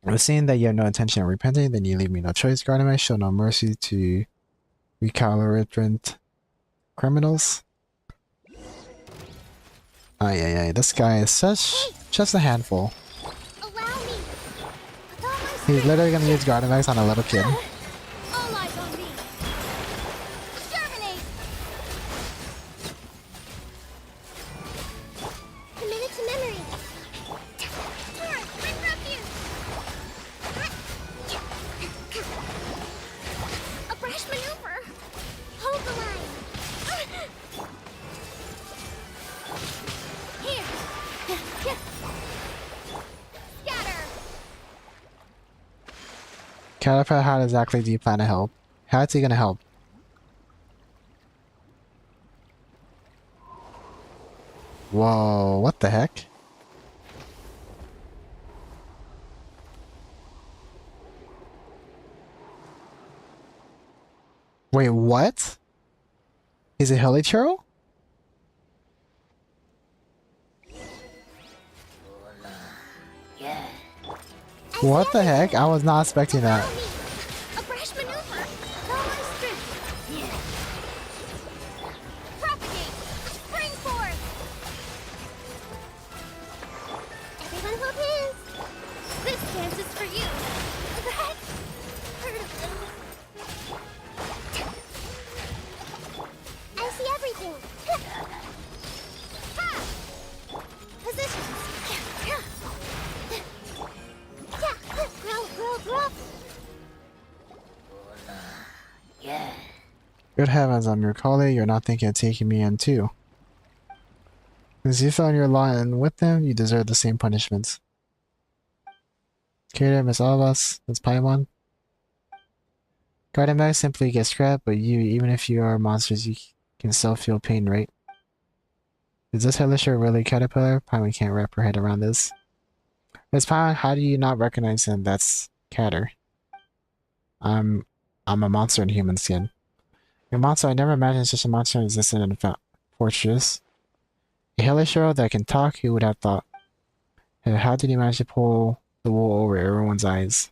if seeing that you have no intention of repenting, then you leave me no choice. Gardener, show no mercy to recalcitrant criminals. Ay, this guy is just a handful. Allow me. He's literally gonna use Gardenex on a little kid. All eyes on me. Exterminate. Commit it to memory. Torrent, bring refuge. A brash maneuver. Hold the line. Here. Scatter. Caterpillar, how exactly do you plan to help? How's he gonna help? Whoa, what the heck? Wait, what? Is it Hilichurl? What the heck? I was not expecting that. Good heavens, I'm your colleague. You're not thinking of taking me in too. Since you fell in your line with them, you deserve the same punishments. Kater, Miss Albas, Miss Paimon. Garden bags simply get scrapped, but you, even if you are monsters, you can still feel pain, right? Is this Helisher really Caterpillar? Paimon can't wrap her head around this. Miss Paimon, how do you not recognize him? That's Cater. I'm a monster in human skin. A monster, I never imagined such a monster existed in a fortress. A Helisher that can talk, who would have thought? How did he manage to pull the wool over everyone's eyes?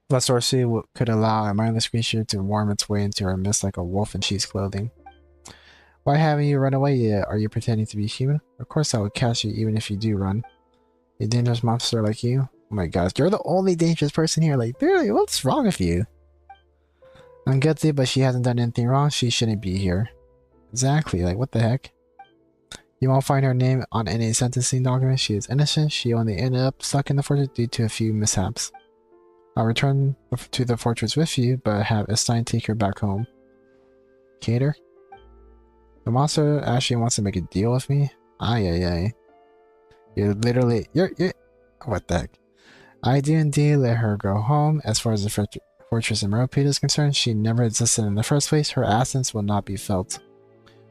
What sorcery could allow a mindless creature to worm its way into our midst like a wolf in sheep's clothing? Why haven't you run away yet? Are you pretending to be human? Of course I would catch you even if you do run. A dangerous monster like you? Oh my gosh, you're the only dangerous person here. Like, really, what's wrong with you? I'm guilty, but she hasn't done anything wrong. She shouldn't be here. Exactly, like what the heck? You won't find her name on any sentencing document. She is innocent. She only ended up stuck in the fortress due to a few mishaps. I'll return to the fortress with you, but have Estein take her back home. Cater? The monster actually wants to make a deal with me? Ay. You're literally... You're... What the heck? I do indeed let her go home. As far as the fortress in Merlpede is concerned, she never existed in the first place. Her absence will not be felt.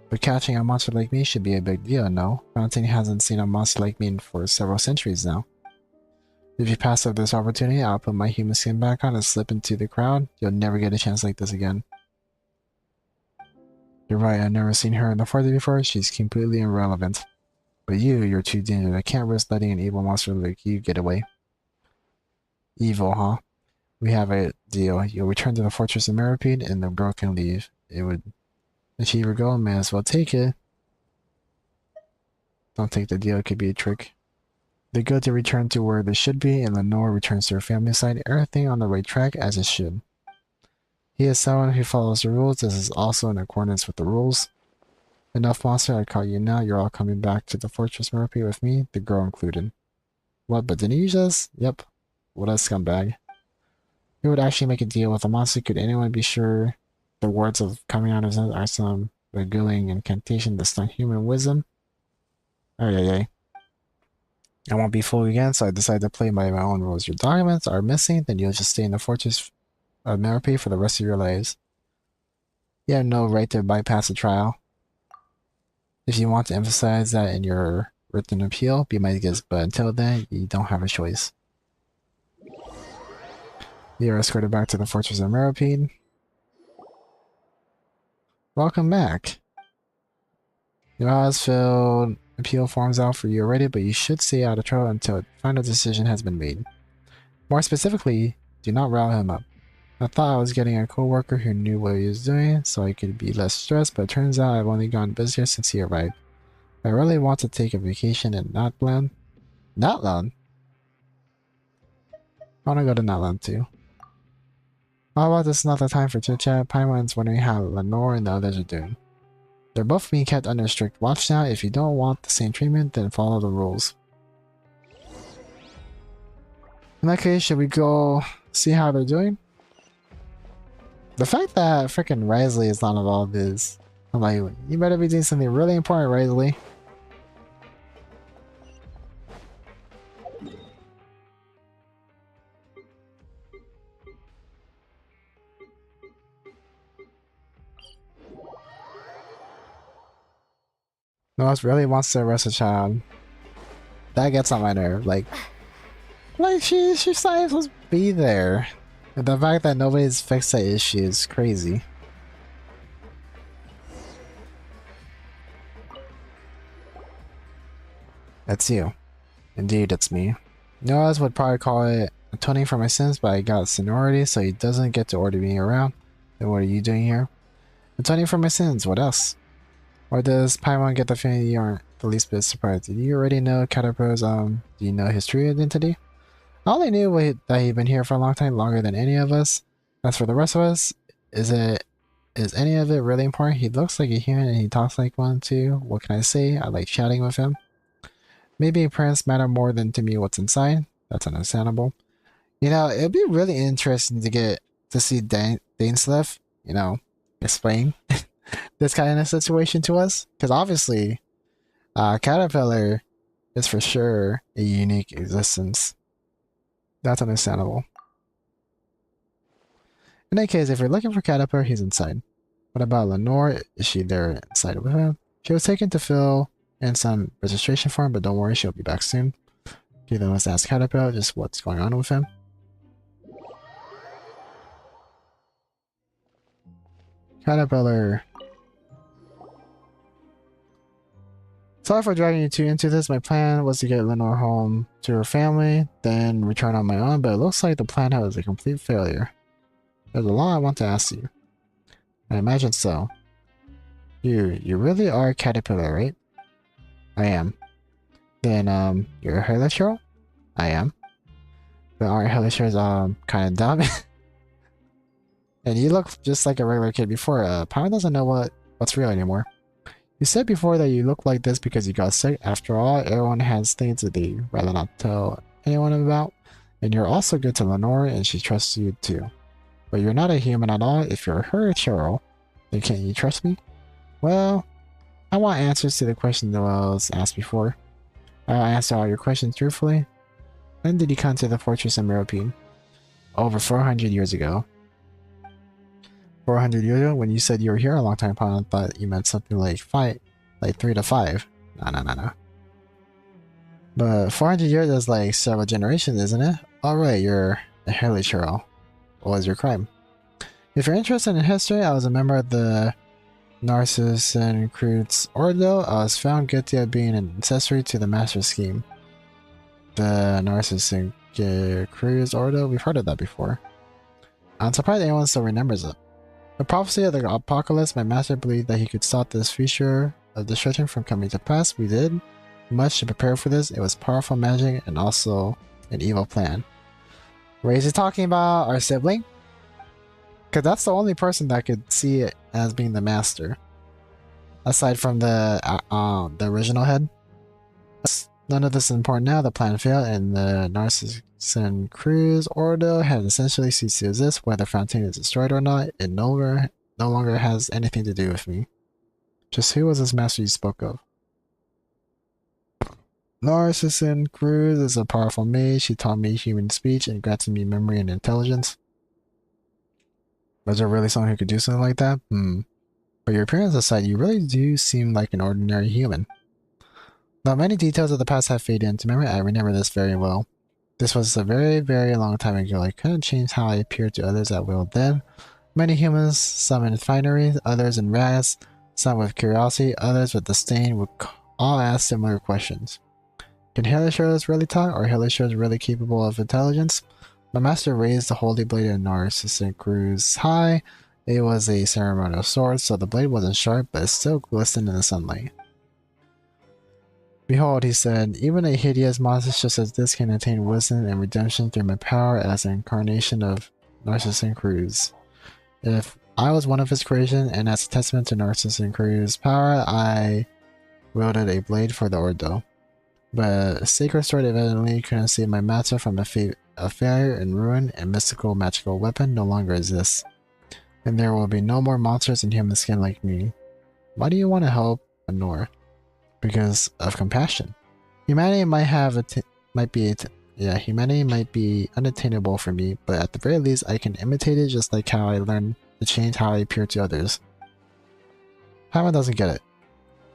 But catching a monster like me should be a big deal, no? Mountain hasn't seen a monster like me for several centuries now. If you pass up this opportunity, I'll put my human skin back on and slip into the crowd. You'll never get a chance like this again. You're right, I've never seen her in the fortress before. She's completely irrelevant. But you're too dangerous. I can't risk letting an evil monster like you get away. Evil, huh? We have a deal. You'll return to the fortress of Merlpede and the girl can leave. It would achieve her goal, may as well take it. Don't take the deal, it could be a trick. The good to return to where they should be, and Lenore returns to her family side, everything on the right track as it should. He is someone who follows the rules. This is also in accordance with the rules. Enough, monster, I caught you now. You're all coming back to the fortress Merlpede with me, the girl included. What, but didn't you just? Yep. What a scumbag. Who would actually make a deal with a monster? Could anyone be sure the words of coming out of his mouth are some beguiling incantation to stun human wisdom? Ay. I won't be fooled again, so I decided to play by my own rules. Your documents are missing, then you'll just stay in the fortress of Merlpede for the rest of your lives. You have no right to bypass a trial. If you want to emphasize that in your written appeal, be my guest, but until then, you don't have a choice. You're escorted back to the fortress of Merlpede. Welcome back. Your eyes filled appeal forms out for you already, but you should stay out of trouble until a final decision has been made. More specifically, do not rile him up. I thought I was getting a co-worker who knew what he was doing, so I could be less stressed, but it turns out I've only gotten busier since he arrived. I really want to take a vacation in Natlan. Natlan? I want to go to Natlan too. How about this another time for chit-chat? Paimon's wondering how Lenore and the others are doing. They're both being kept under strict watch now. If you don't want the same treatment, then follow the rules. In that case, should we go see how they're doing? The fact that freaking Wriothesley is not involved is... I'm like, you better be doing something really important, Wriothesley. No one really wants to arrest a child. That gets on my nerve. Like she's not supposed to be there. And the fact that nobody's fixed that issue is crazy. That's you. Indeed, it's me. Noah's would probably call it atoning for my sins, but I got seniority, so he doesn't get to order me around. Then what are you doing here? Atoning for my sins, what else? Or does Paimon get the feeling you aren't the least bit surprised? Did you already know Caterpillar's, do you know his true identity? I only knew that he'd been here for a long time, longer than any of us. As for the rest of us, is any of it really important? He looks like a human and he talks like one too. What can I say? I like chatting with him. Maybe appearance matter more than to me what's inside. That's understandable. You know, it'd be really interesting to get to see Dainsleif, you know, explain this kind of situation to us? Because obviously, Caterpillar is for sure a unique existence. That's understandable. In any case, if you're looking for Caterpillar, he's inside. What about Lenore? Is she there inside with him? She was taken to fill in some registration form, but don't worry, she'll be back soon. Okay, then let's ask Caterpillar just what's going on with him. Caterpillar. Sorry for dragging you two into this. My plan was to get Lenore home to her family, then return on my own, but it looks like the plan was a complete failure. There's a lot I want to ask you. I imagine so. You really are a Caterpillar, right? I am. Then, you're a Helishiro? I am. But aren't Helishiros, kind of dumb? And you look just like a regular kid before. Power doesn't know what's real anymore. You said before that you look like this because you got sick. After all, everyone has things that they rather not tell anyone about. And you're also good to Lenore, and she trusts you too. But you're not a human at all. If you're her Churro, then can't you trust me? Well, I want answers to the questions that I was asked before. I'll answer all your questions truthfully. When did you come to the Fortress of Meropine? Over 400 years ago. 400 years ago? When you said you were here a long time ago, I thought you meant something like 3 to 5. No. But 400 years is like several generations, isn't it? Alright, you're a Harley Churro. What was your crime? If you're interested in history, I was a member of the Narcissan Cruz Ordo. I was found guilty of being an accessory to the master scheme. The Narcissan Cruz Ordo? We've heard of that before. I'm surprised anyone still remembers it. The prophecy of the apocalypse, my master believed that he could stop this future of destruction from coming to pass. We did much to prepare for this. It was powerful magic and also an evil plan. Is he talking about our sibling? Because that's the only person that could see it as being the master. Aside from the original head. None of this is important now. The plan failed and the Narcissan Cruz Ordo has essentially ceased to exist. Whether Fontaine is destroyed or not, it no longer has anything to do with me. Just who was this master you spoke of? Narcissan Cruz is a powerful mage. She taught me human speech and granted me memory and intelligence. Was there really someone who could do something like that? But your appearance aside, you really do seem like an ordinary human. Though many details of the past have faded into memory, I remember this very well. This was a very, very long time ago. I couldn't change how I appeared to others at will then. Many humans, some in finery, others in rags, some with curiosity, others with disdain, would all ask similar questions. Can Helishers really talk? Are Helishers really capable of intelligence? My master raised the holy blade of Narcissan Cruz high. It was a ceremonial sword, so the blade wasn't sharp, but it still glistened in the sunlight. Behold, he said, even a hideous monster such as this can attain wisdom and redemption through my power as an incarnation of Narcissan Cruz. If I was one of his creations, and as a testament to Narcissan Cruz's power, I wielded a blade for the Ordo. But a sacred sword evidently couldn't save my master from a failure and ruin, and mystical magical weapon no longer exists. And there will be no more monsters in human skin like me. Why do you want to help Lenore? Because of compassion. Humanity might be unattainable for me, but at the very least I can imitate it just like how I learned to change how I appear to others. Paimon doesn't get it.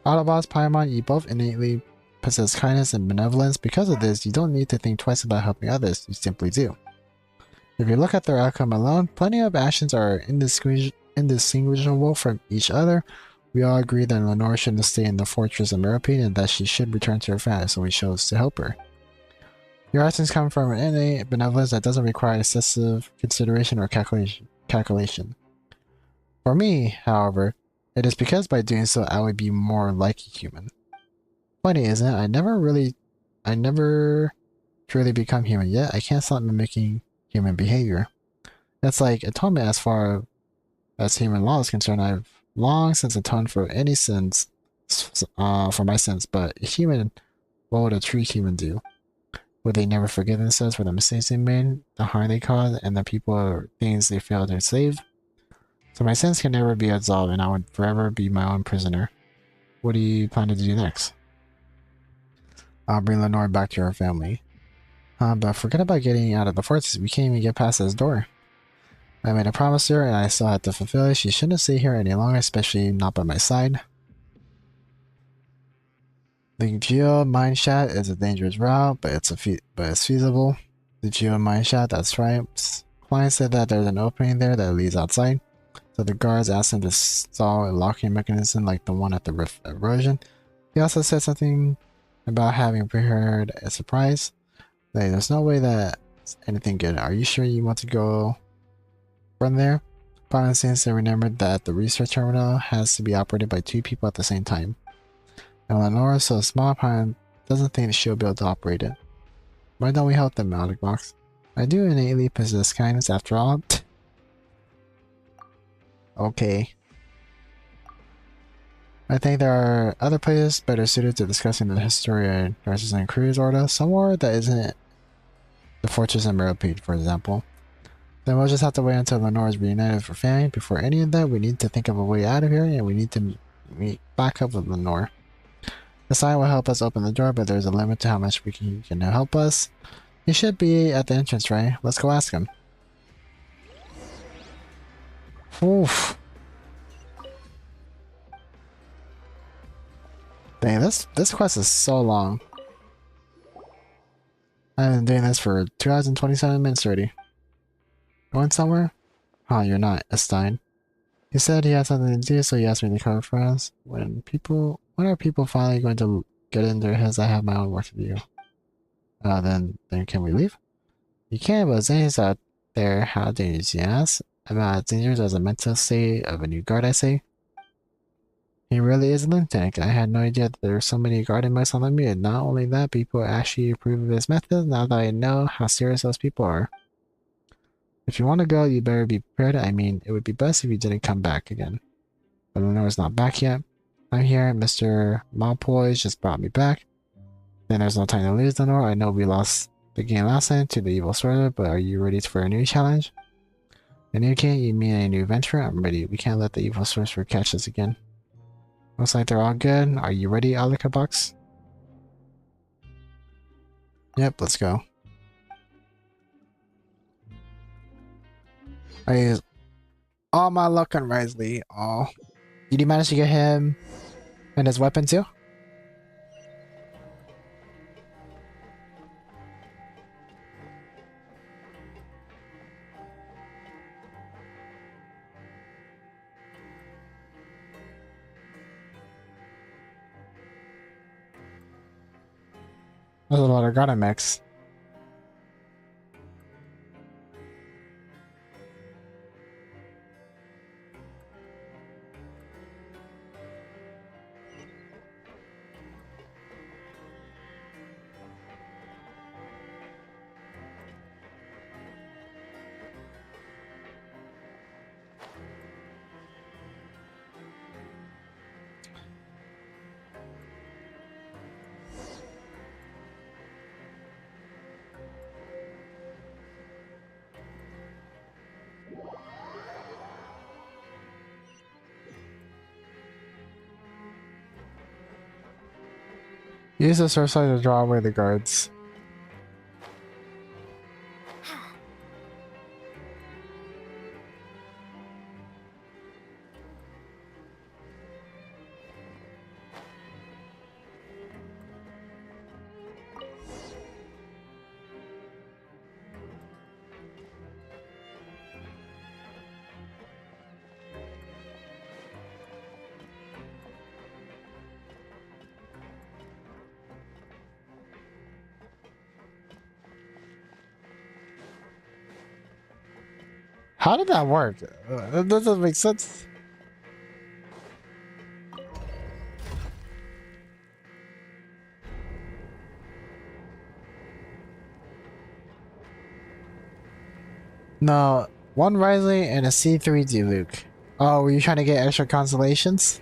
Autobots, Paimon, you both innately possess kindness and benevolence. Because of this, you don't need to think twice about helping others, you simply do. If you look at their outcome alone, plenty of actions are indistinguishable from each other. We all agree that Lenore shouldn't stay in the Fortress of Meropine and that she should return to her family, so we chose to help her. Your actions come from an innate benevolence that doesn't require excessive consideration or calculation. For me, however, it is because by doing so I would be more like a human. Funny, isn't it? I never truly become human, yet I can't stop mimicking human behavior. That's like atonement as far as human law is concerned. I've long since atoned for any sins, for my sins, but a human, what would a true human do? Would they never forgive themselves for the mistakes they made, the harm they caused, and the people or things they failed to save? So my sins can never be absolved, and I would forever be my own prisoner. What do you plan to do next? I'll bring Lenore back to her family. But forget about getting out of the fortress. We can't even get past this door. I made a promise to her, and I still have to fulfill it. She shouldn't stay here any longer, especially not by my side. The Geo mine shaft is a dangerous route, but it's feasible. The Geo mine shaft, that's right. Client said that there's an opening there that leads outside. So the guards asked him to install a locking mechanism like the one at the rift erosion. He also said something about having prepared a surprise. Like, there's no way that anything good. Are you sure you want to go from there? Pilot seems to remember that the research terminal has to be operated by 2 people at the same time. And Lenore is so small, Pilot doesn't think she'll be able to operate it. Why don't we help them, Arukubox? I do innately possess kindness after all. Okay. I think there are other places better suited to discussing the history of Garces and Cruz Order, somewhere that isn't the Fortress and Millipede, for example. Then we'll just have to wait until Lenore is reunited for family. Before any of that, we need to think of a way out of here, and we need to meet back up with Lenore. The sign will help us open the door, but there's a limit to how much he can help us. He should be at the entrance, right? Let's go ask him. Oof. Dang, this quest is so long. I've been doing this for 2 hours and 27 minutes already. Going somewhere? Oh, you're not, Estein. He said he had something to do, so he asked me to cover for us. When are people finally going to get in their heads? I have my own work to do. Then can we leave? You can, but Zane's out there. How dangerous, he asks. About as dangerous as a mental state of a new guard, I say. He really is a lunatic. I had no idea that there were so many guarding mice on the mute. Not only that, people actually approve of his methods now that I know how serious those people are. If you want to go, you better be prepared. I mean, it would be best if you didn't come back again. But Lenore's not back yet. I'm here. Mr. Malpoise just brought me back. Then there's no time to lose, Lenore. I know we lost the game last time to the evil sorcerer, but are you ready for a new challenge? A new king? You mean a new venture? I'm ready. We can't let the evil sorcerer catch us again. Looks like they're all good. Are you ready, Arukubox? Yep, let's go. I use all my luck on Wriothesley. Oh. Did you manage to get him and his weapon too? There's a lot of gotta mix. Use the sorcerer to draw away the guards. How did that work? That doesn't make sense. No, one Wriothesley and a C3 Luke. Oh, were you trying to get extra consolations?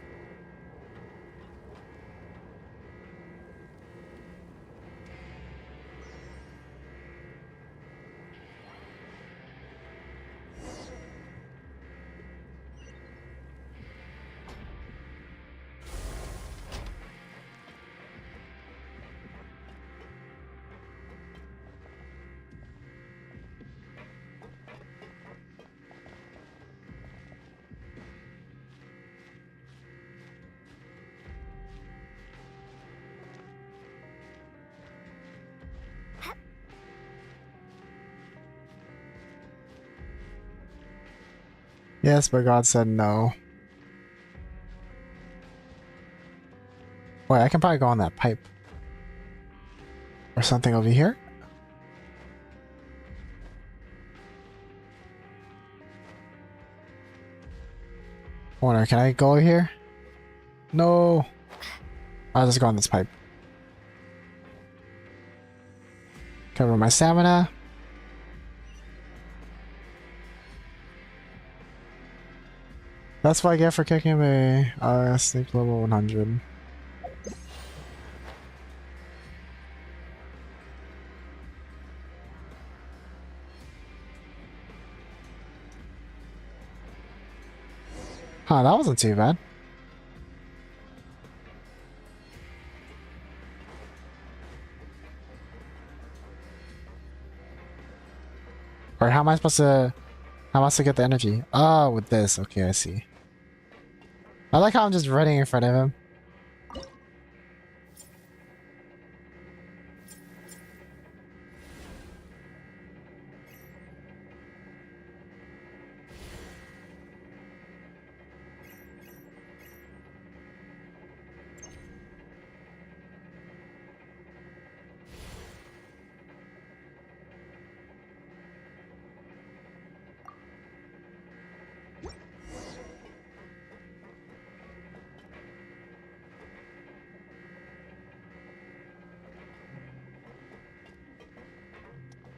Yes, but God said no. Wait, I can probably go on that pipe. Or something over here? Wonder, can I go over here? No. I'll just go on this pipe. Cover my stamina. That's what I get for kicking me. Sneak level 100. Huh, that wasn't too bad. Or how am I supposed to... How am I supposed to get the energy? Oh, with this. Okay, I see. I like how I'm just running in front of him.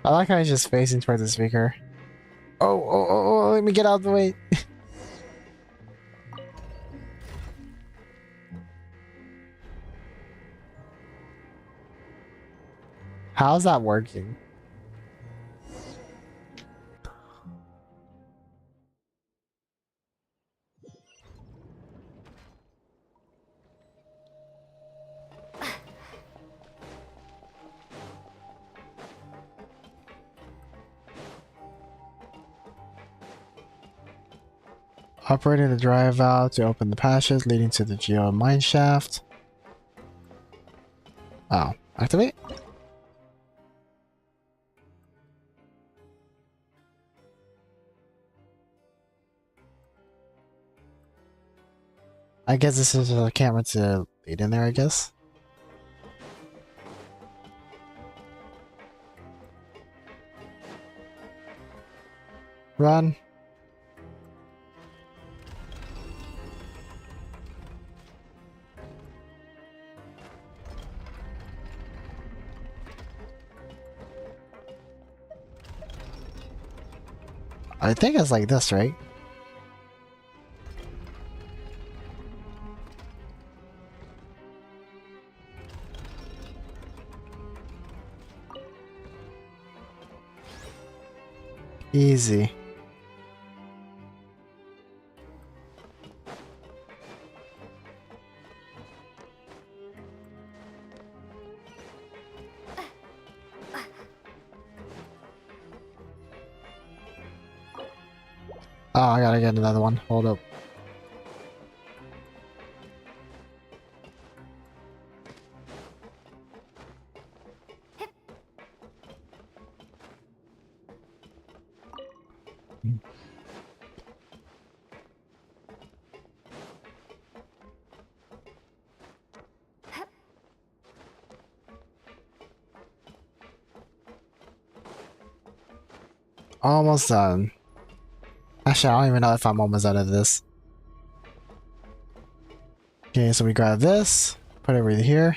I like how he's just facing towards the speaker. Oh, let me get out of the way. How's that working? Operating the drive valve to open the passage leading to the geo mine shaft. Oh, activate? I guess this is a camera to lead in there, I guess. Run. I think it's like this, right? Easy. Oh, I gotta get another one. Hold up. Almost done. Actually, I don't even know if I'm almost out of this. Okay, so we grab this, put it over here.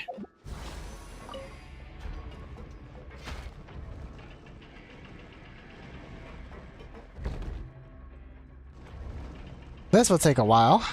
This will take a while.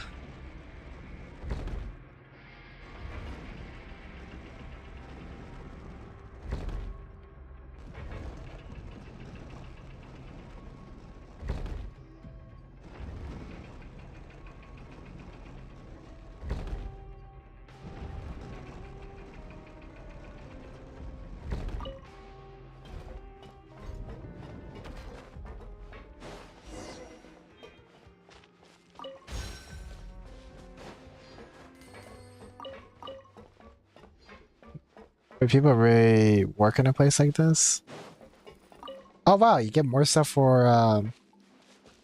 But people really work in a place like this? Oh wow, you get more stuff for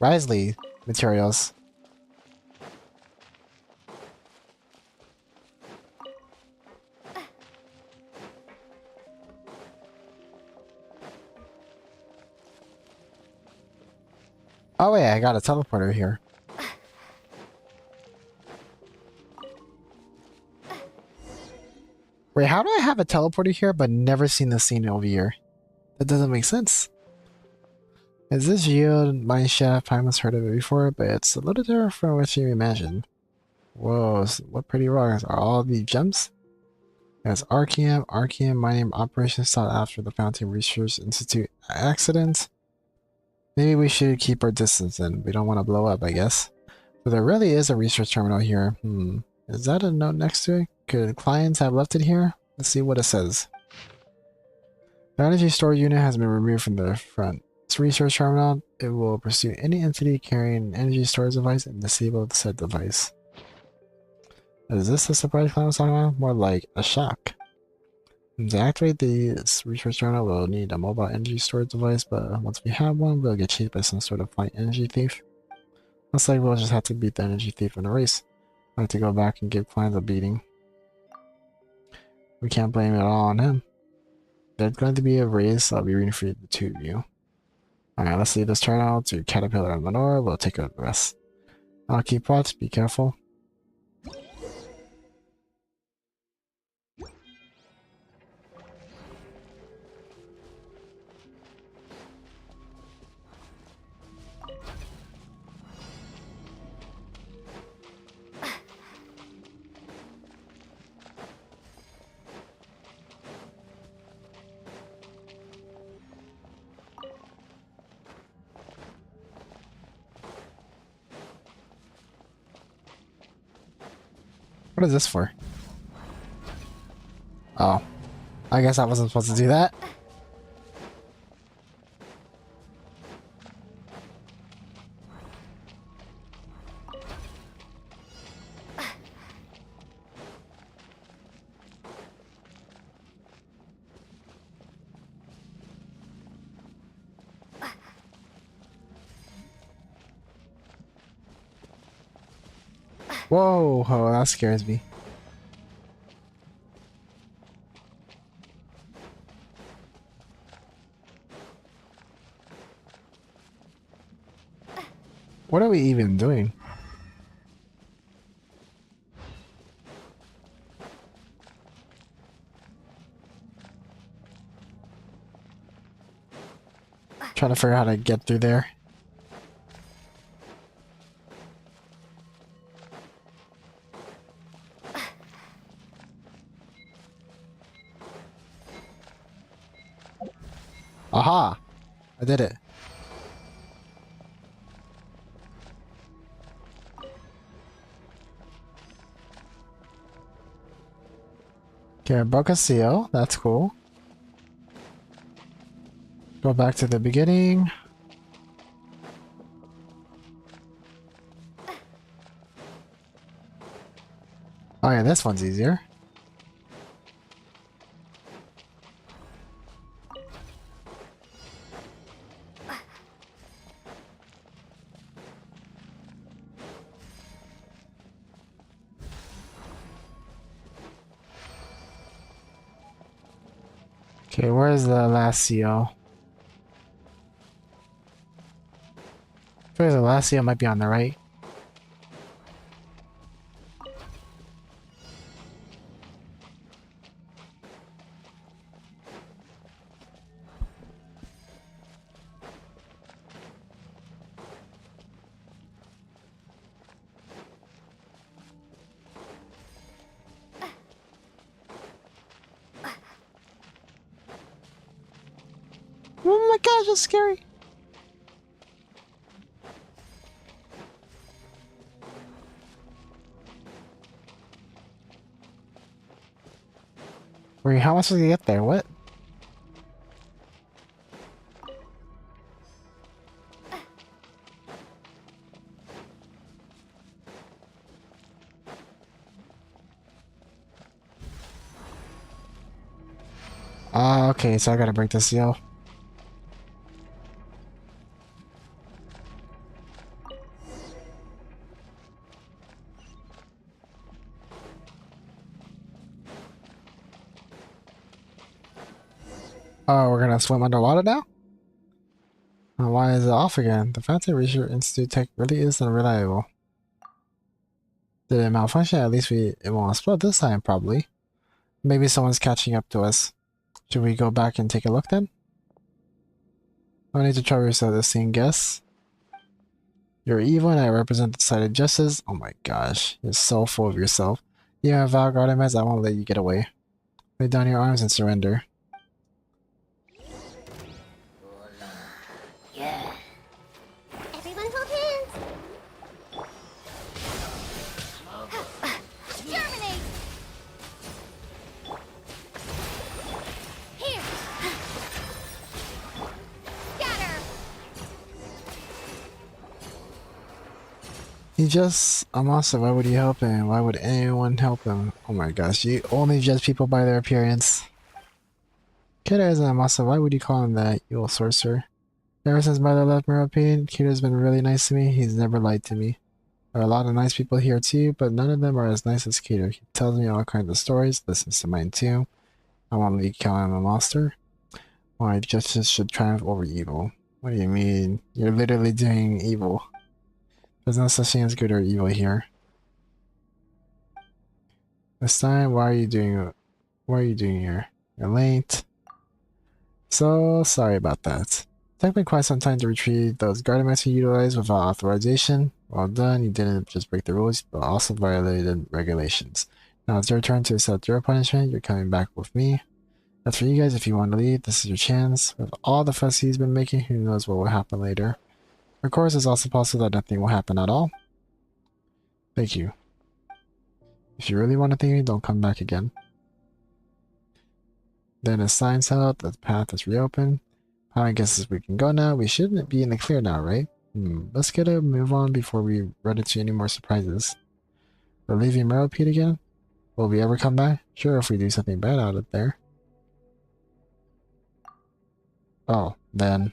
Wriothesley materials. Oh wait, I got a teleporter here. Wait, how do I have a teleporter here but never seen the scene over here? That doesn't make sense. Is this geode mineshaft? I must heard of it before, but it's a little different from what you imagined. Whoa, what pretty rocks are all the gems? There's Archeum mining operations sought after the Fountain Research Institute accident. Maybe we should keep our distance then. We don't want to blow up, I guess. But there really is a research terminal here. Is that a note next to it? Could clients have left it here? Let's see what it says. The energy storage unit has been removed from the front. This research terminal, it will pursue any entity carrying an energy storage device and disable the said device. Is this a surprise clown talking about? More like a shock. To activate this research terminal, we'll need a mobile energy storage device, but once we have one, we'll get chased by some sort of flight energy thief. Looks like we'll just have to beat the energy thief in a race. I have to go back and give clients a beating. We can't blame it all on him. There's going to be a race. I'll be rooting for the two of you. Alright, let's leave this terminal to Caterpillar and Lenore. We'll take care of the rest. I'll keep watch. Be careful. What is this for? Oh. I guess I wasn't supposed to do that. Whoa, oh, that scares me. What are we even doing? Trying to figure out how to get through there. Aha! I did it. Okay, I broke a seal. That's cool. Go back to the beginning. Oh yeah, this one's easier. Okay, where's the last seal? I feel like the last seal might be on the right. Oh my gosh, that's scary. Wait, how am I supposed to get there? What? Okay, so I gotta break the seal. Oh, we're gonna swim underwater now? Why is it off again? The Fountain Research Institute tech really is unreliable. Did it malfunction? At least it won't explode this time, probably. Maybe someone's catching up to us. Should we go back and take a look then? I need to try to reset this scene, guess. You're evil and I represent the side of justice. Oh my gosh, you're so full of yourself. You have Val Gardemas, I won't let you get away. Lay down your arms and surrender. Everyone hold hands. Germinate. Here. Scatter. He just a monster, why would you help him? Why would anyone help him? Oh my gosh, you only judge people by their appearance. Kiddo isn't a monster, why would you call him that, you old sorcerer? Ever since Mother left Meropine, Kiddo's been really nice to me, he's never lied to me. There are a lot of nice people here too, but none of them are as nice as Kiddo. He tells me all kinds of stories, listens to mine too. I want to call him a monster. Why justice should triumph over evil. What do you mean? You're literally doing evil. There's no such thing as good or evil here. This time, what are you doing here? You're late. So sorry about that. It took me quite some time to retrieve those guardians you utilized without authorization. Well done, you didn't just break the rules, but also violated regulations. Now it's your turn to accept your punishment. You're coming back with me. That's for you guys if you want to leave. This is your chance. With all the fuss he's been making, who knows what will happen later. Of course, it's also possible that nothing will happen at all. Thank you. If you really want to thank me, don't come back again. Then a sign's out, the path is reopened. I guess we can go now. We shouldn't be in the clear now, right? Let's get a move on before we run into any more surprises. We're leaving Meropede again? Will we ever come back? Sure, if we do something bad out of there. Oh, then.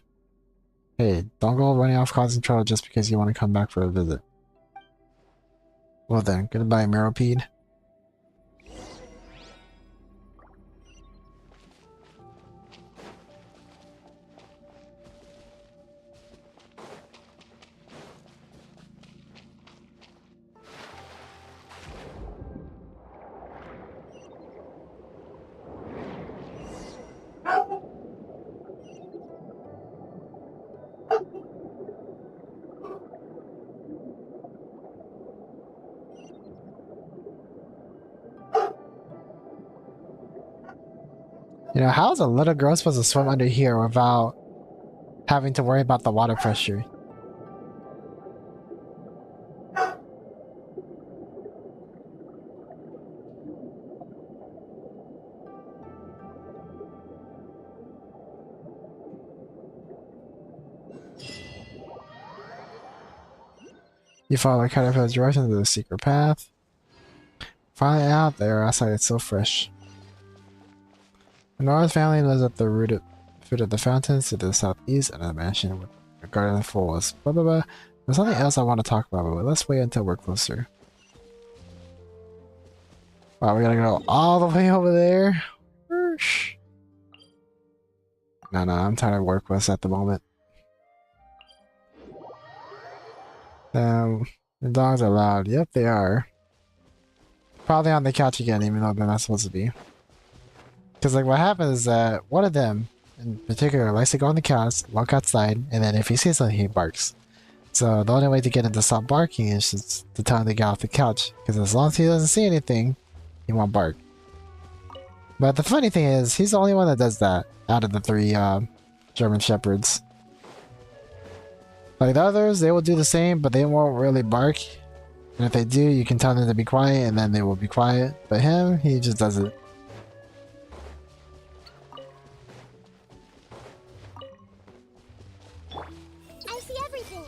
Hey, don't go running off causing trouble just because you want to come back for a visit. Well then, goodbye, Meropede. You know, how's a little girl supposed to swim under here without having to worry about the water pressure? You follow the caterpillar's direction to the secret path. Finally out there, outside it's so fresh. Nora's family lives at the foot of the fountains to the southeast and a mansion with a garden full of blah blah blah. There's something else I want to talk about, but let's wait until we're closer. Wow, we gotta go all the way over there? No, I'm tired of work quests at the moment. The dogs are loud. Yep, they are. Probably on the couch again, even though they're not supposed to be. Because like what happens is that one of them in particular likes to go on the couch, walk outside, and then if he sees something, he barks. So the only way to get him to stop barking is just to tell him to get off the couch. Because as long as he doesn't see anything, he won't bark. But the funny thing is, he's the only one that does that out of the three German Shepherds. Like the others, they will do the same, but they won't really bark. And if they do, you can tell them to be quiet, and then they will be quiet. But him, he just does it. I see everything.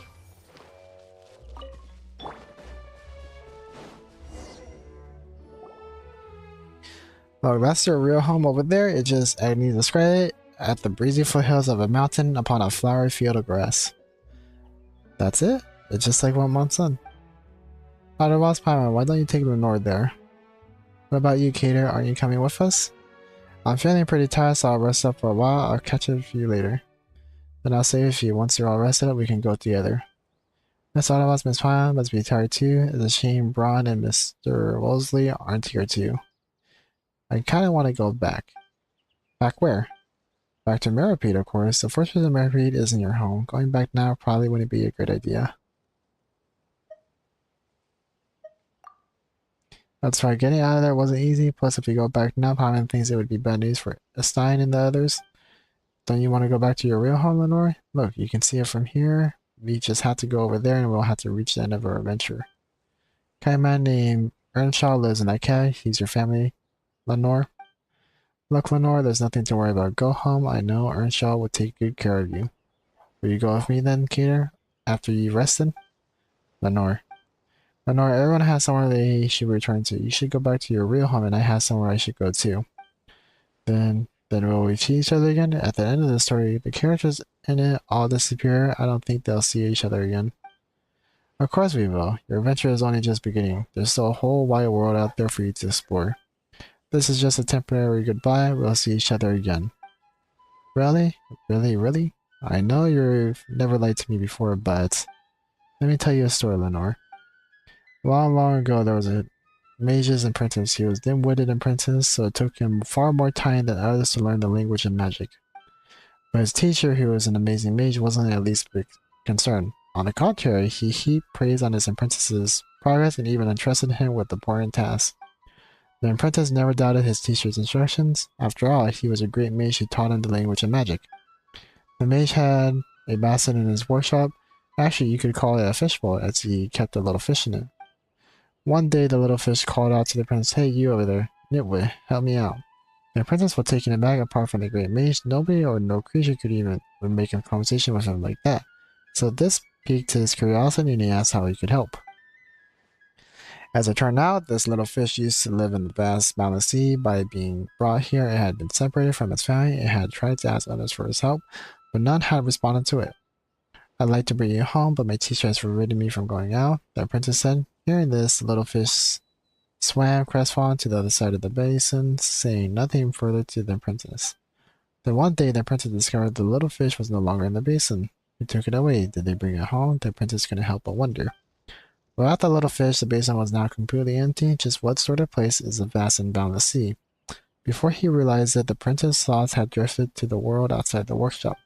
Look, that's your real home over there. It just, I need to describe it, at the breezy foothills of a mountain upon a flowery field of grass. That's it. It's just like 1 month sun. Otherwise, Paimon, why don't you take the north there? What about you, Cater? Aren't you coming with us? I'm feeling pretty tired, so I'll rest up for a while. I'll catch up with you later. Then I'll save you. Once you're all rested up, we can go together. Miss Autobots, Miss Pine must be tired too. It's a shame Braun and Mr. Wolseley aren't here too. I kinda wanna go back. Back where? Back to Meripede, of course. The fortress of Meripede isn't your home. Going back now probably wouldn't be a good idea. That's right, getting out of there wasn't easy. Plus, if you go back now, Paimon thinks it would be bad news for Stein and the others. Don't you want to go back to your real home, Lenore? Look, you can see it from here. We just have to go over there and we'll have to reach the end of our adventure. Okay, a man named Earnshaw lives in that cabin. He's your family, Lenore. Look, Lenore, there's nothing to worry about. Go home. I know Earnshaw will take good care of you. Will you go with me then, Kater? After you've rested? Lenore. Lenore, everyone has somewhere they should return to. You should go back to your real home and I have somewhere I should go to. Then will we see each other again? At the end of the story, the characters in it all disappear. I don't think they'll see each other again. Of course we will. Your adventure is only just beginning. There's still a whole wide world out there for you to explore. This is just a temporary goodbye. We'll see each other again. Really? Really? Really? I know you've never lied to me before, but let me tell you a story, Lenore. Long ago, there was a mage's apprentice. He was dim-witted apprentice, so it took him far more time than others to learn the language of magic. But his teacher, who was an amazing mage, wasn't at least concerned. On the contrary, he heaped praise on his apprentice's progress and even entrusted him with important tasks. The apprentice never doubted his teacher's instructions. After all, he was a great mage who taught him the language of magic. The mage had a basket in his workshop. Actually, you could call it a fishbowl, as he kept a little fish in it. One day, the little fish called out to the apprentice, "Hey, you over there, nitwit, help me out." The apprentice was taken aback. Apart from the great mage, nobody or no creature could even make a conversation with him like that. So this piqued his curiosity and he asked how he could help. As it turned out, this little fish used to live in the vast boundless sea. By being brought here, it had been separated from its family. It had tried to ask others for his help, but none had responded to it. "I'd like to bring you home, but my teacher has forbidden me from going out," the apprentice said. Hearing this, the little fish swam crestfallen to the other side of the basin, saying nothing further to the apprentice. Then one day, the apprentice discovered the little fish was no longer in the basin. He took it away. Did they bring it home? The apprentice couldn't help but wonder. Without the little fish, the basin was now completely empty. Just what sort of place is the vast and boundless sea? Before he realized it, the apprentice's thoughts had drifted to the world outside the workshop.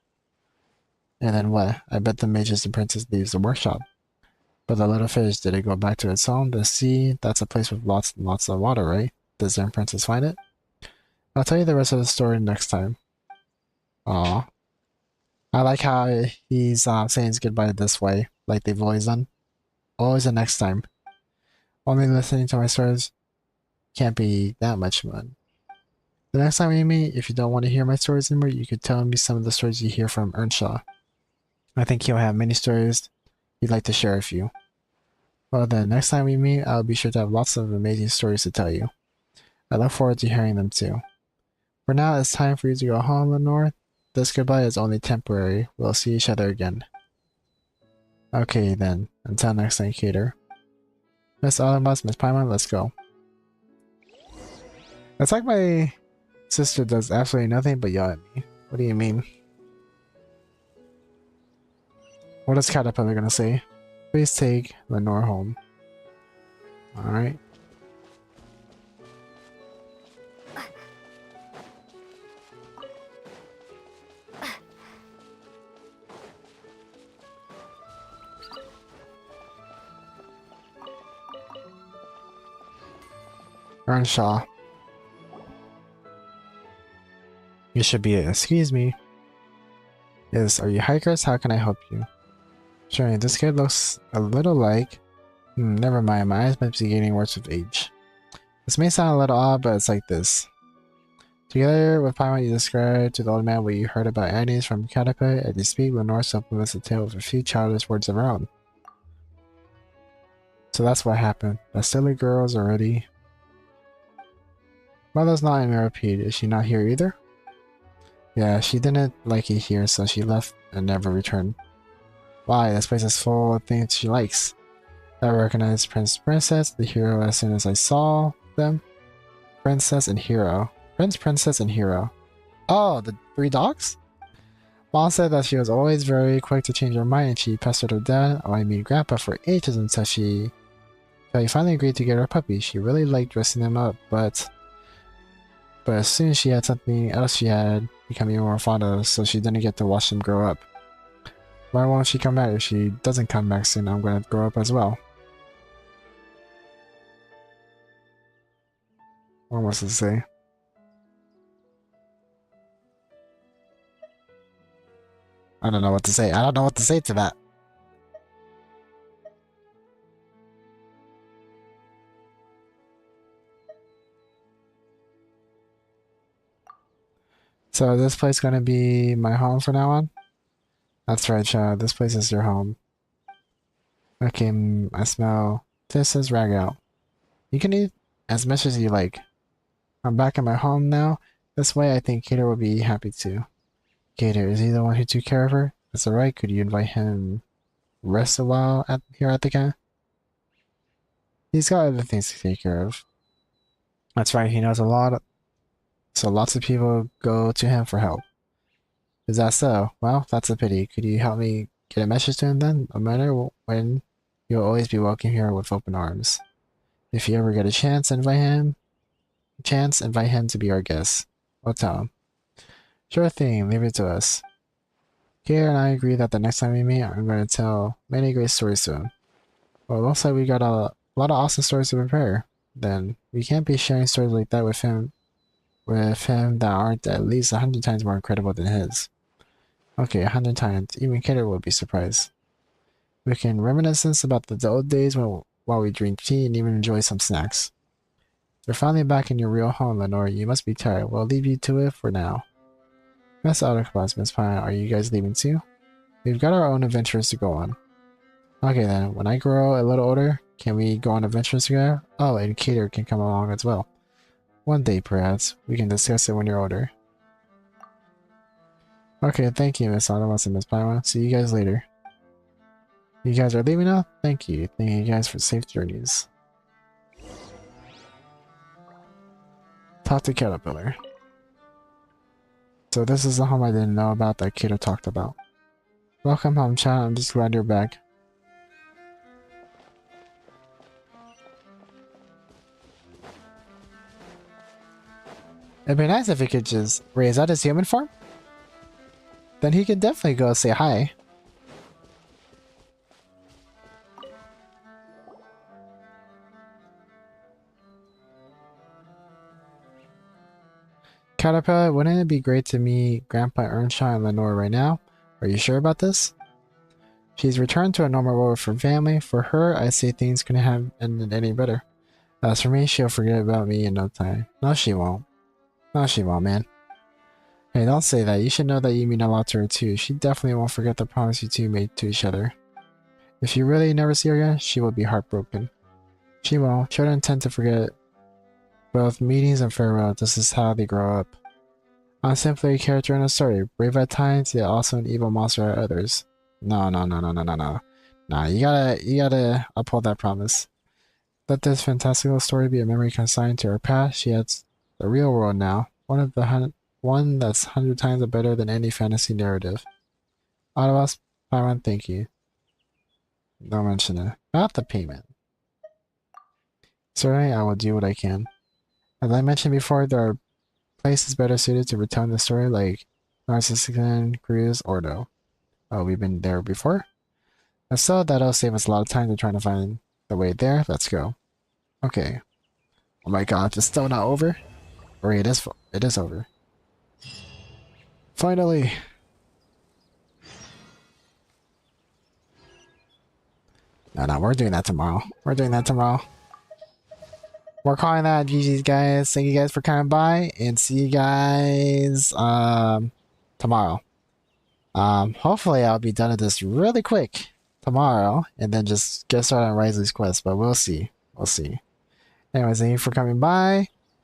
And then what? I bet the mage's apprentice leaves the workshop. But the little fish, did it go back to its home? The sea, that's a place with lots and lots of water, right? Does the apprentice find it? I'll tell you the rest of the story next time. Aww. I like how he's saying his goodbye this way, like they've always done. Always the next time. Only listening to my stories can't be that much fun. The next time we meet, if you don't want to hear my stories anymore, you could tell me some of the stories you hear from Earnshaw. I think he'll have many stories he'd like to share with you. Well then, next time we meet, I'll be sure to have lots of amazing stories to tell you. I look forward to hearing them too. For now, it's time for you to go home, Lenore. This goodbye is only temporary. We'll see each other again. Okay then, until next time, Kater. Miss Autobots, Miss Paimon, let's go. It's like my sister does absolutely nothing but yell at me. What do you mean? What is Caterpillar gonna say? Please take Lenore home. Alright. Earnshaw. You should be it. Excuse me. Yes, are you hikers? How can I help you? Sure, this kid looks a little like... never mind, my eyes might be getting worse with age. This may sound a little odd, but it's like this. Together with Paimon, you describe to the old man what you heard about Agnes from Caterpillar. As you speak, Lenore supplements the tale with a few childish words of her own. So that's what happened. That silly girl's already... Mother's not in Meripede. Is she not here either? Yeah, she didn't like it here, so she left and never returned. Why? This place is full of things she likes. I recognized Princess, the hero as soon as I saw them. Princess and hero. Prince, Princess, and Hero. Oh, the 3 dogs? Mom said that she was always very quick to change her mind and she pestered her dad, I mean Grandpa, for ages until he finally agreed to get her a puppy. She really liked dressing them up, but as soon as she had something else she had become even more fond of, so she didn't get to watch them grow up. Why won't she come back? If she doesn't come back soon, I'm gonna grow up as well. What was to say? I don't know what to say. I don't know what to say to that. So this place gonna be my home from now on? That's right, child. This place is your home. Okay, I smell. This is rag out. You can eat as much as you like. I'm back at my home now. This way I think Gator will be happy too. Gator, is he the one who took care of her? That's alright. Could you invite him rest a while here at the camp? He's got other things to take care of. That's right, he knows a lot, so lots of people go to him for help. Is that so? Well, that's a pity. Could you help me get a message to him then? No matter when, you'll always be welcome here with open arms. If you ever get a chance, invite him to be our guest. I'll tell him. Sure thing, leave it to us. Gator and I agree that the next time we meet, I'm going to tell many great stories to him. Well, it looks like we got a lot of awesome stories to prepare. Then, we can't be sharing stories like that with him that aren't at least 100 times more incredible than his. Okay, 100 times. Even Gator will be surprised. We can reminisce about the old days while we drink tea and even enjoy some snacks. You're finally back in your real home, Lenore. You must be tired. We'll leave you to it for now. Miss Arukubox, Miss Pine, are you guys leaving too? We've got our own adventures to go on. Okay then, when I grow a little older, can we go on adventures together? Oh, and Gator can come along as well. One day, perhaps. We can discuss it when you're older. Okay, thank you, Miss Arukubox and Miss Pine. See you guys later. You guys are leaving now? Thank you. Thank you guys for safe journeys. Talk to Caterpillar. So this is the home I didn't know about that Gator talked about. Welcome home, child. I'm just glad you're back. It'd be nice if he could just raise out his human form. Then he could definitely go say hi. Caterpillar, wouldn't it be great to meet Grandpa Earnshaw and Lenore right now? Are you sure about this? She's returned to a normal world with her family. For her, I say things couldn't have ended any better. As for me, she'll forget about me in no time. No, she won't. No, she won't, man. Hey, don't say that. You should know that you mean a lot to her too. She definitely won't forget the promise you two made to each other. If you really never see her again, she will be heartbroken. She won't. Children tend to forget both meetings and farewell. This is how they grow up. I'm simply a character in a story, brave at times, yet also an evil monster at others. No. Nah, you gotta uphold that promise. Let this fantastical story be a memory consigned to her past. She has the real world now, one that's 100 times better than any fantasy narrative. Autobots, Pyron, thank you. Don't mention it. About the payment. Certainly, I will do what I can. As I mentioned before, there are places better suited to retell the story, like Narcissistic Cruise, or no. Oh, we've been there before? If so, that'll save us a lot of time to trying to find the way there. Let's go. Okay. Oh my god, it's still not over? Or it is over. Finally! No, we're doing that tomorrow. We're doing that tomorrow. We're calling that GG's, guys. Thank you guys for coming by, and see you guys tomorrow. Hopefully I'll be done with this really quick tomorrow, and then just get started on Wriothesley's quest, but we'll see. We'll see. Anyways, thank you for coming by.